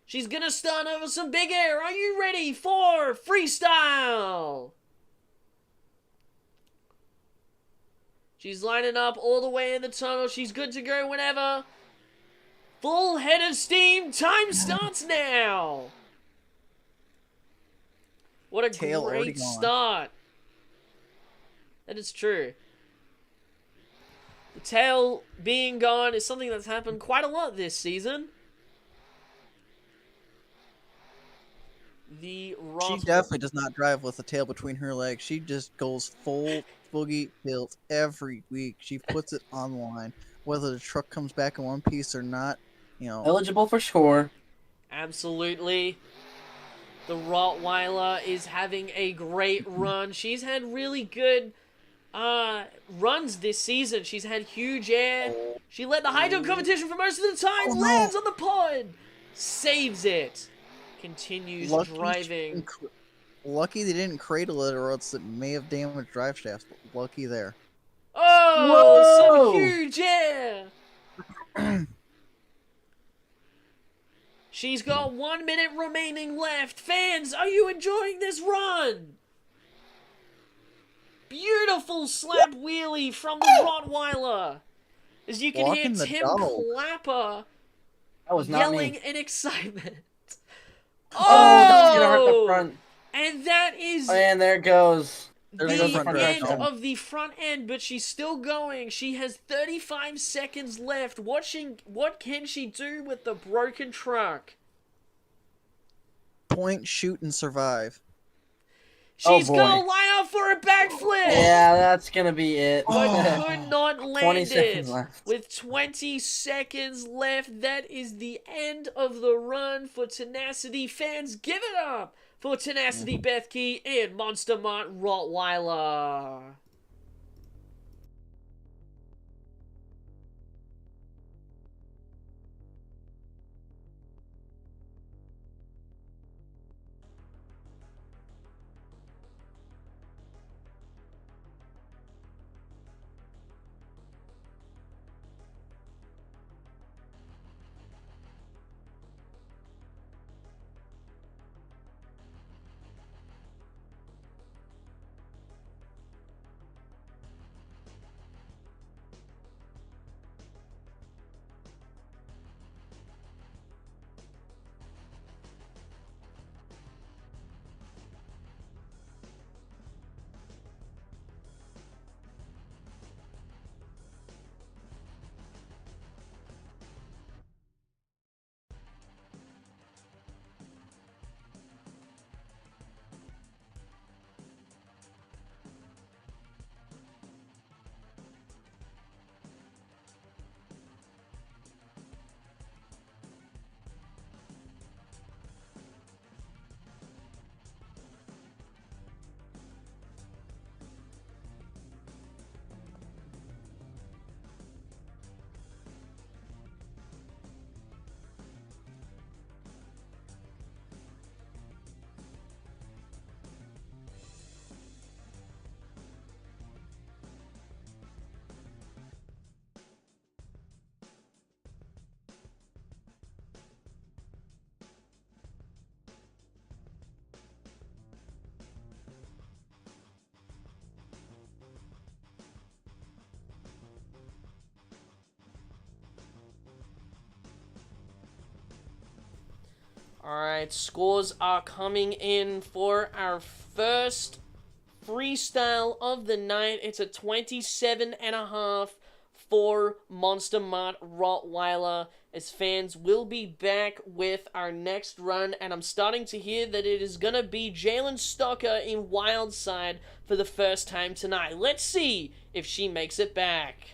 She's gonna start over some big air. Are you ready for freestyle? She's lining up all the way in the tunnel. She's good to go whenever. Full head of steam. Time starts now. What a Tail already great gone. start. That is true. The tail being gone is something that's happened quite a lot this season. The She definitely does not drive with the tail between her legs. She just goes full boogie tilt every week. She puts it on the line. Whether the truck comes back in one piece or not, you know. Eligible for score. Absolutely. The Rottweiler is having a great run. She's had really good runs this season. She's had huge air. She led the high jump competition for most of the time. Oh, no. Lands on the pod. Saves it. Continues driving. Lucky they didn't cradle it, or else it may have damaged drive shafts. But lucky there. Oh, Whoa! some huge air. She's got 1 minute remaining left. Fans, are you enjoying this run? Beautiful slap wheelie from the Rottweiler. As you can Walking hear the Tim dog. Clapper That was not yelling me. in excitement. Oh, that's gonna hurt the front. And that is And there goes. the There goes the front end axle. of the front end, but she's still going. She has 35 seconds left. What can she do with the broken truck? Point, shoot, and survive. She's boy. gonna line up for a backflip! Yeah, that's gonna be it. But could not 20 land seconds it. left. With 20 seconds left, that is the end of the run for Tenacity. Fans, give it up for Tenacity Bethke and Monster Mutt Rottweiler. Alright, scores are coming in for our first freestyle of the night. It's a 27.5 for Monster Mutt Rottweiler, as fans will be back with our next run, and I'm starting to hear that it is gonna be Jalen Stocker in Wildside for the first time tonight. Let's see if she makes it back.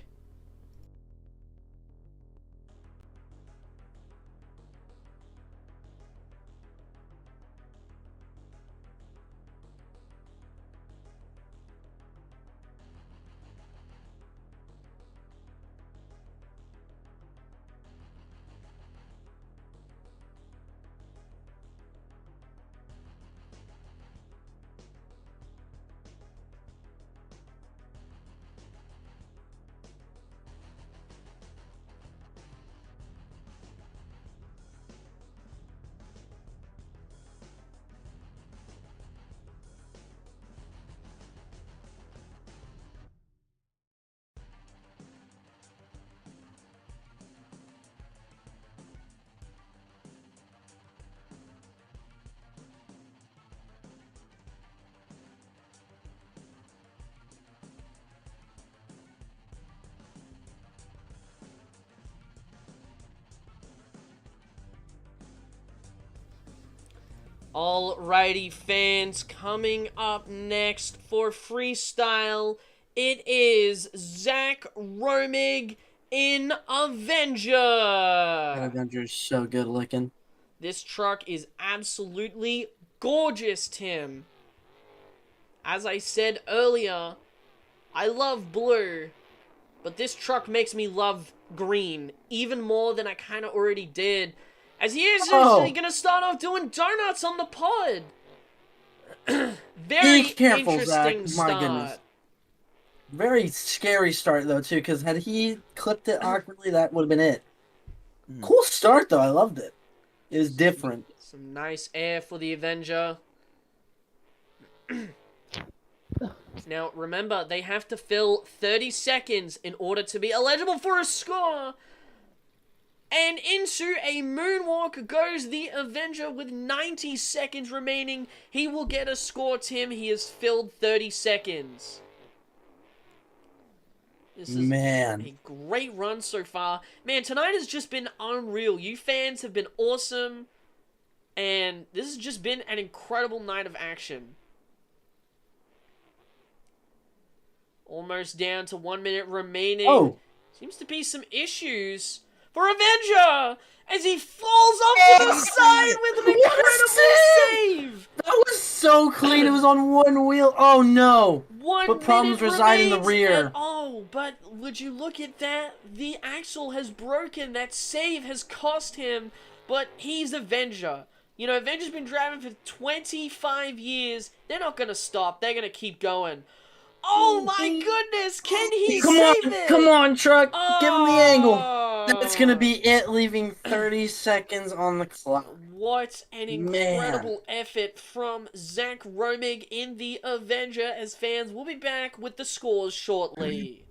Alrighty, fans, coming up next for Freestyle, it is Zach Romig in That Avenger. Avenger's so good looking. This truck is absolutely gorgeous, Tim. As I said earlier, I love blue, but this truck makes me love green even more than I kind of already did. As he is actually going to start off doing donuts on the pod. Very Be careful, interesting Zach. My start. goodness. Very scary start, though, too, because had he clipped it awkwardly, that would have been it. Cool start, though. I loved it. It was different. Some nice air for the Avenger. Now, remember, they have to fill 30 seconds in order to be eligible for a score. And into a moonwalk goes the Avenger with 90 seconds remaining. He will get a score, Tim. He has filled 30 seconds. This is a great run so far. Man, tonight has just been unreal. You fans have been awesome. And this has just been an incredible night of action. Almost down to 1 minute remaining. Oh. Seems to be some issues for Avenger as he falls off to the side with an incredible save. That was so clean. It was on one wheel. Oh, no. 1 But problems minute reside in the remains, rear. and oh, but would you look at that? The axle has broken. That save has cost him, but he's Avenger. You know, Avenger's been driving for 25 years. They're not going to stop. They're going to keep going. Oh my goodness! Can he save it? Come on, truck. Give him the angle. Oh. That's going to be it, leaving 30 seconds on the clock. What an incredible effort from Zach Romig in the Avenger, as fans will be back with the scores shortly.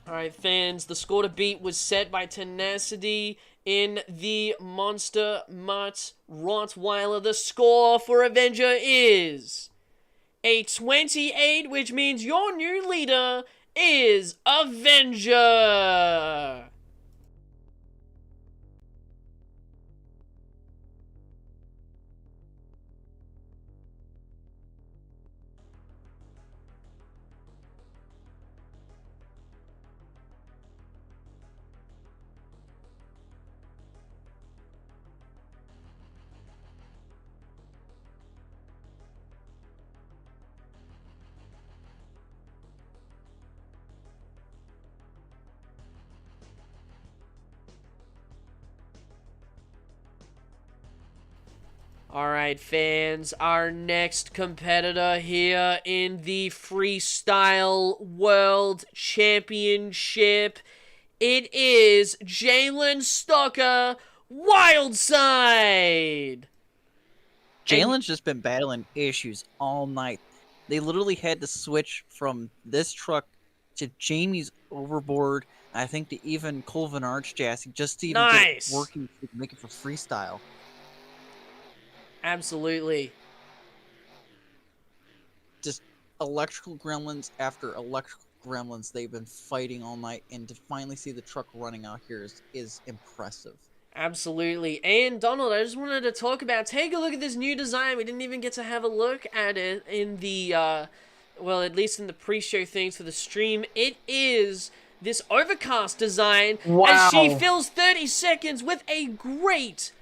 Alright, fans, the score to beat was set by Tenacity in the Monster Mutt Rottweiler. The score for Avenger is a 28, which means your new leader is Avenger. Alright, fans, our next competitor here in the Freestyle World Championship, it is Jalen Stocker, Wildside! Jalen's just been battling issues all night. They literally had to switch from this truck to Jamie's overboard, I think to even Colvin Arch chassis, just to even get it working to make it for Freestyle. Absolutely. Just electrical gremlins after electrical gremlins they've been fighting all night, and to finally see the truck running out here is impressive. Absolutely. And Donald, I just wanted to talk about, take a look at this new design. We didn't even get to have a look at it in the, well, at least in the pre-show things for the stream. It is this overcast design as she fills 30 seconds with a great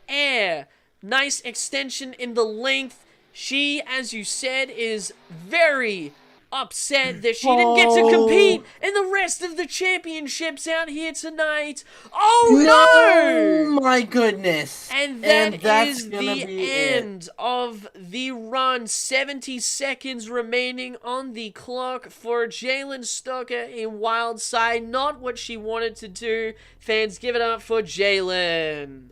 air. Nice extension in the length. She, as you said, is very upset that she didn't get to compete in the rest of the championships out here tonight. Oh no! My goodness. And that's is the end of the run. 70 seconds remaining on the clock for Jalen Stoker in Wildside. Not what she wanted to do. Fans, give it up for Jalen.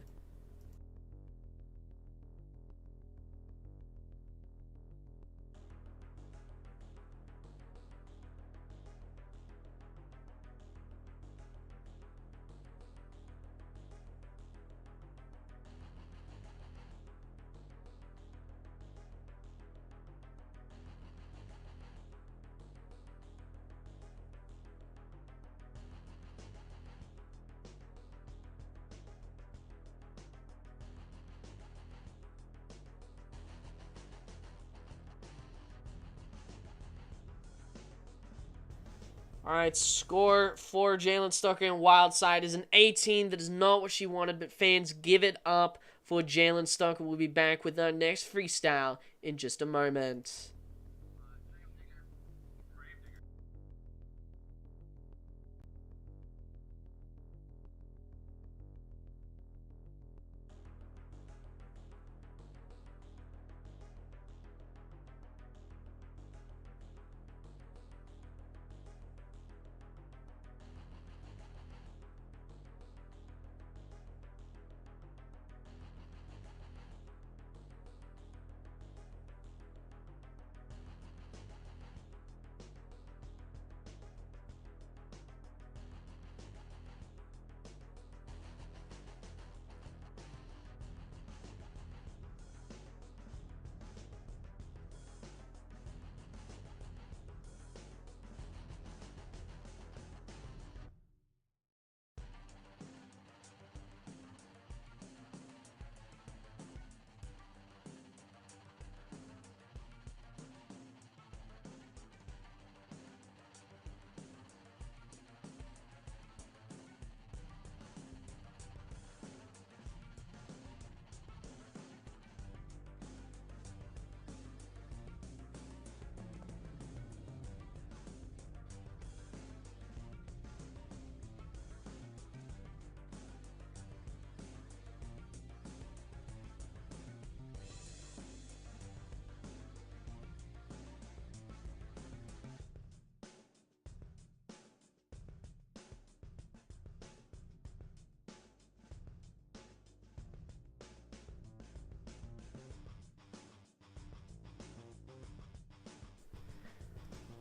Alright, score for Jalen Stoker in Wildside is an 18. That is not what she wanted, but fans, give it up for Jalen Stoker. We'll be back with our next freestyle in just a moment.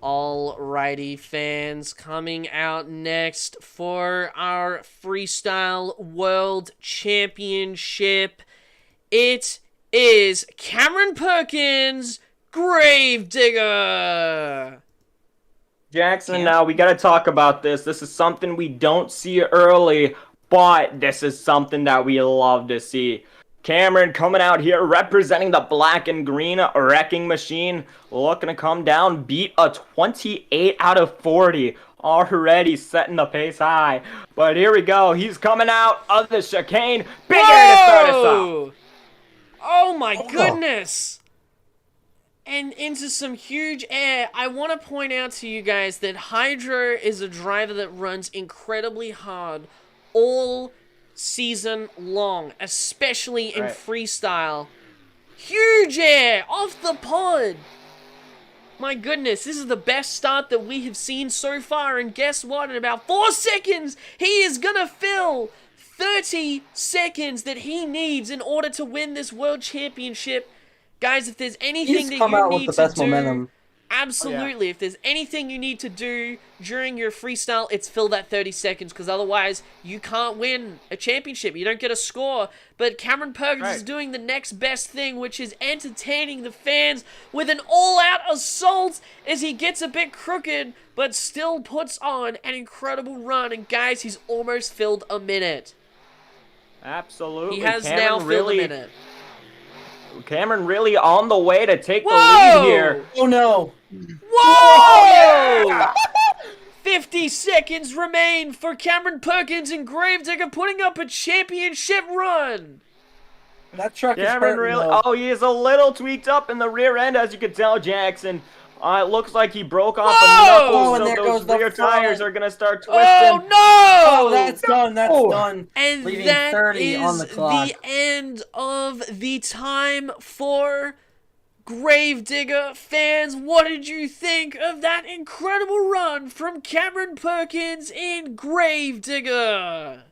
Alrighty, fans, coming out next for our Freestyle World Championship, it is Cameron Perkins, Gravedigger. Jackson, now we gotta talk about this. This is something we don't see early, but this is something that we love to see. Cameron coming out here representing the black and green wrecking machine, looking to come down, beat a 28 out of 40, already setting the pace high. But here we go, he's coming out of the chicane, bigger to start us off. Oh my goodness! And into some huge air. I want to point out to you guys that Hydra is a driver that runs incredibly hard all season long, especially in freestyle. Huge air off the pod. My goodness, this is the best start that we have seen so far, and guess what? In about 4 seconds, he is gonna fill 30 seconds that he needs in order to win this world championship. Guys, if there's anything that you need to do, absolutely, if there's anything you need to do during your freestyle, it's fill that 30 seconds, because otherwise you can't win a championship. You don't get a score. But Cameron Perkins is doing the next best thing, which is entertaining the fans with an all-out assault as he gets a bit crooked, but still puts on an incredible run. And guys, he's almost filled a minute. Absolutely. He has now filled a minute. Cameron really on the way to take the lead here. Oh no. Whoa! 50 seconds remain for Cameron Perkins and Gravedigger putting up a championship run. That truck is Cameron hurting, really. though. Oh, he is a little tweaked up in the rear end, as you can tell, Jackson. It looks like he broke off a Whoa! knuckle, Oh, and so there those goes the rear front. tires are gonna start twisting. Oh no! Oh, that's done. That's Oh. done. And Leaving that 30 is on the clock. the end of the time for Gravedigger. Fans, what did you think of that incredible run from Cameron Perkins in Gravedigger?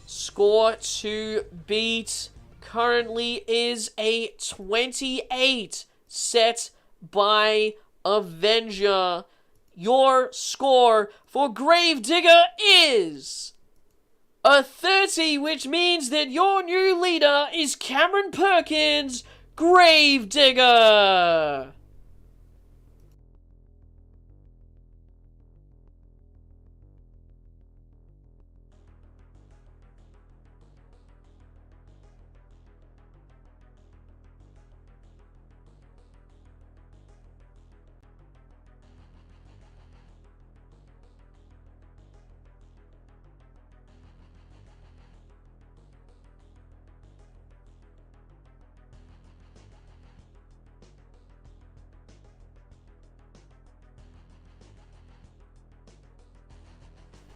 Score to beat currently is a 28 set by Avenger. Your score for Gravedigger is a 30, which means that your new leader is Cameron Perkins, Gravedigger.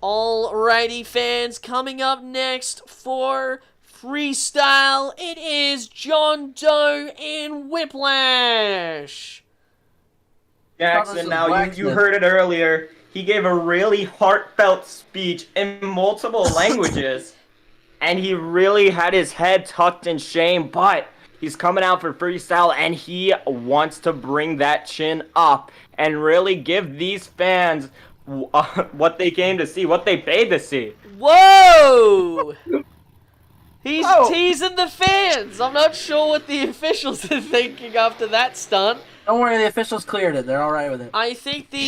Alrighty, fans, coming up next for Freestyle, it is John Doe in Whiplash. Jackson, now you Blacksmith. heard it earlier. He gave a really heartfelt speech in multiple languages, and he really had his head tucked in shame, but he's coming out for Freestyle, and he wants to bring that chin up and really give these fans what they came to see, what they paid to see. Whoa! He's Whoa. teasing the fans. I'm not sure what the officials are thinking after that stunt. Don't worry, the officials cleared it. They're all right with it. I think the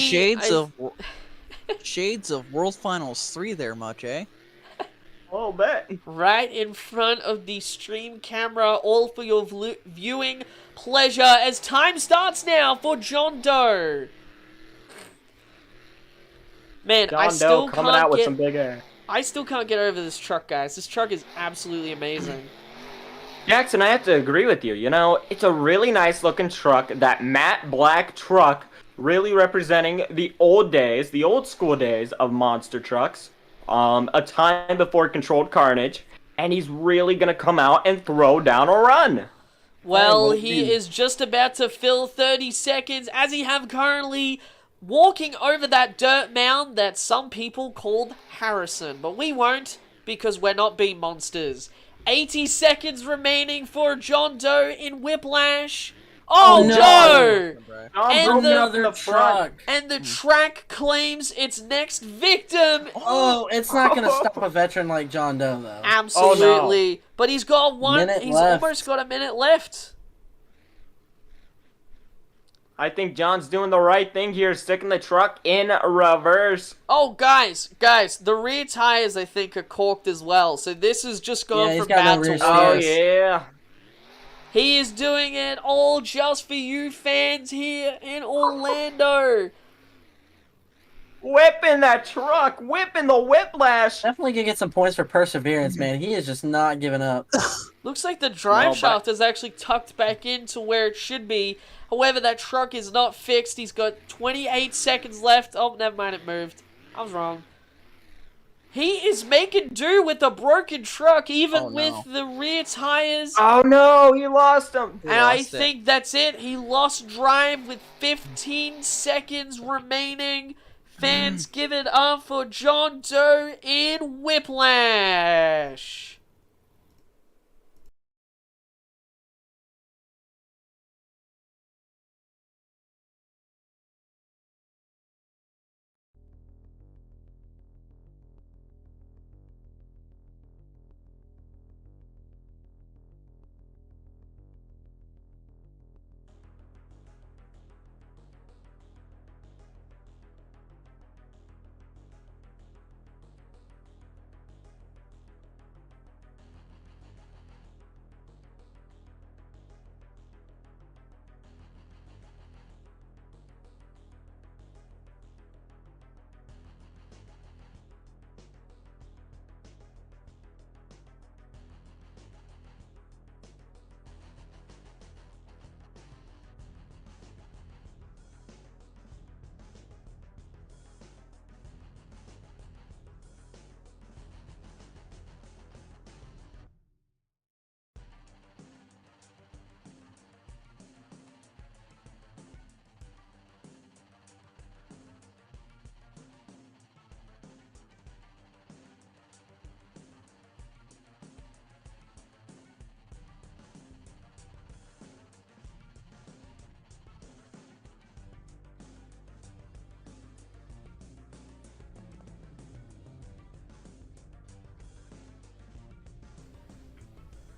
Shades of World Finals 3 there, much, eh? A little bit. right in front of the stream camera, all for your viewing pleasure as time starts now for John Doe. Man, John I Doe still coming can't out with get some big air. I still can't get over this truck, guys. This truck is absolutely amazing. Jackson, I have to agree with you. You know, it's a really nice looking truck. That matte black truck really representing the old days, the old school days of monster trucks. A time before controlled Carnage. And he's really going to come out and throw down a run. Well, Hey, he is just about to fill 30 seconds as he have currently walking over that dirt mound that some people called Harrison. But we won't, because we're not being monsters. 80 seconds remaining for John Doe in Whiplash. Oh, no. no! John Doe Another in the front. truck. And the track claims its next victim. Oh, it's not going to stop a veteran like John Doe, though. Absolutely. But he's got one. Minute He's left. almost got a minute left. I think John's doing the right thing here, sticking the truck in reverse. Oh, guys, the rear tires, I think, are corked as well. So this is just going Yeah, he's from got no bad rear to Oh, worse. yeah. He is doing it all just for you fans here in Orlando. Whipping that truck, whipping the whiplash. Definitely gonna get some points for perseverance, man. He is just not giving up. Looks like the drive shaft is actually tucked back into where it should be. However, that truck is not fixed. He's got 28 seconds left. Oh, never mind, it moved. I was wrong. He is making do with a broken truck, even with the rear tires. Oh no, he lost him. And I think that's it. He lost drive with 15 seconds remaining. Fans give it up for John Doe in Whiplash.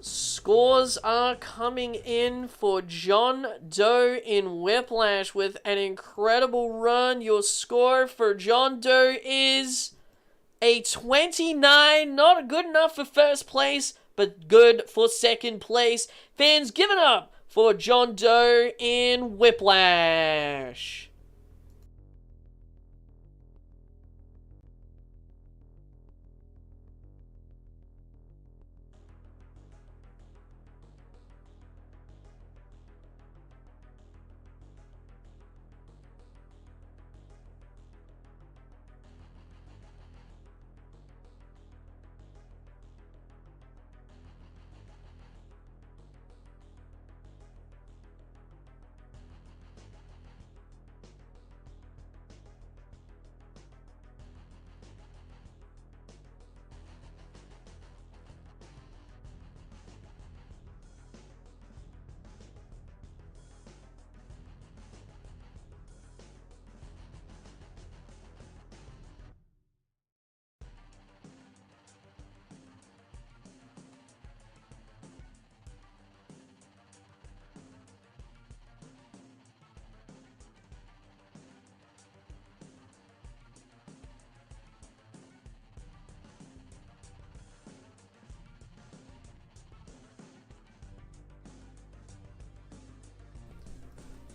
Scores are coming in for John Doe in Whiplash with an incredible run. Your score for John Doe is a 29. Not good enough for first place, but good for second place. Fans, give it up for John Doe in Whiplash.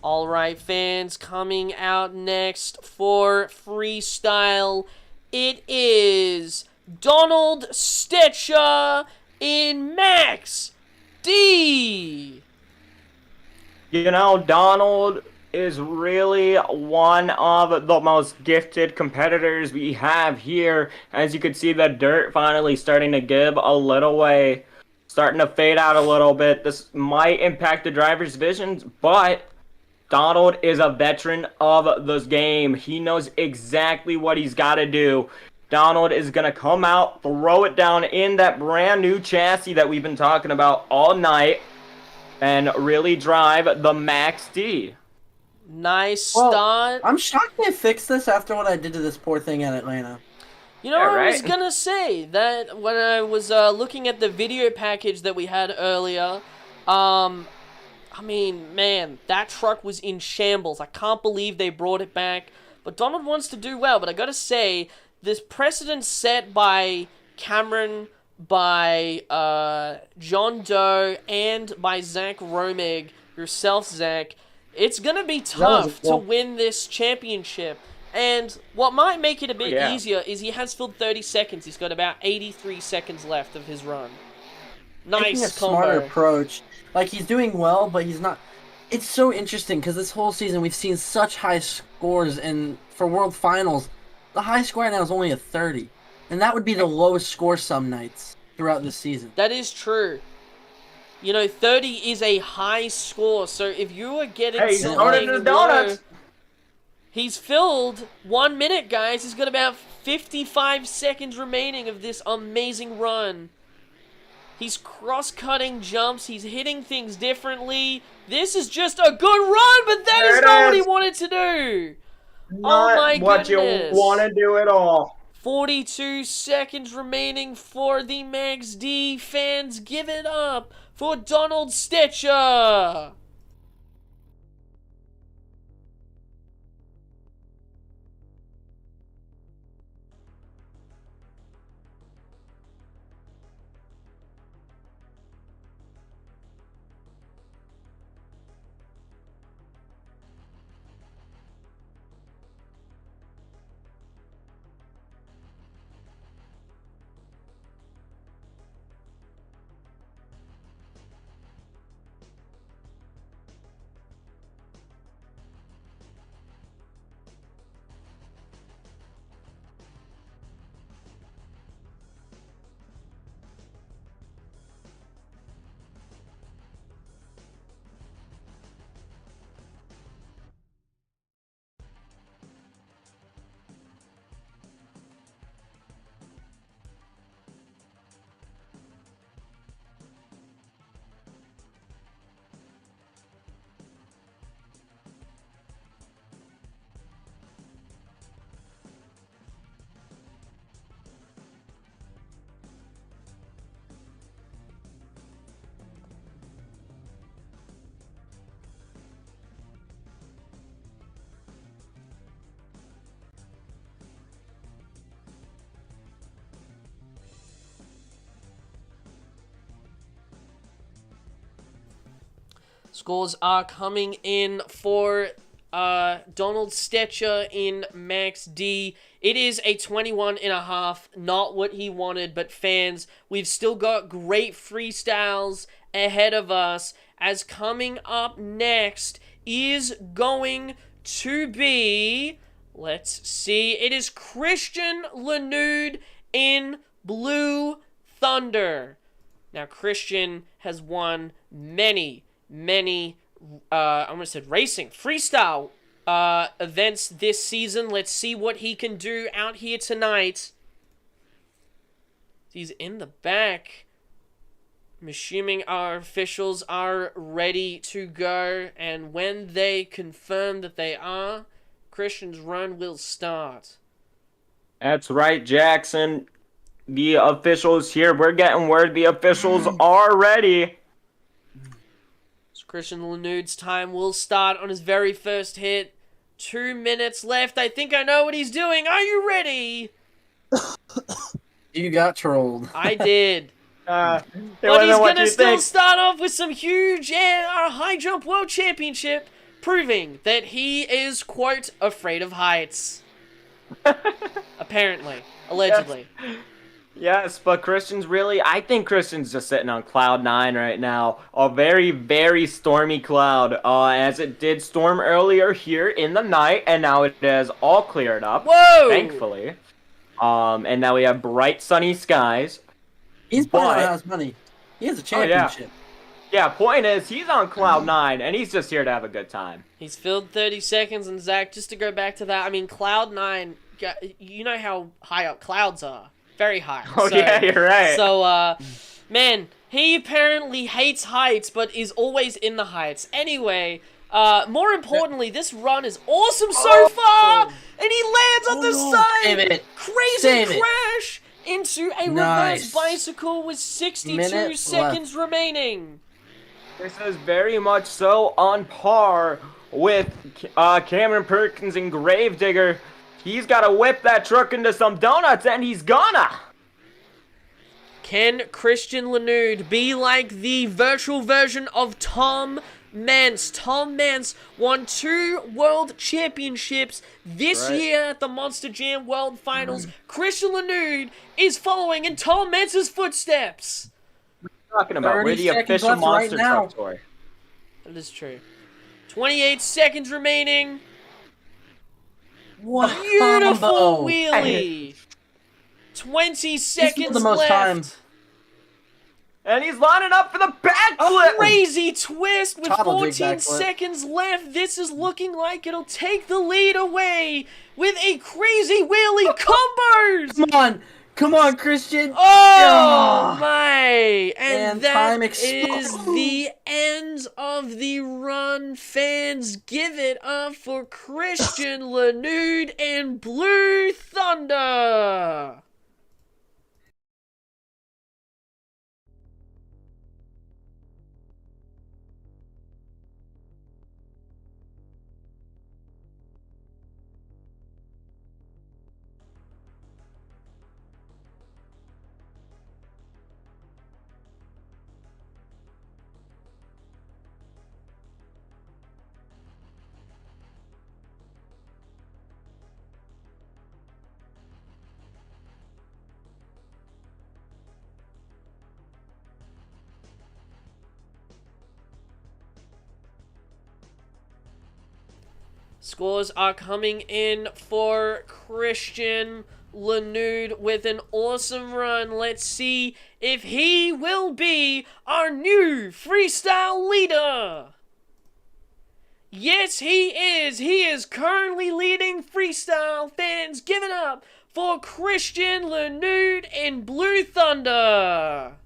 Alright, fans, coming out next for Freestyle, it is Donald Stetcher in Max D. You know, Donald is really one of the most gifted competitors we have here. As you can see, the dirt finally starting to give a little way, starting to fade out a little bit. This might impact the driver's visions, but Donald is a veteran of this game. He knows exactly what he's got to do. Donald is going to come out, throw it down in that brand new chassis that we've been talking about all night, and really drive the Max D. Nice start. I'm shocked they fixed this after what I did to this poor thing in Atlanta. You know, I was gonna say that when I was looking at the video package that we had earlier, I mean, man, that truck was in shambles. I can't believe they brought it back. But Donald wants to do well. But I gotta say, this precedent set by Cameron by John Doe and by Zach Romig, yourself, Zach. It's going to be tough to win this championship. And what might make it a bit easier is he has filled 30 seconds. He's got about 83 seconds left of his run. Taking a Nice smart combo. approach. Like, he's doing well, but he's not... It's so interesting, because this whole season we've seen such high scores, and for World Finals, the high score now is only a 30. And that would be the lowest score some nights throughout the season. That is true. You know, 30 is a high score, so if you are getting Hey, he's something ordering his donuts. low, he's filled 1 minute, guys. He's got about 55 seconds remaining of this amazing run. He's cross-cutting jumps. He's hitting things differently. This is just a good run, but that is not what he wanted to do. Oh my what goodness. you want to do at all. 42 seconds remaining for the Max D. Fans, give it up for Donald Stitcher. Scores are coming in for Donald Stetcher in Max D. It is a 21.5, not what he wanted, but fans, we've still got great freestyles ahead of us, as coming up next is going to be, let's see, it is Christian Lanude in Blue Thunder. Now, Christian has won many I almost said racing, freestyle events this season. Let's see what he can do out here tonight. He's in the back. I'm assuming our officials are ready to go, and when they confirm that they are, Christian's run will start. That's right, Jackson. The officials here, we're getting word the officials are ready. Christian Lanude's time will start on his very first hit. 2 minutes left. I think I know what he's doing. Are you ready? You got trolled. I did. But But he's going to still start off with some huge high jump world championship, proving that he is, quote, afraid of heights. Apparently. Allegedly. Yes, but I think Christian's just sitting on cloud 9 right now. A very, very stormy cloud, as it did storm earlier here in the night, and now it has all cleared up. Whoa! Thankfully. And now we have bright, sunny skies. He's playing on his money. He has a championship. Yeah, point is, he's on cloud 9, and he's just here to have a good time. He's filled 30 seconds, and Zach, just to go back to that, I mean, cloud 9, you know how high up clouds are. Very high. Oh, yeah, you're right. So, man, he apparently hates heights, but is always in the heights. Anyway, more importantly, this run is awesome so far, and he lands on the side. Save it. Crazy crash into a reverse bicycle with 62 seconds remaining. This is very much so on par with Cameron Perkins and Gravedigger. He's got to whip that truck into some donuts, and he's gonna. Can Christian Lanude be like the virtual version of Tom Mance? Tom Mance won 2 world championships this year at the Monster Jam World Finals. Christian Lanude is following in Tom Mance's footsteps. Talking about we're the official Monster Truck Tour. That is true. 28 seconds remaining. What Beautiful combo. wheelie. 20 seconds the most left. time. And he's lining up for the backflip. Crazy twist with Total 14 jig backflip. seconds left. This is looking like it'll take the lead away with a crazy wheelie combos. Come on, Christian. Oh my! And that time is the end of the run. Fans, give it up for Christian Lanude and Blue Thunder. Scores are coming in for Christian Lanude with an awesome run. Let's see if he will be our new freestyle leader. Yes, he is. He is currently leading freestyle. Fans, give it up for Christian Lanude and Blue Thunder.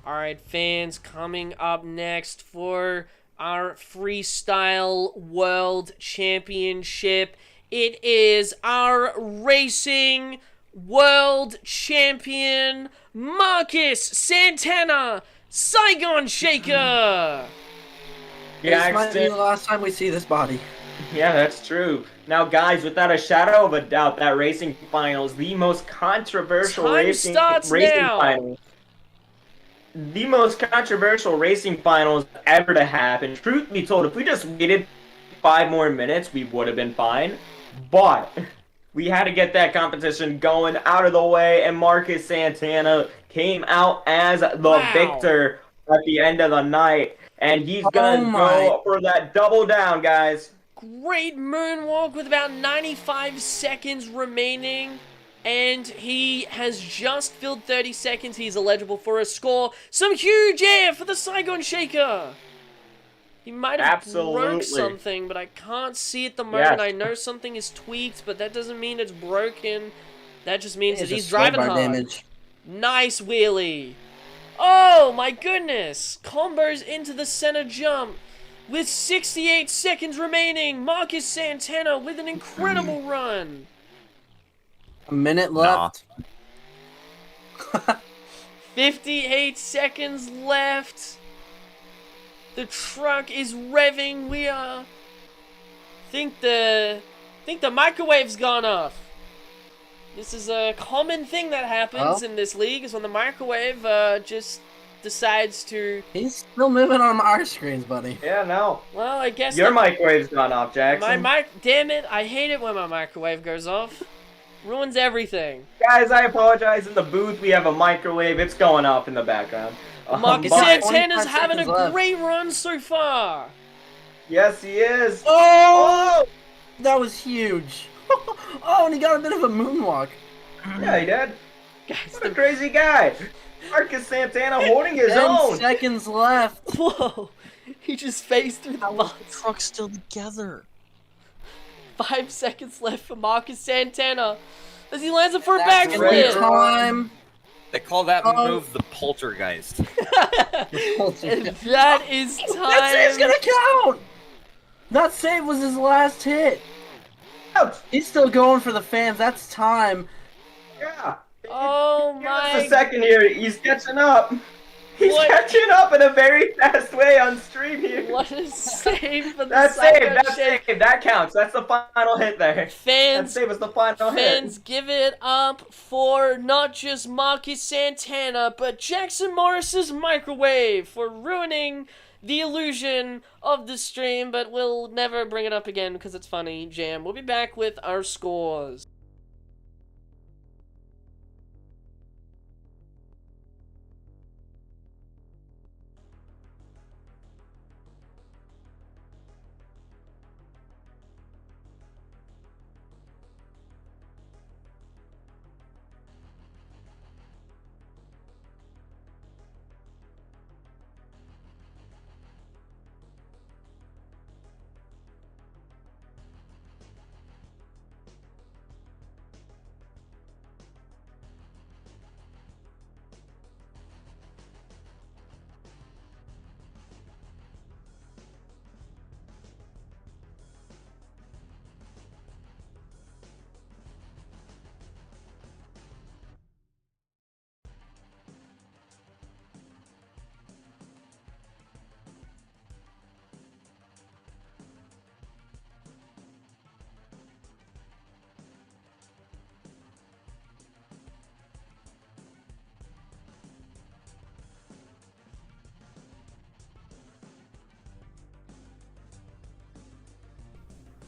Alright, fans, coming up next for our Freestyle World Championship. It is our Racing World Champion, Marcus Santana, Saigon Shaker! This might be the last time we see this body. Yeah, that's true. Now, guys, without a shadow of a doubt, that racing finals, the most controversial racing finals. The most controversial racing finals ever to happen. Truth be told, if we just waited 5 more minutes, we would have been fine. But we had to get that competition going out of the way, and Marcus Santana came out as the victor at the end of the night. And he's gonna go for that double down, guys. Great moonwalk with about 95 seconds remaining. And he has just filled 30 seconds. He's eligible for a score. Some huge air for the Saigon Shaker. He might have broke something, but I can't see at the moment. Yes. I know something is tweaked, but that doesn't mean it's broken. That just means that he's driving hard. Damage. Nice wheelie. Oh, my goodness. Combos into the center jump. With 68 seconds remaining, Marcus Santana with an incredible run. A minute left. 58 seconds left. The truck is revving. We are... think the microwave's gone off. This is a common thing that happens in this league, is when the microwave just decides to... He's still moving on our screens, buddy. Yeah, no. Well, I guess... Your microwave's gone off, Jackson. Damn it, I hate it when my microwave goes off. Ruins everything. Guys, I apologize. In the booth, we have a microwave. It's going off in the background. Marcus Santana's having a great run so far. Yes, he is. Oh! That was huge. Oh, and he got a bit of a moonwalk. Yeah, he did. Guys, what a crazy guy. Marcus Santana holding his own. 10 seconds left. Whoa. He just phased through the box. The truck's still together. 5 seconds left for Marcus Santana as he lands it for a That's backflip. time. They call that move the poltergeist. That is time. That save's gonna count! That save was his last hit. Ouch. He's still going for the fans. That's time. Yeah. Oh Give us a my. second here. He's catching up. He's What? catching up in a very fast way on stream here. What a save for the That's Psycho save. That's Shake. save. That counts. That's the final hit there. That Fans, save was the final fans, hit. give it up for not just Marcus Santana, but Jackson Morris's microwave for ruining the illusion of the stream, but we'll never bring it up again because it's funny. Jam, we'll be back with our scores.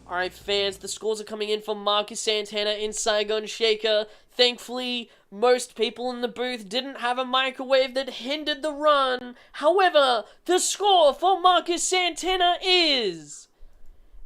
Alright, fans, the scores are coming in for Marcus Santana in Saigon Shaker. Thankfully, most people in the booth didn't have a microwave that hindered the run. However, the score for Marcus Santana is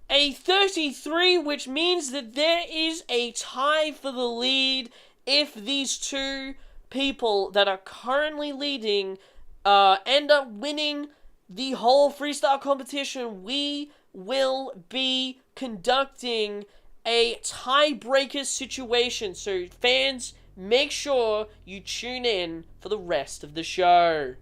a 33, which means that there is a tie for the lead if these two people that are currently leading end up winning the whole freestyle competition. We will be conducting a tiebreaker situation. So fans, make sure you tune in for the rest of the show.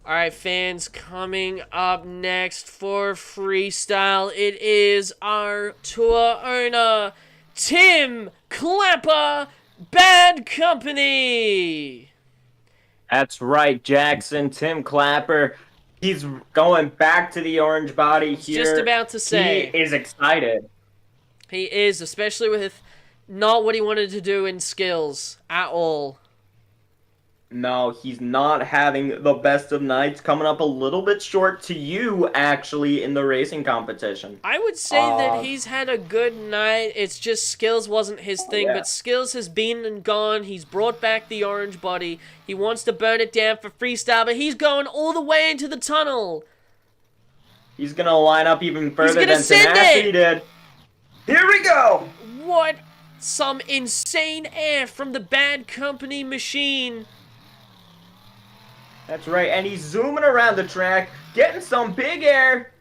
Alright, fans, coming up next for freestyle, it is our tour owner, Tim Clapper, Bad Company. That's right, Jackson. Tim Clapper. He's going back to the orange body here. Just about to say. He is excited. He is, especially with not what he wanted to do in skills at all. No, he's not having the best of nights. Coming up a little bit short to you, actually, in the racing competition. I would say that he's had a good night. It's just skills wasn't his thing, but skills has been and gone. He's brought back the orange body. He wants to burn it down for freestyle, but he's going all the way into the tunnel. He's going to line up even further gonna than send Tenacity it! did. Here we go! What? Some insane air from the Bad Company machine. That's right, and he's zooming around the track, getting some big air.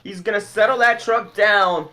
He's gonna settle that truck down.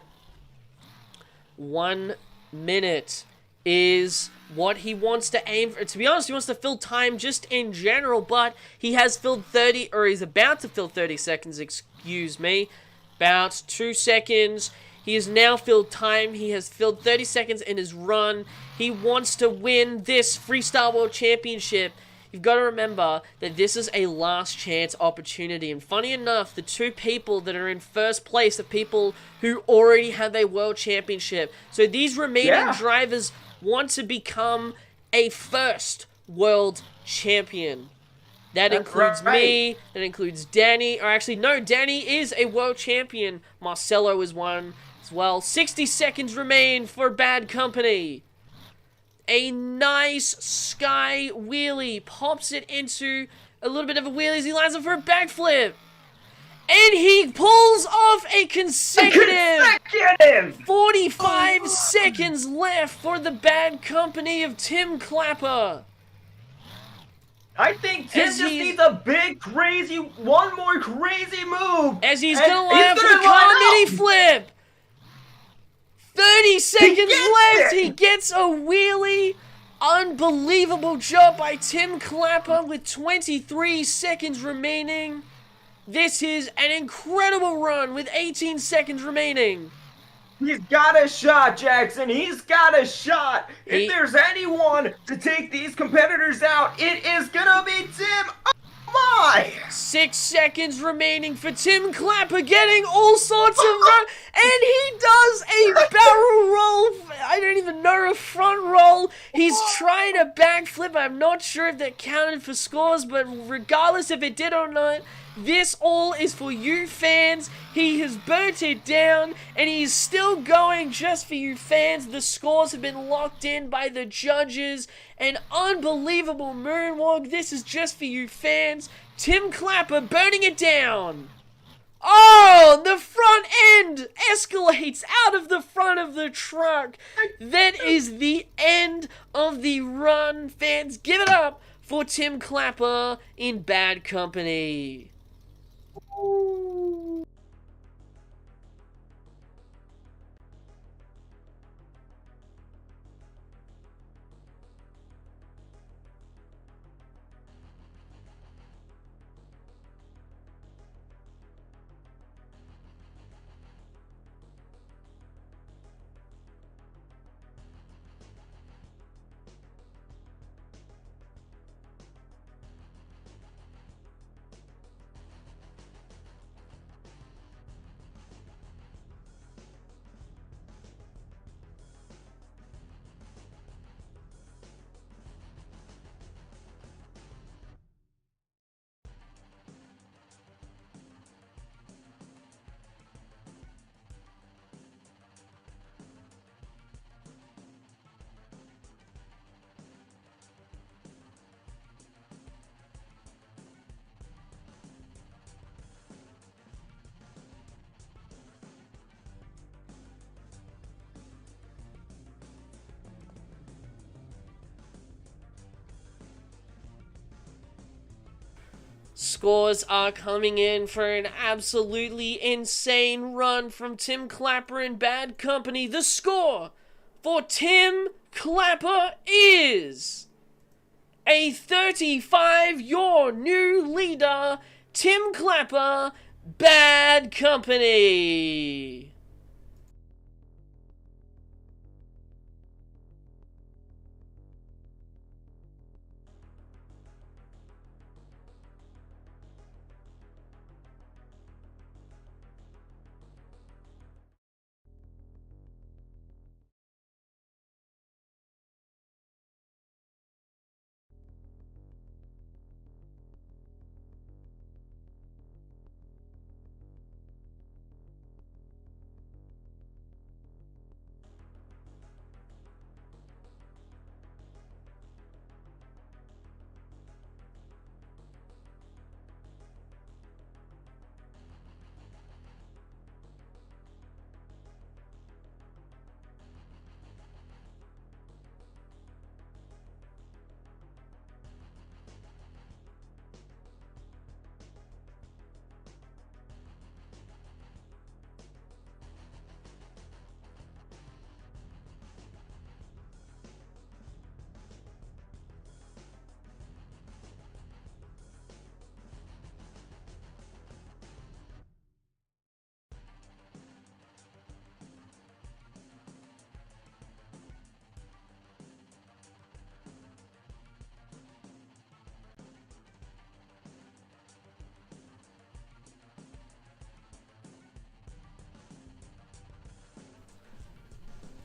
1 minute is what he wants to aim for. To be honest, he wants to fill time just in general, but he has filled 30, or he's about to fill 30 seconds, excuse me. About 2 seconds. He has now filled time. He has filled 30 seconds in his run. He wants to win this Freestyle World Championship. You've got to remember that this is a last chance opportunity. And funny enough, the two people that are in first place are people who already have a world championship. So these remaining drivers want to become a first world champion. That That's includes right. me. That includes Danny. Or actually, no, Danny is a world champion. Marcelo is one as well. 60 seconds remain for Bad Company. A nice sky wheelie. Pops it into a little bit of a wheelie as he lines up for a backflip. And he pulls off a consecutive 45 seconds left for the Bad Company of Tim Clapper. I think Tim As just he's- needs a big, crazy, one more crazy move. As he's and gonna line up for the gonna car line mini up. flip. 30 seconds gets left. it. He gets a wheelie. Unbelievable job by Tim Clapper with 23 seconds remaining. This is an incredible run with 18 seconds remaining. He's got a shot, Jackson. He's got a shot. He- If there's anyone to take these competitors out, it is gonna be Tim. Oh my! 6 seconds remaining for Tim Clapper getting all sorts of run. And he does a barrel roll. I don't even know, a front roll. He's trying a backflip. I'm not sure if that counted for scores, but regardless if it did or not, this all is for you fans. He has burnt it down, and he's still going just for you fans. The scores have been locked in by the judges. An unbelievable moonwalk. This is just for you fans. Tim Clapper burning it down. Oh, the front end escalates out of the front of the truck. That is the end of the run. Fans, give it up for Tim Clapper in Bad Company. Scores are coming in for an absolutely insane run from Tim Clapper in Bad Company. The score for Tim Clapper is a 35. Your new leader, Tim Clapper, Bad Company.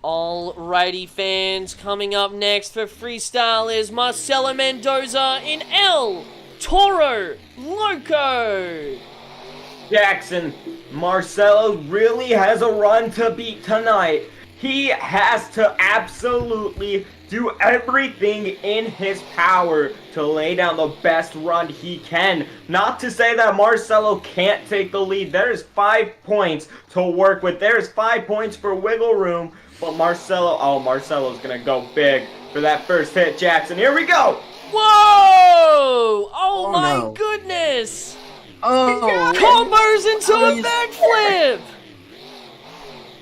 Alrighty, fans, coming up next for Freestyle is Marcelo Mendoza in L Toro Loco. Jackson, Marcelo really has a run to beat tonight. He has to absolutely do everything in his power to lay down the best run he can. Not to say that Marcelo can't take the lead. There's 5 points to work with. There's 5 points for wiggle room. But Marcelo's gonna go big for that first hit, Jackson. Here we go! Whoa! Oh my no. goodness! Oh, Combos into a He's- backflip!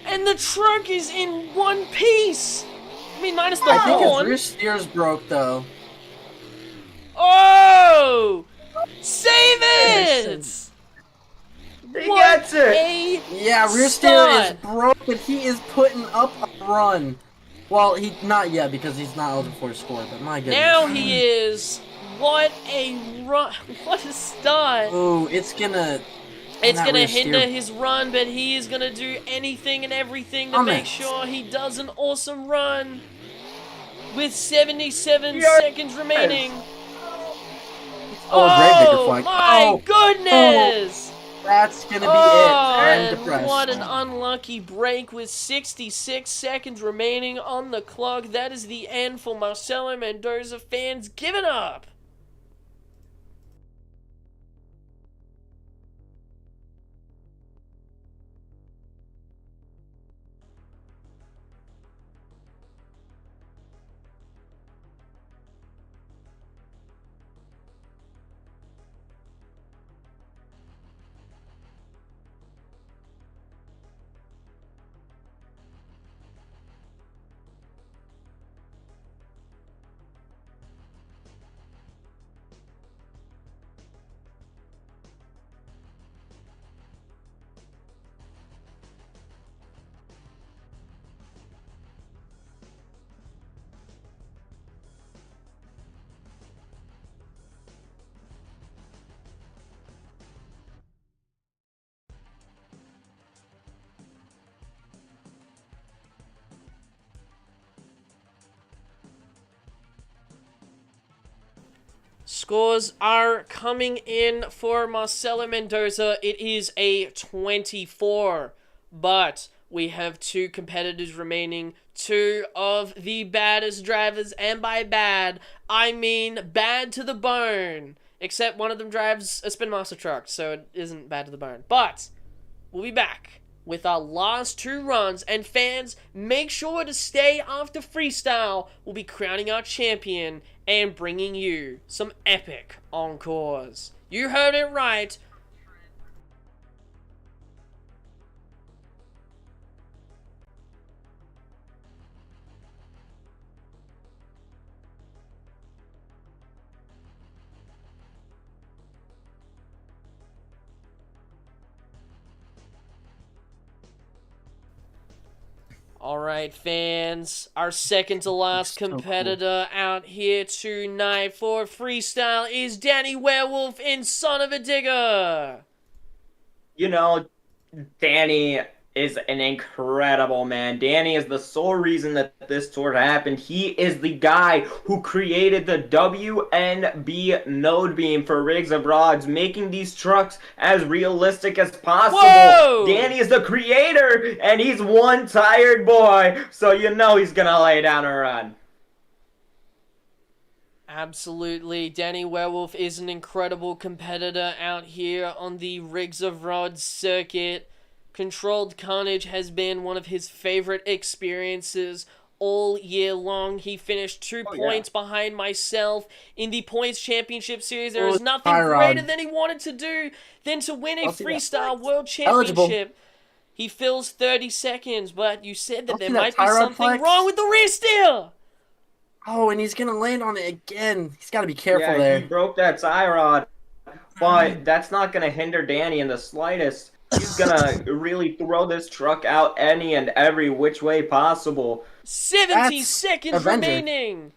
And the truck is in one piece! I mean, minus the I think his horn. rear steers broke though. Oh! Save it! He What gets it! a Yeah, rear steer is start. broke, but he is putting up a run. Well, he not yet because he's not eligible for a score. But my goodness. Now he is. What a run! What a start! Oh, it's gonna. It's that gonna rear hinder steer- his run, but he is gonna do anything and everything to I'm make it. sure he does an awesome run. With 77 Yes. seconds remaining. Oh, a Gravedigger flag. My Oh, goodness! that's gonna be Oh, it. I'm and depressed. what an unlucky break with 66 seconds remaining on the clock. That is the end for Marcelo Mendoza. Fans, give it up! Scores are coming in for Marcelo Mendoza. It is a 24, but we have 2 competitors remaining, 2 of the baddest drivers, and by bad, I mean bad to the bone. Except one of them drives a Spin Master truck, so it isn't bad to the bone. But we'll be back with our last 2 runs, and fans, make sure to stay after Freestyle. We'll be crowning our champion and bringing you some epic encores. You heard it right. Alright, fans, our second to last So cool. competitor out here tonight for Freestyle is Danny Werewolf in Son of a Digger. You know, Danny is an incredible man. Danny is the sole reason that this tour happened. He is the guy who created the WNB node beam for rigs of rods, making these trucks as realistic as possible. Whoa! Danny is the creator, and he's one tired boy, so you know he's gonna lay down a run. Absolutely, Danny Werewolf is an incredible competitor out here on the Rigs of Rods circuit. Controlled Carnage has been one of his favorite experiences all year long. He finished 2 points behind myself in the Points Championship Series. There is nothing greater than he wanted to do than to win a Freestyle World Championship. He fills 30 seconds, but you said that there might be something wrong with the rear steer. Oh, and he's gonna land on it again. He's got to be careful Yeah, there. he broke that tie rod, but that's not gonna hinder Danny in the slightest. He's gonna really throw this truck out any and every which way possible. 70 That's seconds Avenger. remaining.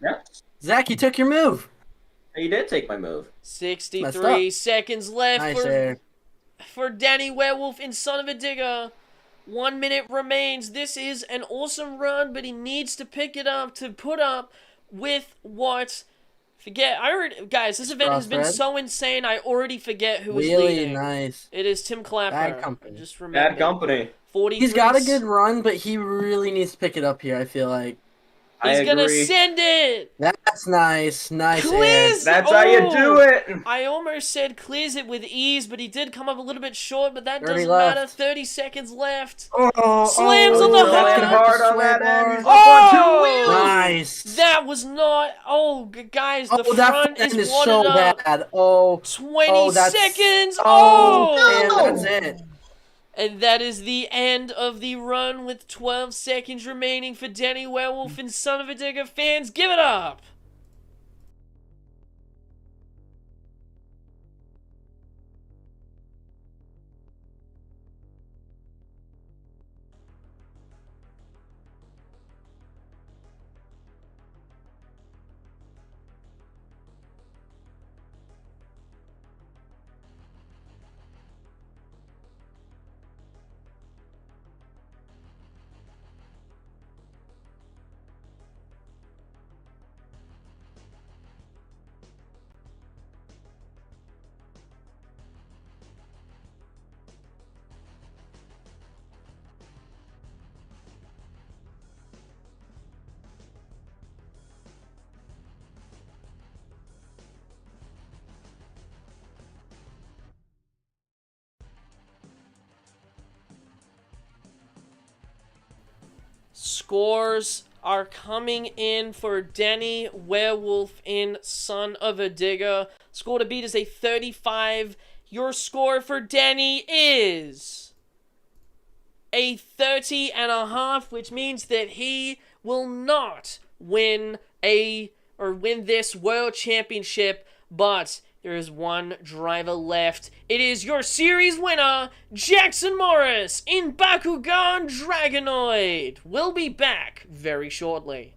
Yeah, Zach, you took your move. he did take my move. 63 seconds left Nice there. for Danny Werewolf in Son of a Digger. 1 minute remains. This is an awesome run, but he needs to pick it up to put up with what Forget. I already, guys. This event has been Crossbred. so insane. I already forget who is Really leading. nice. It is Tim Clapper. Bad company. Just remember. Bad company. 43. He's got a good run, but he really needs to pick it up here, I feel like. He's I gonna agree. send it. That's nice. Nice air. Clears. That's how you do it. I almost said clears it with ease, but he did come up a little bit short. But that 30 doesn't left. matter. 30 seconds left. Oh, Slams on the really hard. hard on that end. He's up Oh! on 2 wheels. Nice. That was not. Oh, guys, the Oh, that front front is end is wadded so up. bad. Oh, 20 that's- seconds. oh, and that's it. And that is the end of the run with 12 seconds remaining for Danny Werewolf and Son of a Digger. Fans, give it up! Scores are coming in for Danny Werewolf in Son of a Digger. Score to beat is a 35. Your score for Danny is a 30.5, which means that he will not win this world championship, but there is one driver left. It is your series winner, Jackson Morris in Bakugan Dragonoid. We'll be back very shortly.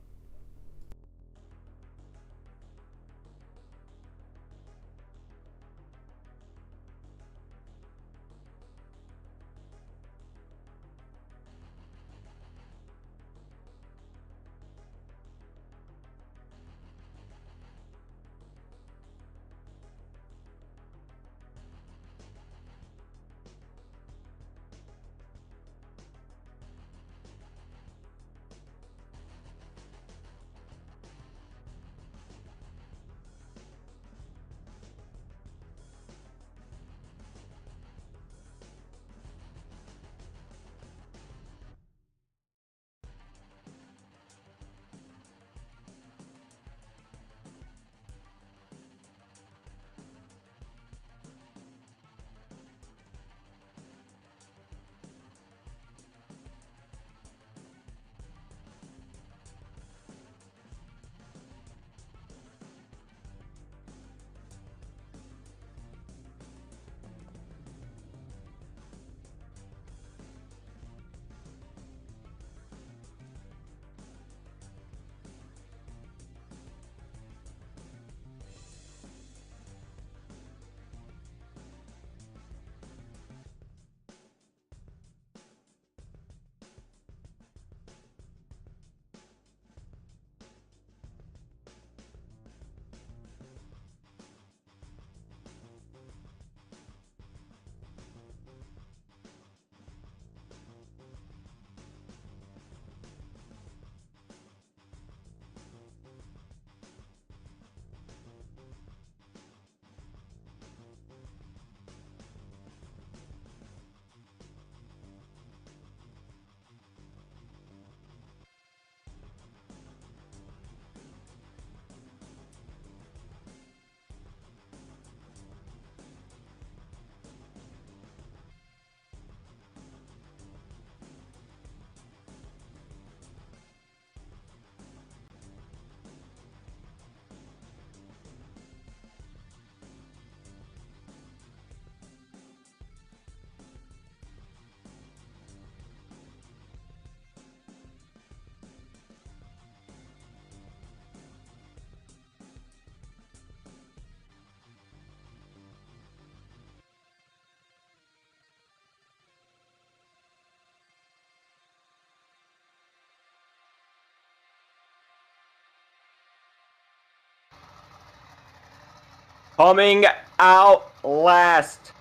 Coming out last,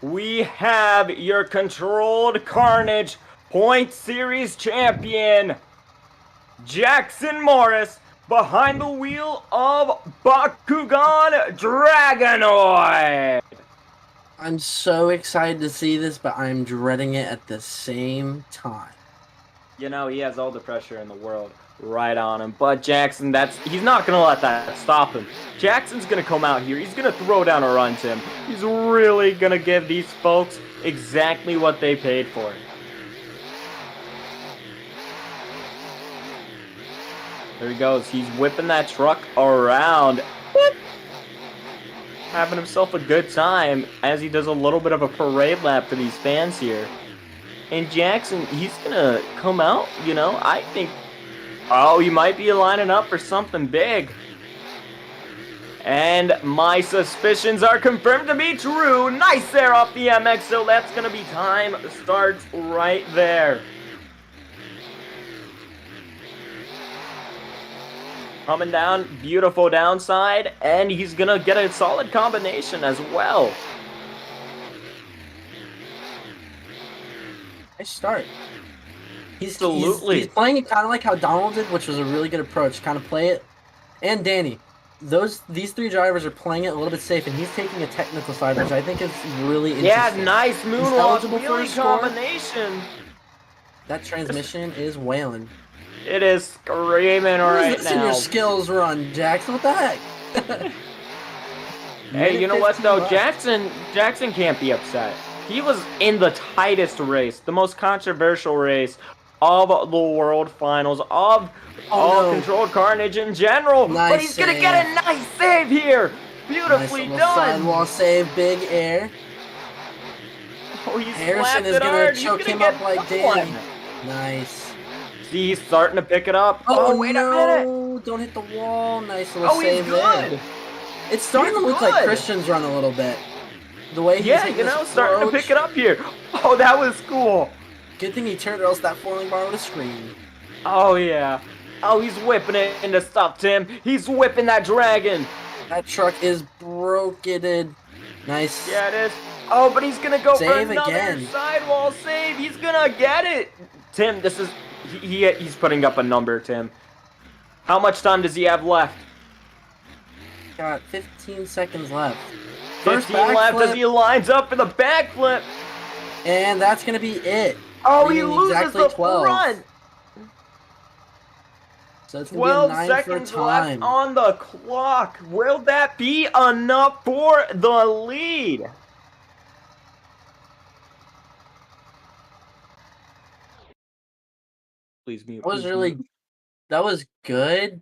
we have your controlled Carnage Point Series champion, Jackson Morris, behind the wheel of Bakugan Dragonoid. I'm so excited to see this, but I'm dreading it at the same time. You know, he has all the pressure in the world right on him. But Jackson, he's not going to let that stop him. Jackson's going to come out here. He's going to throw down a run, Tim. He's really going to give these folks exactly what they paid for. There he goes. He's whipping that truck around. Having himself a good time as he does a little bit of a parade lap for these fans here. And Jackson, he's going to come out, you know, I think, oh, he might be lining up for something big. And my suspicions are confirmed to be true. Nice there off the MX, so that's going to be time. Starts right there. Coming down, beautiful downside, and he's going to get a solid combination as well. Nice start. Absolutely. He's playing it kind of like how Donald did, which was a really good approach. Kind of play it. And Danny. These three drivers are playing it a little bit safe, and he's taking a technical side, which I think is really interesting. Yeah, nice moonwalk wheelie score. combination. That transmission is wailing. It is screaming right Listen now. your skills run, Jackson. What the heck? Hey, you know what though? left. Jackson can't be upset. He was in the tightest race, the most controversial race of the World Finals, of all Controlled Carnage in general. Nice but he's going to save. get a nice save here. Beautifully Nice done. sidewall save, big air. Oh, he's Harrison slapped is it going hard. to He's choke gonna him get up like one. Danny. Nice. See, he's starting to pick it up. Oh, wait a minute. Don't hit the wall. Nice little Oh, he's save good. there. It's starting He's to look good. like Christian's run a little bit. The way he's Yeah, hitting you this know, starting to approach. pick it up here. Oh, that was cool. Good thing he turned, or else that foiling bar would have screamed. Oh, yeah. Oh, he's whipping it into stuff, Tim. He's whipping that dragon. That truck is broken. Nice. Yeah, it is. Oh, but he's gonna go for Save another again. sidewall save. He's gonna get it. Tim, this is he's putting up a number, Tim. How much time does he have left? Got 15 seconds left. 15 left as he lines up for the backflip. And that's going to be it. Oh, he Leaving loses exactly the 12. front. So it's going to be a 12 9 seconds for time. left on the clock. Will that be enough for the lead? Please mute. That was good.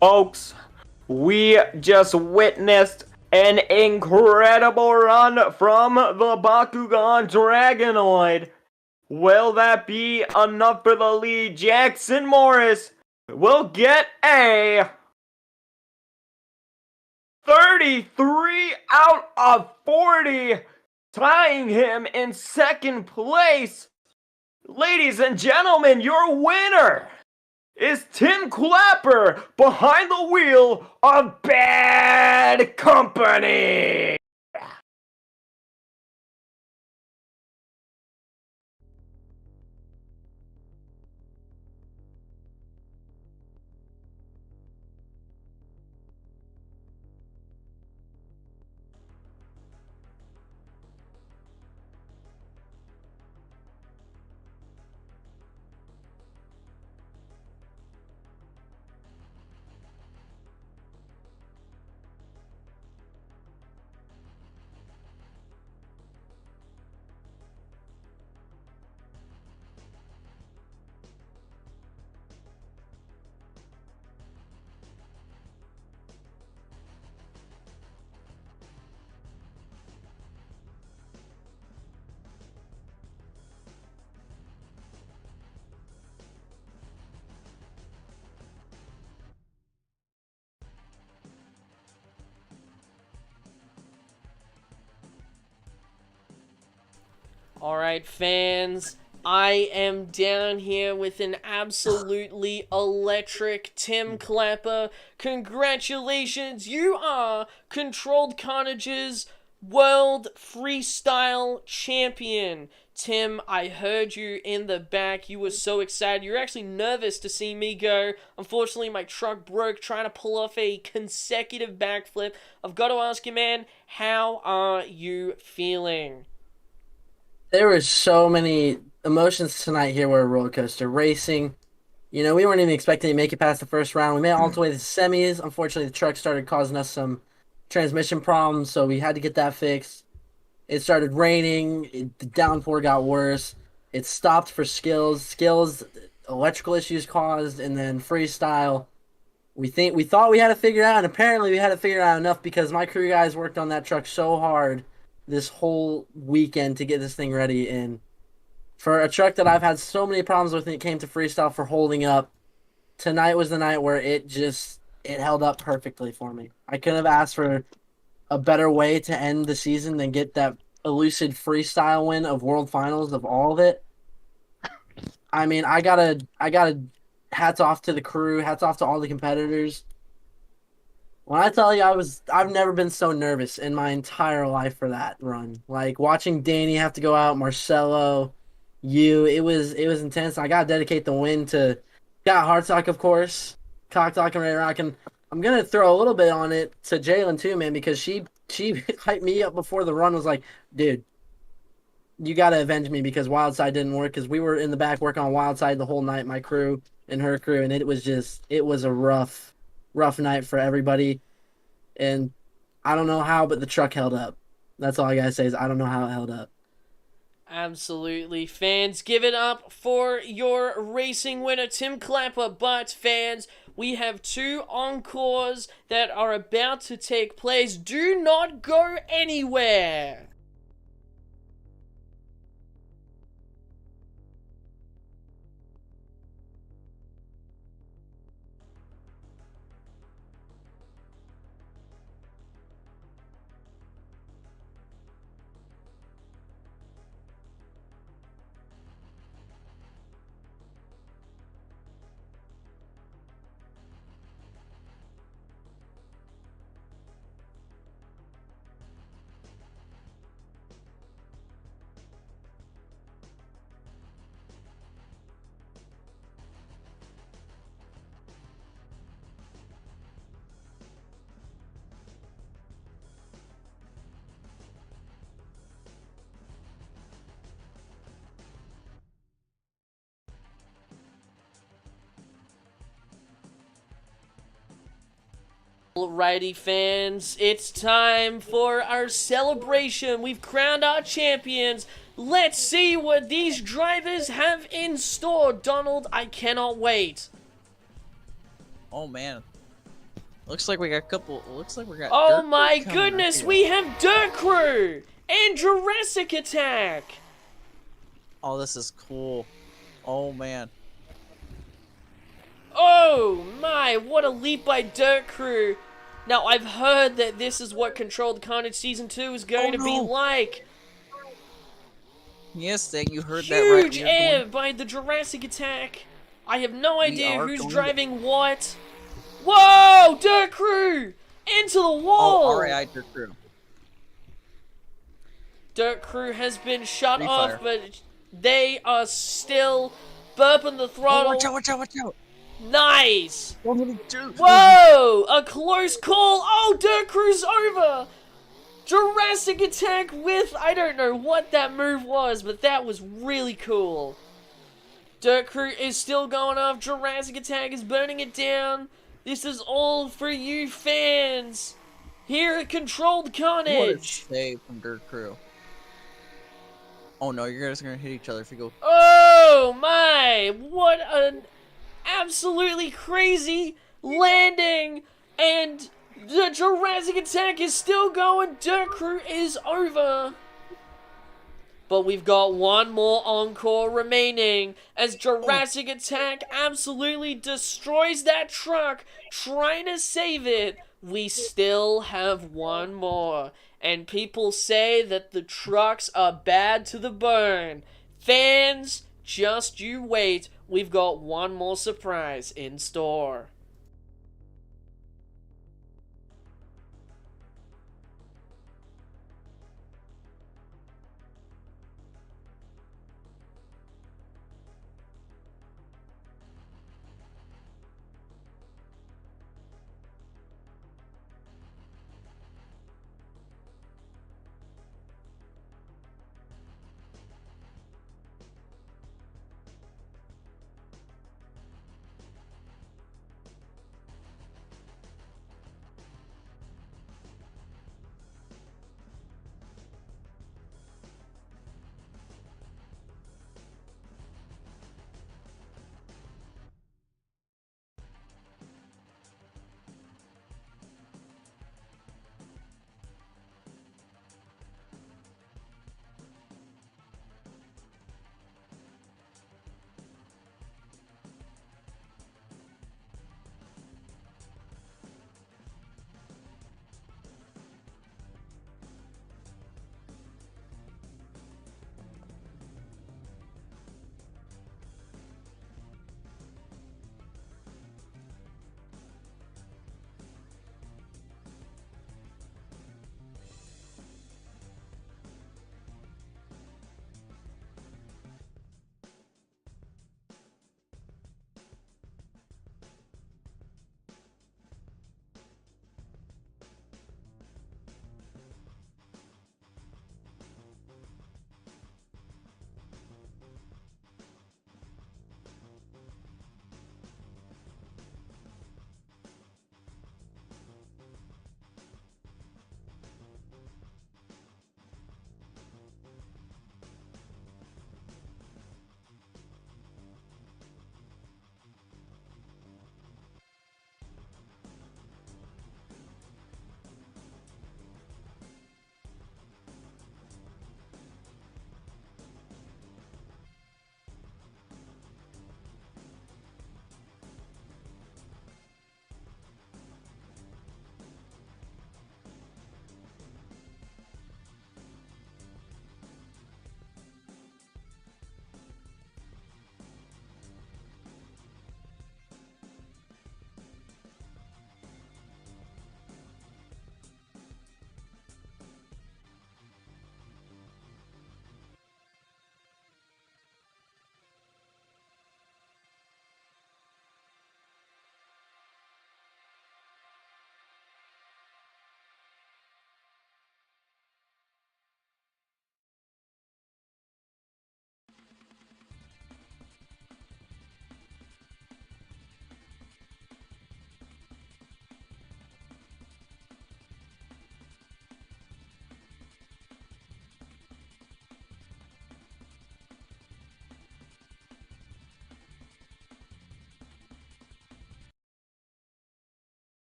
Folks, we just witnessed an incredible run from the Bakugan Dragonoid. Will that be enough for the lead? Jackson Morris will get a 33 out of 40, tying him in second place. Ladies and gentlemen, your winner is Tim Clapper behind the wheel of Bad Company. Alright, fans, I am down here with an absolutely electric Tim Clapper. Congratulations, you are Controlled Carnage's World Freestyle Champion. Tim, I heard you in the back. You were so excited. You were actually nervous to see me go. Unfortunately, my truck broke trying to pull off a consecutive backflip. I've got to ask you, man, how are you feeling? There were so many emotions tonight here. Were a roller coaster racing. You know, we weren't even expecting to make it past the first round. We made it all the way to the semis. Unfortunately, the truck started causing us some transmission problems, so we had to get that fixed. It started raining. The downpour got worse. It stopped for skills. Electrical issues caused, and then freestyle. We thought we had it figured out, and apparently we had it figured out enough because my crew guys worked on that truck so hard this whole weekend to get this thing ready. And for a truck that I've had so many problems with when it came to freestyle for holding up, tonight was the night where it held up perfectly for me. I couldn't have asked for a better way to end the season than get that elusive freestyle win of World Finals of all of it. I mean, I gotta hats off to the crew, hats off to all the competitors. When I tell you I've never been so nervous in my entire life for that run. Like watching Danny have to go out, Marcelo, it was intense. I gotta dedicate the win to Got Hardsock, of course, Cocktalk and Ray Rock, and I'm gonna throw a little bit on it to Jalen too, man, because she hyped me up before the run. Was like, dude, you gotta avenge me because Wildside didn't work because we were in the back working on Wildside the whole night, my crew and her crew, and it was a rough night for everybody. And I don't know how, but the truck held up. That's all I gotta say is I don't know how it held up. Absolutely. Fans, give it up for your racing winner, Tim Clapper. But fans, we have two encores that are about to take place. Do not go anywhere. Alrighty, fans, it's time for our celebration. We've crowned our champions. Let's see what these drivers have in store. Donald, I cannot wait. Oh man, looks like we got a couple. Looks like we got. Oh Dirt my coming goodness, here. we have Dirt Crew and Jurassic Attack. Oh, this is cool. Oh man. Oh my, what a leap by Dirt Crew. Now, I've heard that this is what Controlled Carnage Season 2 is going to be like. Yes, that you heard that right. Huge air by the Jurassic Attack. I have no We idea are who's going driving what. Whoa! Dirt Crew! Into the wall! Oh, RAI Dirt Crew. Dirt Crew has been shut Free off, fire. but they are still burping the Oh, throttle. watch out, watch out, watch out. Nice! Don't hit it, dude. Whoa! A close call! Oh, Dirt Crew's over! Jurassic Attack with... I don't know what that move was, but that was really cool. Dirt Crew is still going off. Jurassic Attack is burning it down. This is all for you fans. Here at Controlled What a Carnage. save from Dirt Crew. Oh no, you're just gonna hit each other if you go. Oh my! What an absolutely crazy landing! And the Jurassic Attack is still going. Dirt Crew is over. But we've got one more encore remaining as Jurassic Attack absolutely destroys that truck, trying to save it. We still have one more. And people say that the trucks are bad to the bone. Fans, just you wait. We've got one more surprise in store.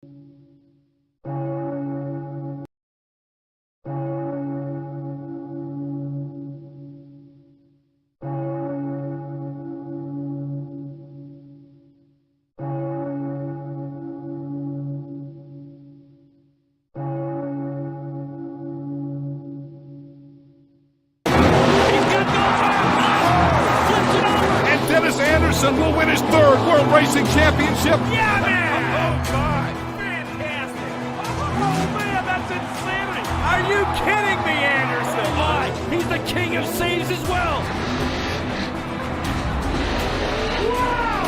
And Dennis Anderson will win his third World Racing Championship. Yeah, man! Oh, God. Fantastic. Oh, man, that's insanity. Are you kidding me, Anderson? My, he's the king of saves as well. Wow!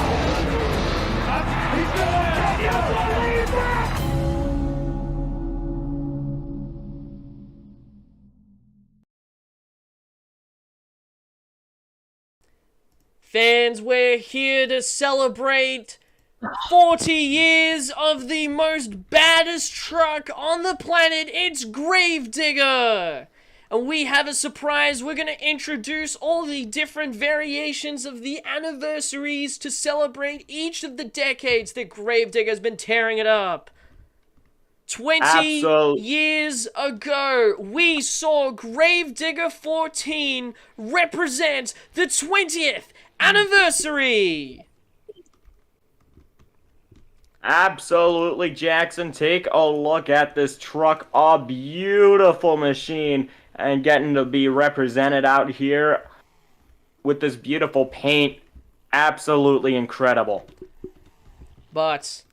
He's going to Can you believe that? Fans, we're here to celebrate 40 years of the most baddest truck on the planet. It's Gravedigger. And we have a surprise. We're going to introduce all the different variations of the anniversaries to celebrate each of the decades that Gravedigger has been tearing it up. 20 years ago, we saw Gravedigger 14 represent the 20th anniversary. Absolutely, Jackson. Take a look at this truck. A beautiful machine. And getting to be represented out here with this beautiful paint. Absolutely incredible. But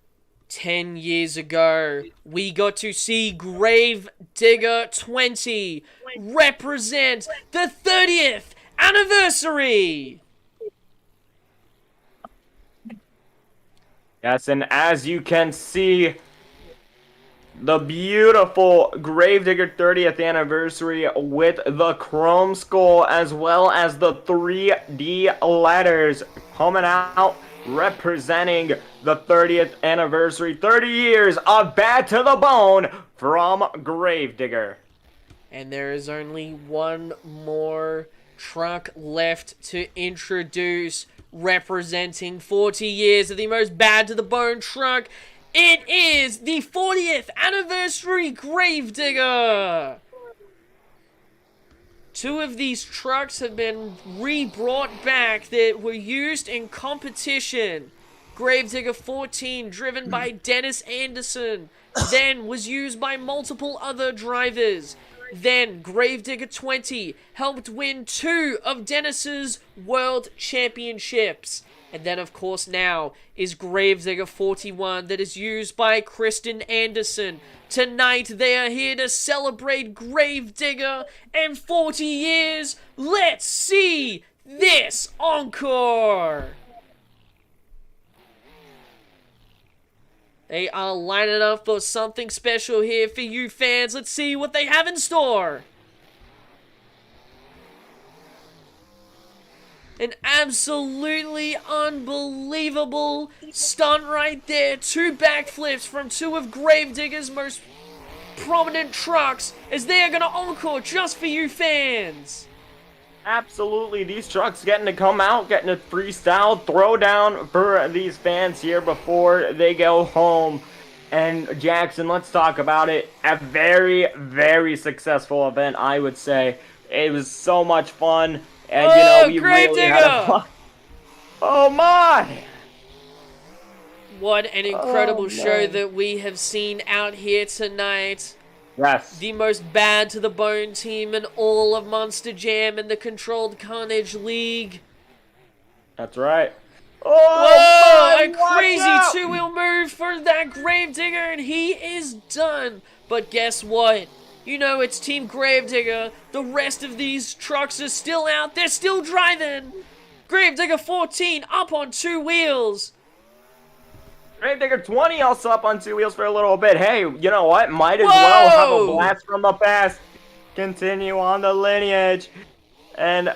10 years ago, we got to see Gravedigger 20 represent the 30th anniversary. Yes, and as you can see, the beautiful Gravedigger 30th anniversary with the chrome skull as well as the 3D letters coming out representing the 30th anniversary. 30 years of bad to the bone from Gravedigger. And there is only one more truck left to introduce representing 40 years of the most bad to the bone truck. It is the 40th anniversary Gravedigger. Two of these trucks have been re-brought back that were used in competition. Gravedigger 14, driven by Dennis Anderson, then was used by multiple other drivers. Then Gravedigger 20 helped win 2 of Dennis's World Championships. And then, of course, now is Gravedigger 41 that is used by Kristen Anderson. Tonight, they are here to celebrate Gravedigger and 40 years. Let's see this encore. They are lining up for something special here for you fans. Let's see what they have in store. An absolutely unbelievable stunt right there. 2 backflips from 2 of Gravedigger's most prominent trucks as they are going to encore just for you fans. Absolutely, these trucks getting to come out, getting a freestyle throwdown for these fans here before they go home. And Jackson, let's talk about it. A very, very successful event, I would say. It was so much fun. And, we really had a fun. Oh, my! What an incredible show that we have seen out here tonight. Yes. The most bad to the bone team in all of Monster Jam and the Controlled Carnage League. That's right. Oh, a crazy 2-wheel move for that Gravedigger, and he is done. But guess what? You know, it's Team Gravedigger. The rest of these trucks are still out. They're still driving. Gravedigger 14 up on 2 wheels. Gravedigger 20 also up on 2 wheels for a little bit. Hey, you know what? Might as well have a blast from the past. Continue on the lineage. And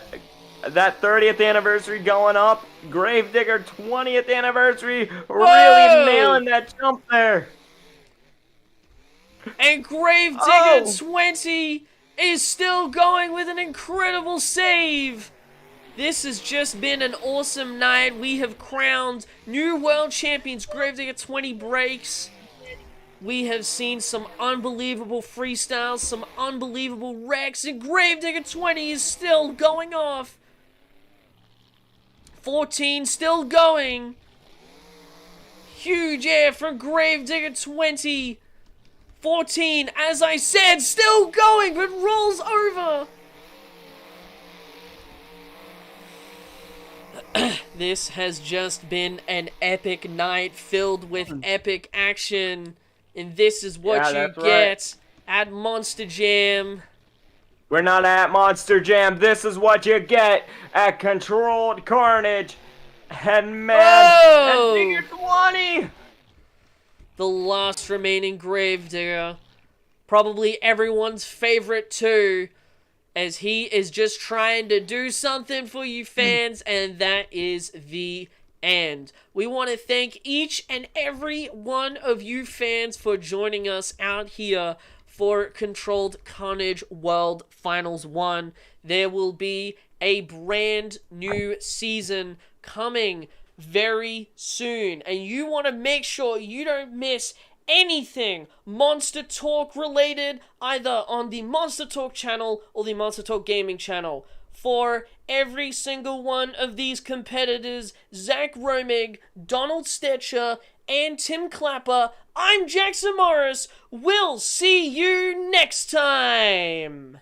that 30th anniversary going up. Gravedigger 20th anniversary. Really nailing that jump there. And Gravedigger 20 is still going with an incredible save. This has just been an awesome night. We have crowned new world champions. Gravedigger 20 breaks. We have seen some unbelievable freestyles, some unbelievable wrecks, and Gravedigger 20 is still going off. 14 still going. Huge air from Gravedigger 20. 14, as I said, still going, but rolls over. This has just been an epic night filled with epic action. And this is what you get at Monster Jam. We're not at Monster Jam. This is what you get at Controlled Carnage. And man, and Digger 20. The last remaining Gravedigger. Probably everyone's favorite too. As he is just trying to do something for you fans, and that is the end. We want to thank each and every one of you fans for joining us out here for Controlled Carnage World Finals 1. There will be a brand new season coming very soon, and you want to make sure you don't miss anything Monster Talk related, either on the Monster Talk channel or the Monster Talk Gaming channel. For every single one of these competitors, Zach Romig, Donald Stetcher, and Tim Clapper, I'm Jackson Morris. We'll see you next time!